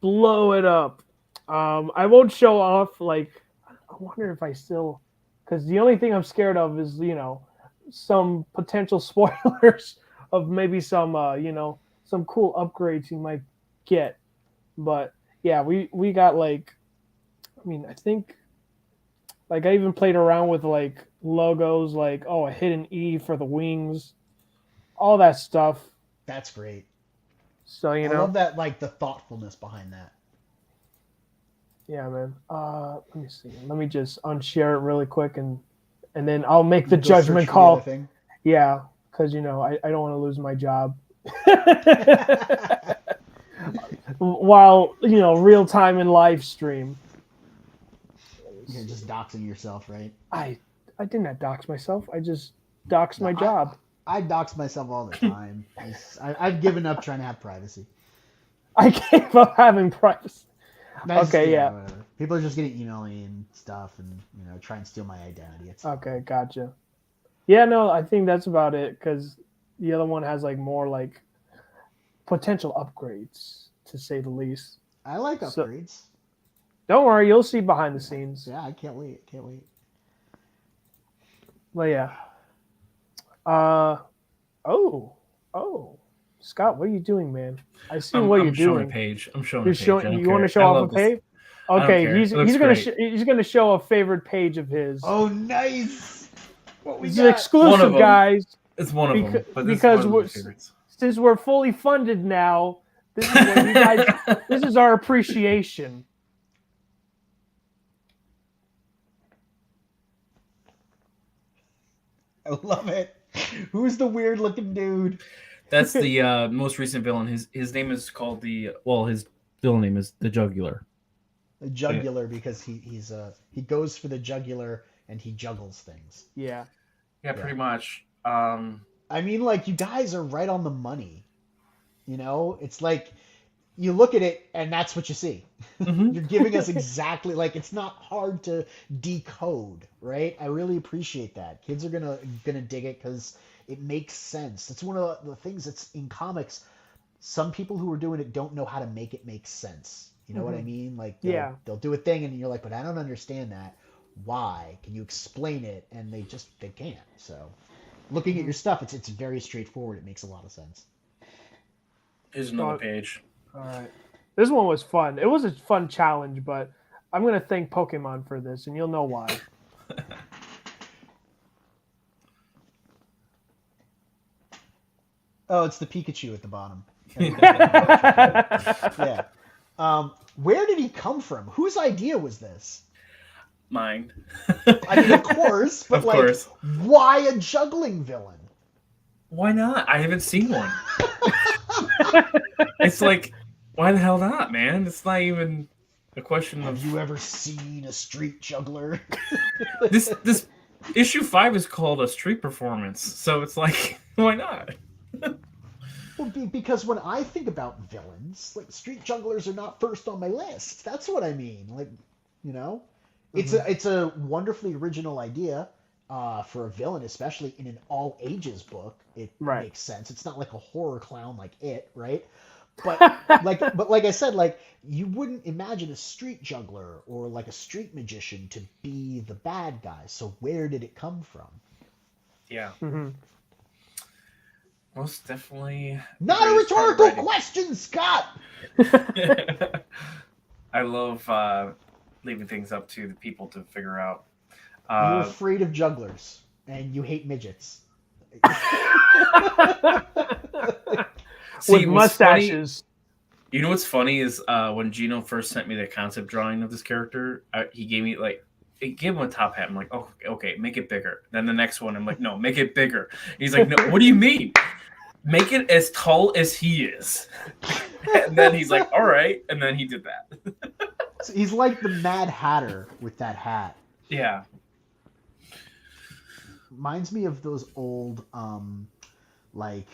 blow it up. I won't show off like I wonder if I still, because the only thing I'm scared of is some potential spoilers of maybe some some cool upgrades you might get. But yeah, we got like, I think like I even played around with like logos, like a hidden E for the wings, all that stuff. That's great. So I love that, like the thoughtfulness behind that. Yeah, man. Let me see. Let me just unshare it really quick, and then I'll make the judgment call. Yeah, because I don't want to lose my job. While real time in live stream. You're just doxing yourself, right? I did not dox myself. I just doxed my job. I dox myself all the time. I've given up trying to have privacy. I gave up having privacy. That's- Okay, yeah. Whatever. People are just gonna email me and stuff, and try and steal my identity. It's Okay, gotcha. Yeah, no, I think that's about it because the other one has like more like potential upgrades, to say the least. I like So- upgrades. Don't worry, you'll see behind the scenes. Yeah, I can't wait. Can't wait. But yeah. Oh, Scott, what are you doing, man? I see what I'm you're showing doing. a page. I'm showing You're a page. I showing. don't You want to care. show I off a love this. page? I don't Okay, care. he's It looks gonna great. he's gonna show a favorite page of his. Oh, nice. What we This got? is exclusive, One of them. guys. It's one of them. But this because is one we're- of my favorites. Since we're fully funded now, this is what you guys. This is our appreciation. I love it. Who's the weird looking dude? That's the most recent villain. His name is called his villain name is the Jugular. The jugular, because he goes for the jugular and he juggles things. Yeah. Yeah, pretty much. I mean, like, you guys are right on the money. It's like you look at it and that's what you see. Mhm. You're giving us exactly, like, it's not hard to decode, right? I really appreciate that. Kids are gonna dig it because it makes sense. It's one of the things that's in comics. Some people who are doing it don't know how to make it make sense. You know what I mean? Like, they'll do a thing and you're like, but I don't understand that. Why? Can you explain it? And they can't. So, looking at your stuff, it's very straightforward. It makes a lot of sense. Here's another page. All right. This one was fun. It was a fun challenge, but I'm gonna thank Pokemon for this, and you'll know why. Oh, it's the Pikachu at the bottom. Yeah. Where did he come from? Whose idea was this? Mine. I mean, of course, but Of course. why a juggling villain? Why not? I haven't seen one. It's like, why the hell not, man? It's not even a question Have of you ever seen a street juggler? this issue 5 is called a street performance, so it's like, why not? Well, because when I think about villains, like, street jugglers are not first on my list. That's what I mean. Like, it's a wonderfully original idea for a villain, especially in an all ages book. It makes sense. It's not like a horror clown like It, right? But like I said, like, you wouldn't imagine a street juggler or like a street magician to be the bad guy. So where did it come from? Yeah. Mm-hmm. Most definitely. Not a rhetorical question, Scott. I love leaving things up to the people to figure out. You're afraid of jugglers and you hate midgets. With mustaches. You know what's funny is when Gino first sent me the concept drawing of this character, he gave me him a top hat. I'm like, oh, okay, make it bigger. Then the next one, I'm like, no, make it bigger. He's like, no, what do you mean? Make it as tall as he is. And then he's like, all right. And then he did that. So he's like the Mad Hatter with that hat. Yeah. Reminds me of those old, like,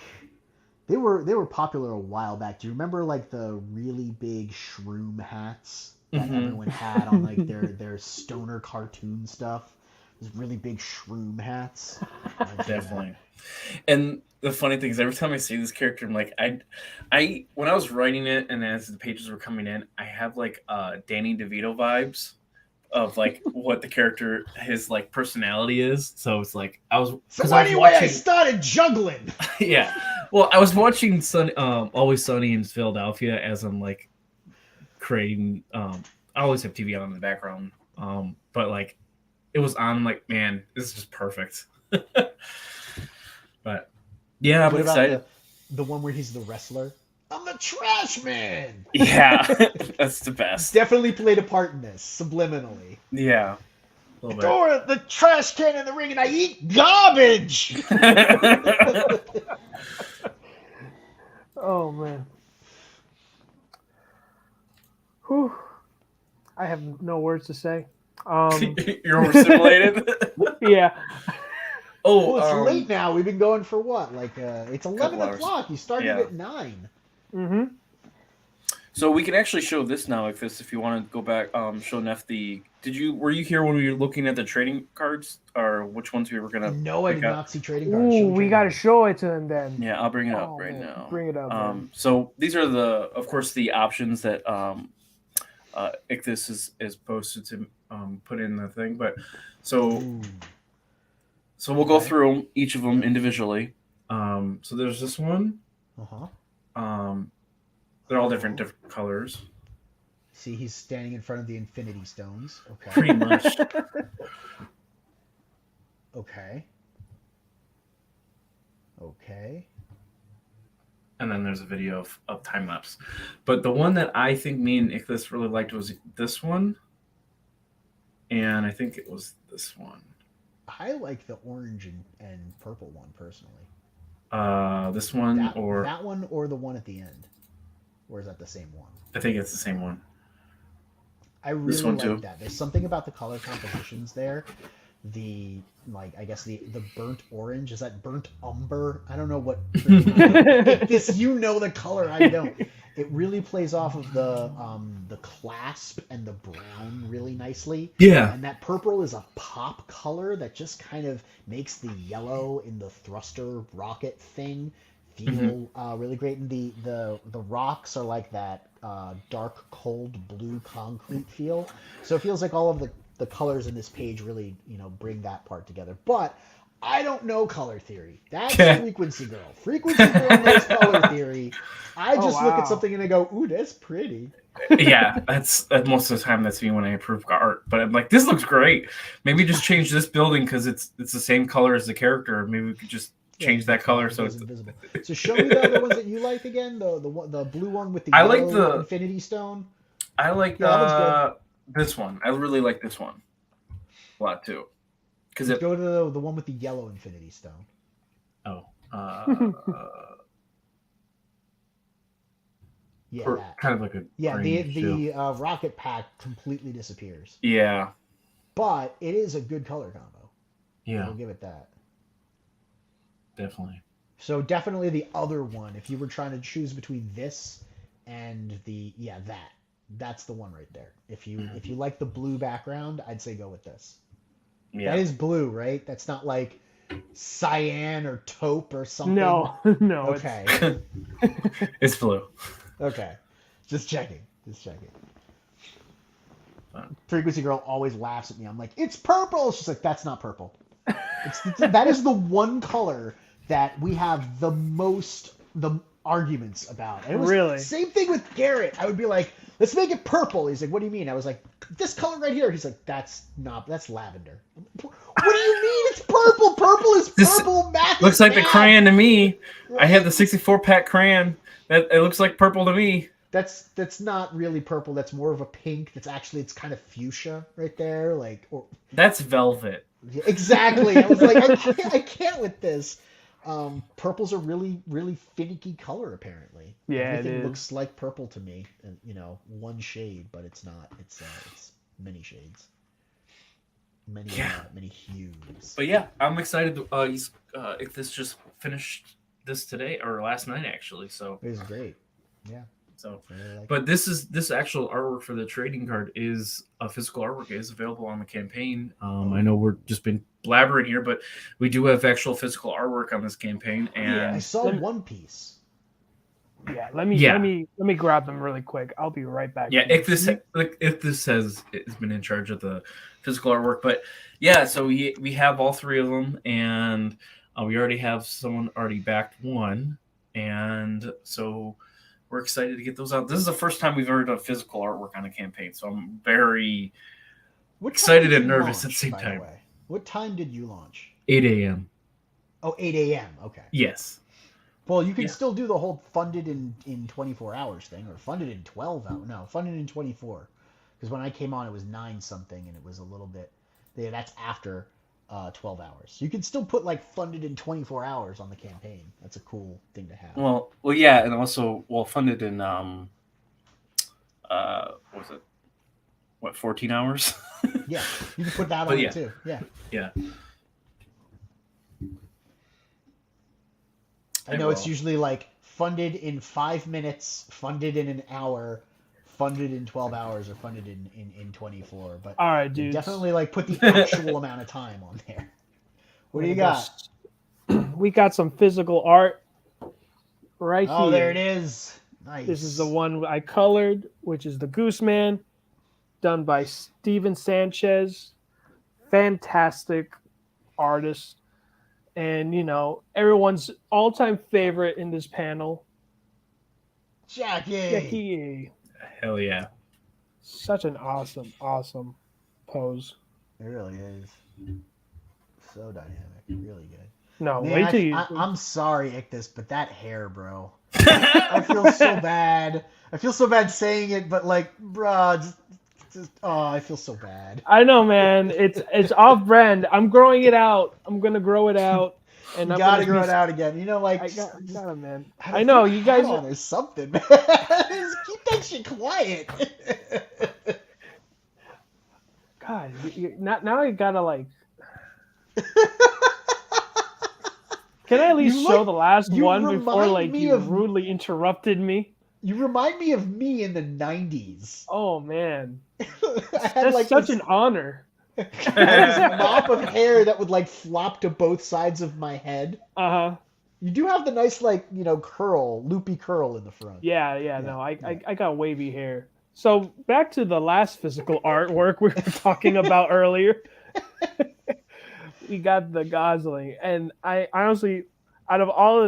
they were popular a while back. Do you remember, like, the really big shroom hats that everyone had on, like, their stoner cartoon stuff? Those really big shroom hats. Definitely. And the funny thing is, every time I see this character, I'm like, I when I was writing it and as the pages were coming in, I have like Danny DeVito vibes of like what the character, his like personality is. So it's like I was. So anyway, I started juggling. Yeah. Well, I was watching Always Sunny in Philadelphia as I'm like creating. I always have TV on in the background, but like it was on. Like, man, this is just perfect. But yeah, I'm what excited. about the one where he's the wrestler? I'm the trash man. Yeah, that's the best. Definitely played a part in this subliminally. Yeah. I throw the trash can in the ring and I eat garbage. Oh man. Whew. I have no words to say. You're overstimulated. Yeah. Oh, well, it's late now. We've been going for what? Like, it's 11 hours. o'clock. You started Yeah. at 9. Mm-hmm. So we can actually show this now, if you want to go back, show Neff the. Were you here when we were looking at the trading cards, or which ones we were gonna? No, I pick did up? not see trading cards. Ooh, Show me we trading got to cards. show it to them then. Yeah, I'll bring it up Oh, right man. now. Bring it up, man. So these are of course, the options that Ichthys is posted to put in the thing. But so Ooh. we'll go Okay. through each of them individually. So there's this one. Uh-huh. They're all different colors. See, he's standing in front of the Infinity Stones. Okay. Pretty much. Okay. Okay. And then there's a video of time lapse. But the one that I think me and Ichthys really liked was this one. And I think it was this one. I like the orange and purple one personally. This one that one or the one at the end? Or is that the same one? I think it's the same one. I really one like too. that. There's something about the color compositions there. I guess the burnt orange, is that burnt umber? I don't know what this, you know the color, I don't. It really plays off of the clasp and the brown really nicely. Yeah. And that purple is a pop color that just kind of makes the yellow in the thruster rocket thing feel really great. And the rocks are like that dark, cold blue concrete feel. So it feels like all of the colors in this page really, bring that part together. But I don't know color theory. That's Frequency Girl. Frequency Girl knows color theory. I just look at something and I go, ooh, that's pretty. Yeah, that's most of the time that's me when I approve art. But I'm like, this looks great. Maybe just change this building because it's the same color as the character. Maybe we could just change that color so it's invisible. So show me the other ones that you like again. The blue one with the I yellow like the Infinity Stone. I like this one. I really like this one a lot too. Because Go to the one with the yellow Infinity Stone. Oh. Yeah, that. Kind of like a the rocket pack completely disappears. Yeah. But it is a good color combo. Yeah. I'll give it that. Definitely. So definitely the other one. If you were trying to choose between this and that's the one right there. If you like the blue background, I'd say go with this. Yeah. That is blue, right? That's not like cyan or taupe or something. No. Okay. It's blue. Okay. Just checking. Frequency Girl always laughs at me. I'm like, it's purple. She's like, that's not purple. That is the one color that we have the arguments about. And it was really? Same thing with Garrett. I would be like, let's make it purple. He's like, what do you mean? I was like, this color right here. He's like, that's lavender. What do you mean it's purple? Purple is purple. Math looks like the crayon to me. Right? I have the 64-pack crayon. It looks like purple to me. That's not really purple. That's more of a pink. It's kind of fuchsia right there. That's velvet. Exactly. I was like, I can't with this. Purple's a really, really finicky color, apparently. Yeah, everything it looks like purple to me, and one shade, but it's not. It's many shades, many hues. But yeah, I'm excited. Ichthys just finished this today or last night actually. So it was great. Yeah. So, really but this actual artwork for the trading card is a physical artwork. It is available on the campaign. I know we're just been blabbering here, but we do have actual physical artwork on this campaign. And I saw one piece. Yeah, let me grab them really quick. I'll be right back. Yeah, Ichthys has been in charge of the physical artwork, but yeah, so we have all three of them, and we already have someone already backed one, and so we're excited to get those out. This is the first time we've ever done physical artwork on a campaign, so I'm very excited and nervous at the same time. What time did you launch? 8 a.m. Oh, 8 a.m. Okay. Yes. Well, you can still do the whole funded in 24 hours thing, or funded in 12 hours. No, funded in 24. Because when I came on, it was 9 something, and it was a little bit. That's after 12 hours. You can still put funded in 24 hours on the campaign. That's a cool thing to have. Well, yeah, and also funded in what was it? What, 14 hours? Yeah, you can put that on it too. Yeah. Yeah. I know it's usually funded in 5 minutes, funded in an hour, funded in 12 hours or funded in 24, but All right, dude. definitely like put the actual amount of time on there. What do you got? We got some physical art right here. Oh, there it is. Nice. This is the one I colored, which is the Gooseman, done by Steven Sanchez. Fantastic artist. And, you know, everyone's all-time favorite in this panel, Jackie. Jackie. Hell yeah. Such an awesome pose. It really is. So dynamic. Really good. No, Man, wait till you. I'm sorry, Ictus, but that hair, bro. I feel so bad. I feel so bad saying it, but like, bruh, I feel so bad. I know, man. It's off brand. I'm growing it out. I'm gonna grow it out, and You I'm gotta gonna grow it out again. You know, like I got it, man. have I know a you guys. hat on or something, man. Just keep that shit quiet. God, now I gotta like. Can I at least You show look- the last you one before remind like me you of- rudely interrupted me? You remind me of me in the 90s. Oh man, I had that's like such this, an honor. I had this mop of hair that would like flop to both sides of my head. Uh huh. You do have the nice like, you know, loopy curl in the front. Yeah. No, I got wavy hair. So back to the last physical artwork we were talking about earlier. We got the Gosling, and I honestly, out of all,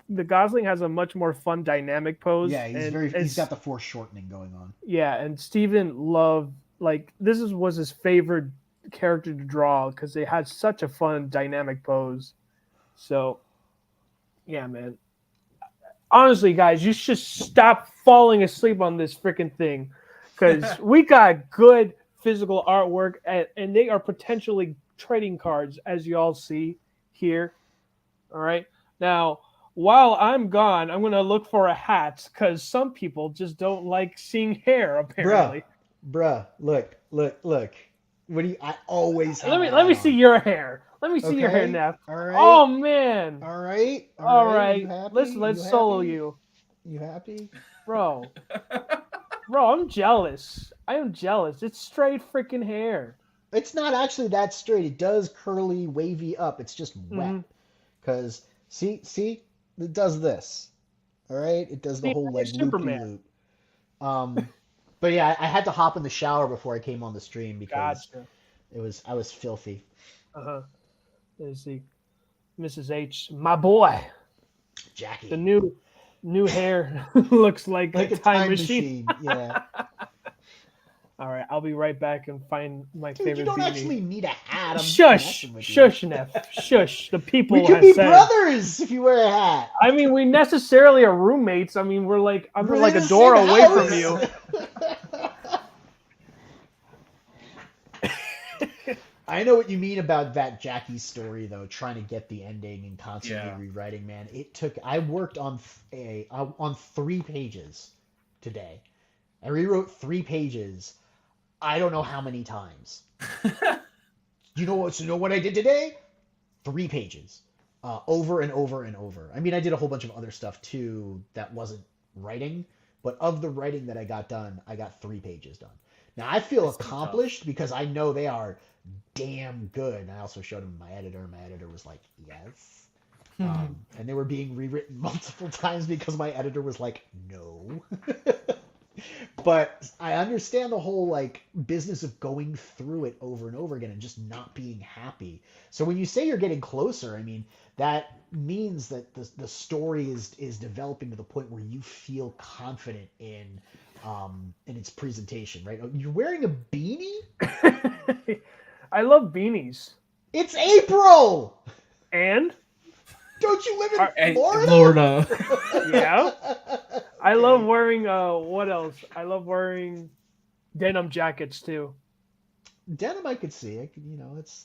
the Gosling has a much more fun dynamic pose. Yeah, and he's got the foreshortening going on. Yeah, and Steven loved, like, was his favorite character to draw because they had such a fun dynamic pose. So, yeah, man. Honestly, guys, you should stop falling asleep on this freaking thing because we got good physical artwork, and they are potentially trading cards, as you all see here. All right. Now, while I'm gone, I'm going to look for a hat because some people just don't like seeing hair, apparently. Bruh, look. What do you? I always have. Let me see your hair. Let me see your hair, Okay, Neff. all right. Oh man. All right. All right. You happy? Let's You solo happy? you, You happy? bro. Bro, I'm jealous. I am jealous. It's straight freaking hair. It's not actually that straight. It does curly, wavy up. It's just wet. Mhm. Cause see, it does this. All right, it does the See, whole like like Superman. loop. But yeah, I had to hop in the shower before I came on the stream because Gotcha. I was filthy. Uh-huh. There's the Mrs. H, my boy. Jackie. The new hair looks like like a time machine. Yeah. All right, I'll be right back and find my Dude, favorite you don't beanie. actually need a hat. I'm Shush, messing with you. shush, Neff, shush. The people We could have be said. brothers if you wear a hat. I mean, we necessarily are roommates. I mean, I'm We're like in a the door same away house. from you. I know what you mean about that Jackie story, though. Trying to get the ending and constantly Yeah. rewriting, man. I worked on 3 pages today. I rewrote 3 pages. I don't know how many times. You know what I did today? 3 pages, over and over and over. I mean, I did a whole bunch of other stuff too that wasn't writing, but of the writing that I got done, I got 3 pages done. Now I feel That's accomplished because I know they are damn good. And I also showed them my editor. My editor was like, yes. And they were being rewritten multiple times because my editor was like, no. But I understand the whole like business of going through it over and over again and just not being happy. So when you say you're getting closer, I mean, that means that the story is developing to the point where you feel confident in its presentation, right? You're wearing a beanie? I love beanies. It's April! And Don't you live in Hey, Florida? Florida. yeah, I love wearing what else? I love wearing denim jackets too. Denim, I could see.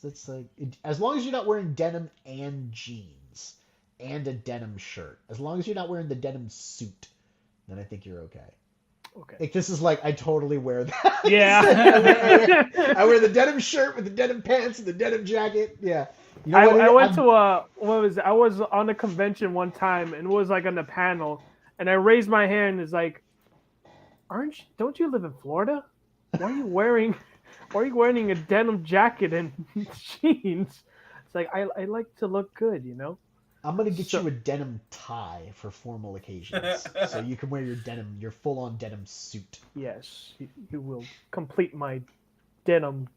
That's like as long as you're not wearing denim and jeans and a denim shirt. As long as you're not wearing the denim suit, then I think you're okay. Okay. Like this is like I totally wear that. Yeah. I wear the denim shirt with the denim pants and the denim jacket. Yeah. You know I went I'm- to I was on a convention one time and it was like on a panel and I raised my hand and it's like, don't you live in Florida? Why are you wearing a denim jacket and jeans? It's like I like to look good, you know. I'm gonna get So you a denim tie for formal occasions, so you can wear your full-on denim suit. yes, you will complete my denim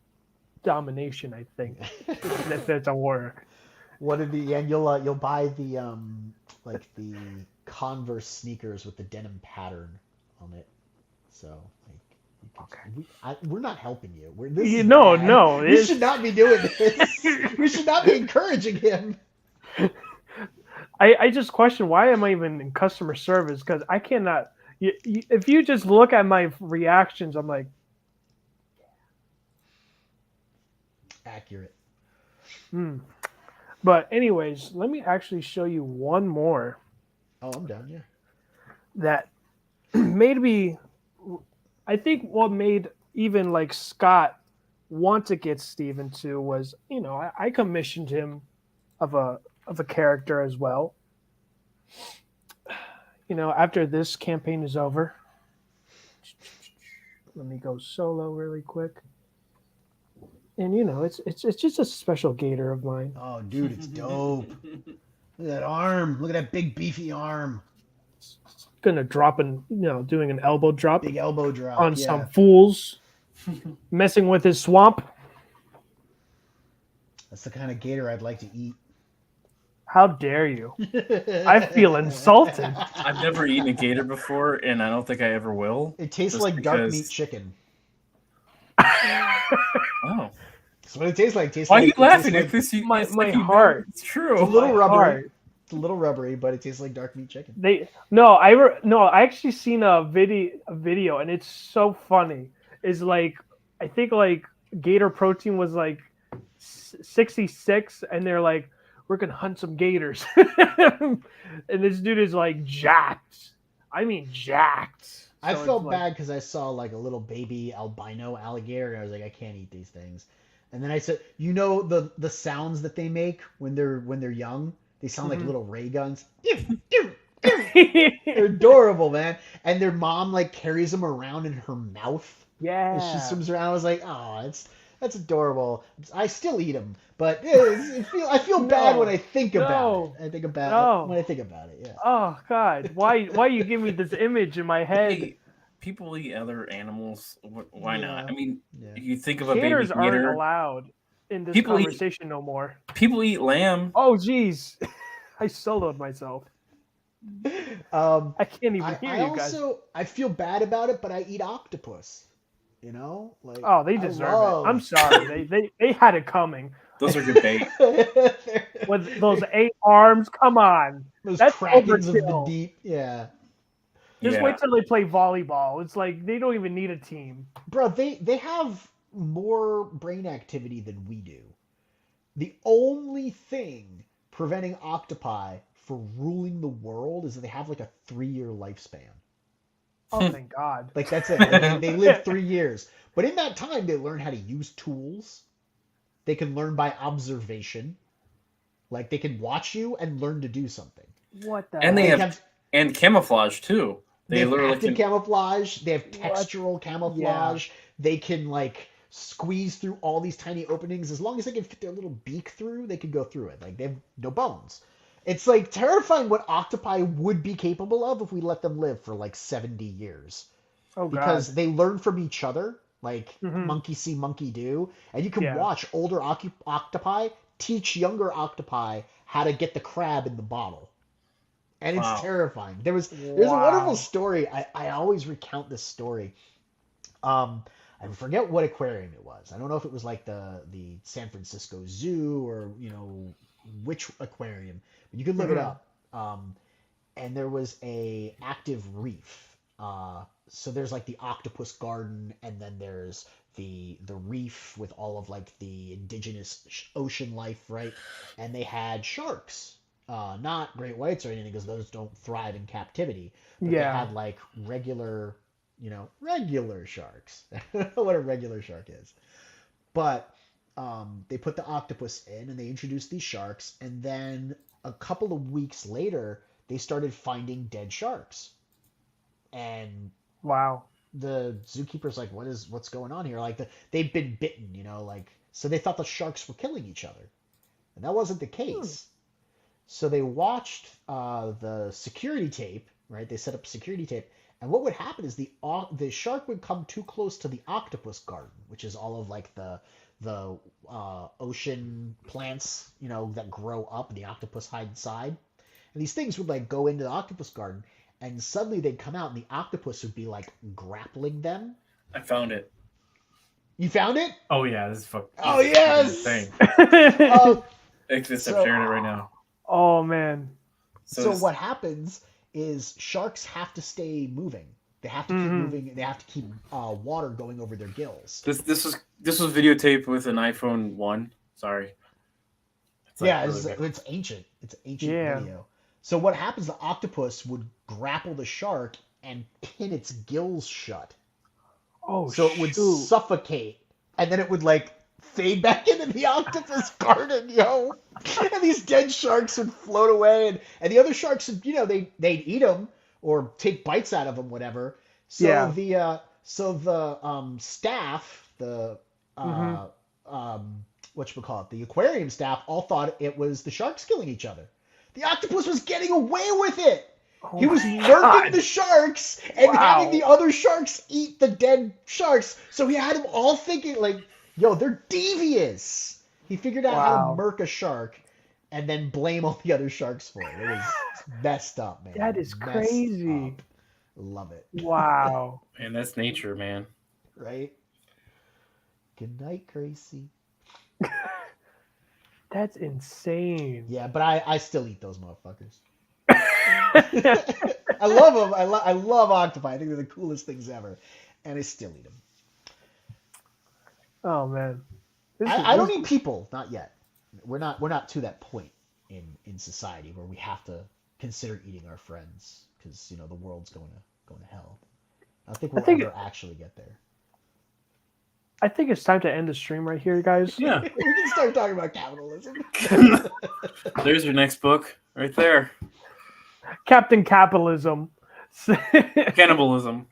domination. I think if that's a word. What are the and you'll buy the like the Converse sneakers with the denim pattern on it. So like Okay. we're not helping you. This You is no, bad. no, We it's should not be doing this. We should not be encouraging him. I just question why am I even in customer service because I cannot. If you just look at my reactions, I'm like, Accurate. hmm. But anyways, let me actually show you one more Oh, I'm down. Yeah. that made me. I think what made even like Scott want to get Steven to was I commissioned him of a character as well. After this campaign is over, let me go solo really quick. And it's just a special gator of mine. Oh, dude, it's dope. Look at that arm. Look at that big beefy arm. Gonna drop doing an elbow drop Big elbow drop. on Yeah. some fools, messing with his swamp. That's the kind of gator I'd like to eat. How dare you? I feel insulted. I've never eaten a gator before, and I don't think I ever will. It tastes just like dark because- meat chicken. Oh, That's what it tastes like. why are you it tastes laughing? like- If this, My- it's my like you know heart. it's true. It's a little My rubbery. heart. It's a little rubbery, but it tastes like dark meat chicken. I actually seen a video and it's so funny. It's like I think like gator protein was like 66 and they're like we're gonna hunt some gators and this dude is like jacked. I mean jacked. I So felt it's like- bad because I saw like a little baby albino alligator, and I was like, I can't eat these things. And then I said, the sounds that they make when they're young, they sound like Mhm. little ray guns. They're adorable, man. And their mom like carries them around in her mouth yeah. as she swims around. I was like, oh, that's adorable. I still eat them, but I feel bad when I think about it. I think about when I think about it. Yeah. Oh God! Why you give me this image in my head? Hey, people eat other animals. Why not? Yeah. I mean, Yeah. you think of a Gators baby aren't gator. allowed in this People eat- conversation no more. People eat lamb. Oh geez, I soloed myself. I can't even hear I you guys. I feel bad about it, but I eat octopus. You know, like Oh, they deserve it. I'm sorry. They had it coming. Those are good bait. With those 8 arms, come on. those That's krakens of the overkill. deep. Yeah, Just Yeah. wait till they play volleyball. It's like they don't even need a team. bro, they have more brain activity than we do. The only thing preventing octopi from ruling the world is that they have like a 3-year lifespan. Oh, thank God. Like that's it. Like, they live 3 years, but in that time they learn how to use tools. They can learn by observation. Like they can watch you and learn to do something. What the? And they heck? have and camouflage too. They have literally active can. camouflage. They have What? textural camouflage. They can like squeeze through all these tiny openings. As long as they can fit their little beak through, they can go through it. Like they have no bones. It's like terrifying what octopi would be capable of if we let them live for like 70 years. Oh God. Because they learn from each other, like Mhm. monkey see, monkey do. And you can Yeah. watch older octopi teach younger octopi how to get the crab in the bottle. And it's Wow. terrifying. There's a Wow. wonderful story. I always recount this story. I forget what aquarium it was. I don't know if it was like the San Francisco Zoo or which aquarium. But you can look it Mhm. up. And there was a active reef. So there's like the octopus garden, and then there's the reef with all of like the indigenous ocean life, right? And they had sharks. Not great whites or anything, because those don't thrive in captivity. But they Yeah. had like regular sharks. I don't know what a regular shark is. But they put the octopus in and they introduced these sharks. And then a couple of weeks later, they started finding dead sharks. And Wow. the zookeeper's like, what's going on here? Like they've been bitten, you know, like so they thought the sharks were killing each other, and that wasn't the case. So they watched the security tape, right? They set up security tape, and what would happen is the shark would come too close to the octopus garden, which is all of like the ocean plants, you know, that grow up and the octopus hide inside. And these things would like go into the octopus garden, and suddenly they'd come out, and the octopus would be like grappling them. I found it. You found it? Oh yeah, this is fucking. Oh yes! Insane. Oh, I'm sharing it right now. Oh man. So what happens is sharks have to stay moving. They have to keep moving. They have to keep water going over their gills. This was videotaped with an iPhone 1. Sorry. It's like it's ancient. It's ancient Yeah. video. So what happens? The octopus would grapple the shark and pin its gills shut. Oh, So it would suffocate, and then it would like fade back into the octopus garden, yo. And these dead sharks would float away, and the other sharks would, you know, they'd eat them or take bites out of them, whatever. So Yeah. the staff, the whatchamacallit, the aquarium staff all thought it was the sharks killing each other. The octopus was getting away with it. Oh He was my murking God. the sharks and Wow. having the other sharks eat the dead sharks. So he had them all thinking like, yo, they're devious. He figured out how Wow. to murk a shark and then blame all the other sharks for it. It was messed up, man. That is Messed crazy. up. Love it. Wow. Man, that's nature, man. Right? Good night, Gracie. That's insane. Yeah, but I still eat those motherfuckers. I love them. I love octopi. I think they're the coolest things ever, and I still eat them. Oh man. I don't eat people, not yet. We're not to that point in society where we have to consider eating our friends because, you know, the world's going to hell. I don't think we'll ever actually get there. I think it's time to end the stream right here, guys. Yeah. We can start talking about capitalism. There's your next book right there. Captain Capitalism. Cannibalism.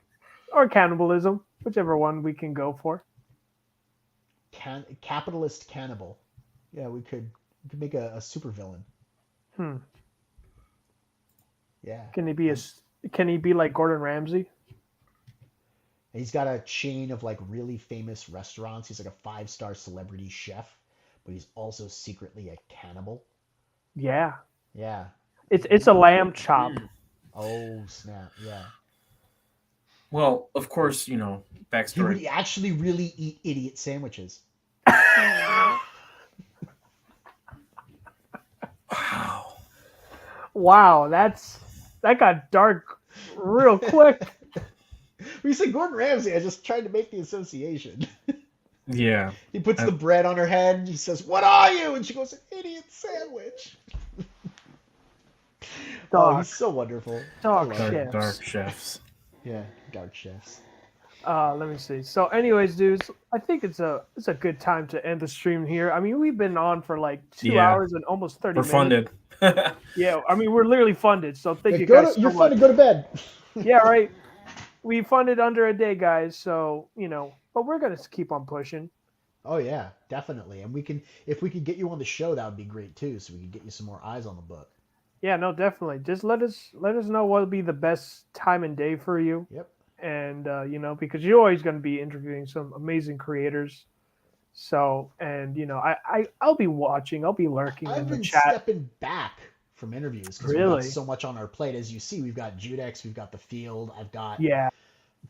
Or cannibalism, whichever one we can go for. Capitalist cannibal. Yeah, we could make a supervillain. Yeah. Can he be like Gordon Ramsay? He's got a chain of like really famous restaurants. He's like a 5-star celebrity chef, but he's also secretly a cannibal. Yeah. Yeah. It's a lamb chop. Oh snap! Yeah. Well, of course, you know, He backstory. would actually really eat idiot sandwiches. Wow. Wow, that got dark real quick. We said Gordon Ramsay. I just tried to make the association. Yeah. He puts the bread on her head. And he says, "What are you?" And she goes, "An idiot sandwich." Oh, Dark. he's so wonderful. Dark I love him. chefs. Dark chefs. Yeah, dark chefs. Let me see. So, anyways, dudes, I think it's a good time to end the stream here. I mean, we've been on for like 2 Yeah. hours and almost 30 We're minutes. funded. Yeah, I mean, we're literally funded. So thank Yeah, you guys so you're much. fun to go to bed. Yeah, right. We funded under a day, guys. So, you know, but we're going to keep on pushing. Oh yeah, definitely. And if we could get you on the show, that would be great too. So we could get you some more eyes on the book. Yeah, no, definitely. Just let us know what would be the best time and day for you. Yep. And, you know, because you're always going to be interviewing some amazing creators. So, and, you know, I'll be watching. I'll be lurking I've in the been chat. stepping back from interviews because we've Really? got so much on our plate. As you see, we've got Judex, we've got The Field. I've got Yeah.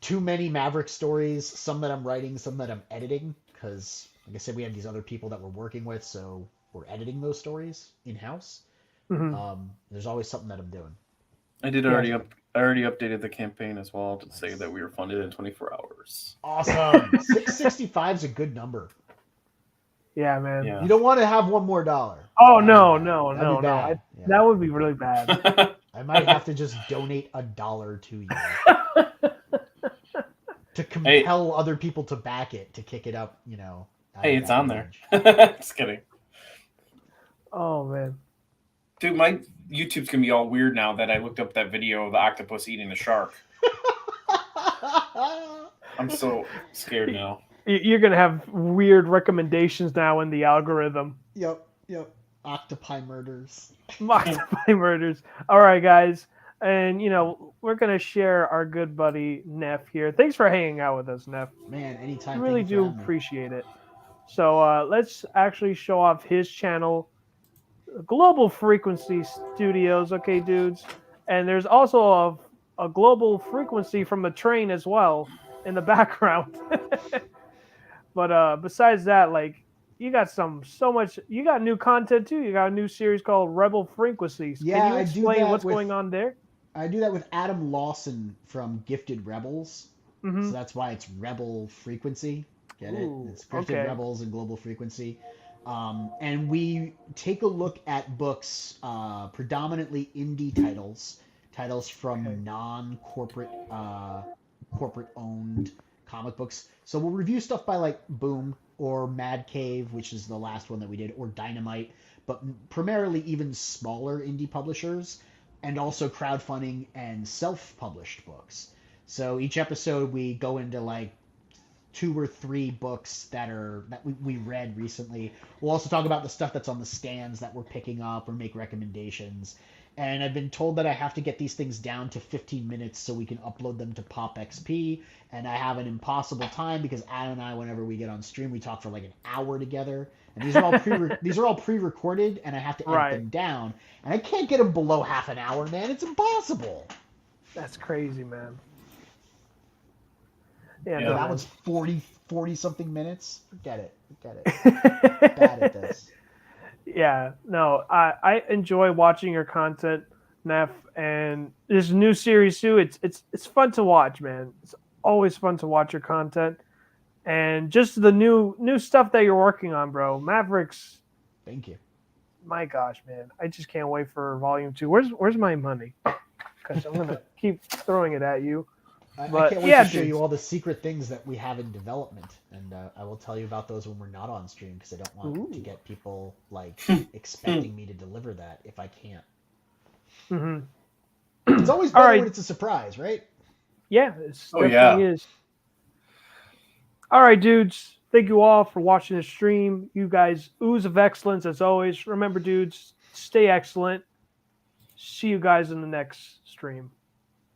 too many Maverick stories, some that I'm writing, some that I'm editing, because, like I said, we have these other people that we're working with, so we're editing those stories in-house. Mhm. There's always something that I'm doing. I already updated the campaign as well to say that we were funded in 24 hours. Awesome. 665 is a good number. Yeah, man. Yeah. You don't want to have one more dollar. Oh, That'd no. be bad. Yeah. That would be really bad. I might have to just donate $1 to you to compel other people to back it, to kick it up, you know. Hey, it's on there. range. Just kidding. Oh, man. Dude, my YouTube's gonna be all weird now that I looked up that video of the octopus eating the shark. I'm so scared now. You're gonna have weird recommendations now in the algorithm. Yep. Octopi murders. Octopi murders. All right, guys, and we're gonna share our good buddy Neff here. Thanks for hanging out with us, Neff. Man, I anytime. really Thank you for do having me. appreciate it. So let's actually show off his channel, Global Frequency Studios. Okay, dudes, and there's also a global frequency from a train as well in the background. But besides that, like, you got you got new content too. You got a new series called Rebel Frequencies. Yeah, Can you I do explain that what's with- going on there? I do that with Adam Lawson from Gifted Rebels. Hmm. So that's why it's Rebel Frequency. Get Ooh, it? It's Gifted okay. Rebels and Global Frequency. And we take a look at books, predominantly indie titles from Okay. non-corporate, corporate-owned comic books. So we'll review stuff by like Boom or Mad Cave, which is the last one that we did, or Dynamite, but primarily even smaller indie publishers, and also crowdfunding and self-published books. So each episode we go into like 2 or 3 books that we read recently. We'll also talk about the stuff that's on the stands that we're picking up or make recommendations. And I've been told that I have to get these things down to 15 minutes so we can upload them to Pop XP. And I have an impossible time because Adam and I, whenever we get on stream, we talk for like an hour together. And these are all pre-recorded, and I have to edit Right. them down. And I can't get them below half an hour, man. It's impossible. That's crazy, man. Yeah, Yeah. no, That man. one's 40 something minutes. Forget it. Bad at this. Yeah, no, I enjoy watching your content, Neff, and this new series too. It's fun to watch, man. It's always fun to watch your content, and just the new stuff that you're working on, bro. Mavericks, Thank you. my gosh, man, I just can't wait for Volume 2. Where's my money? Because I'm gonna keep throwing it at you. I But, can't wait yeah, to show dude. you all the secret things that we have in development, and I will tell you about those when we're not on stream because I don't want to Ooh. get people like expecting me to deliver that if I can't. Hmm. It's always All better right. when it's a surprise, right? Yeah, it Oh, definitely yeah. is. All right, dudes. Thank you all for watching the stream. You guys ooze of excellence as always. Remember, dudes, stay excellent. See you guys in the next stream.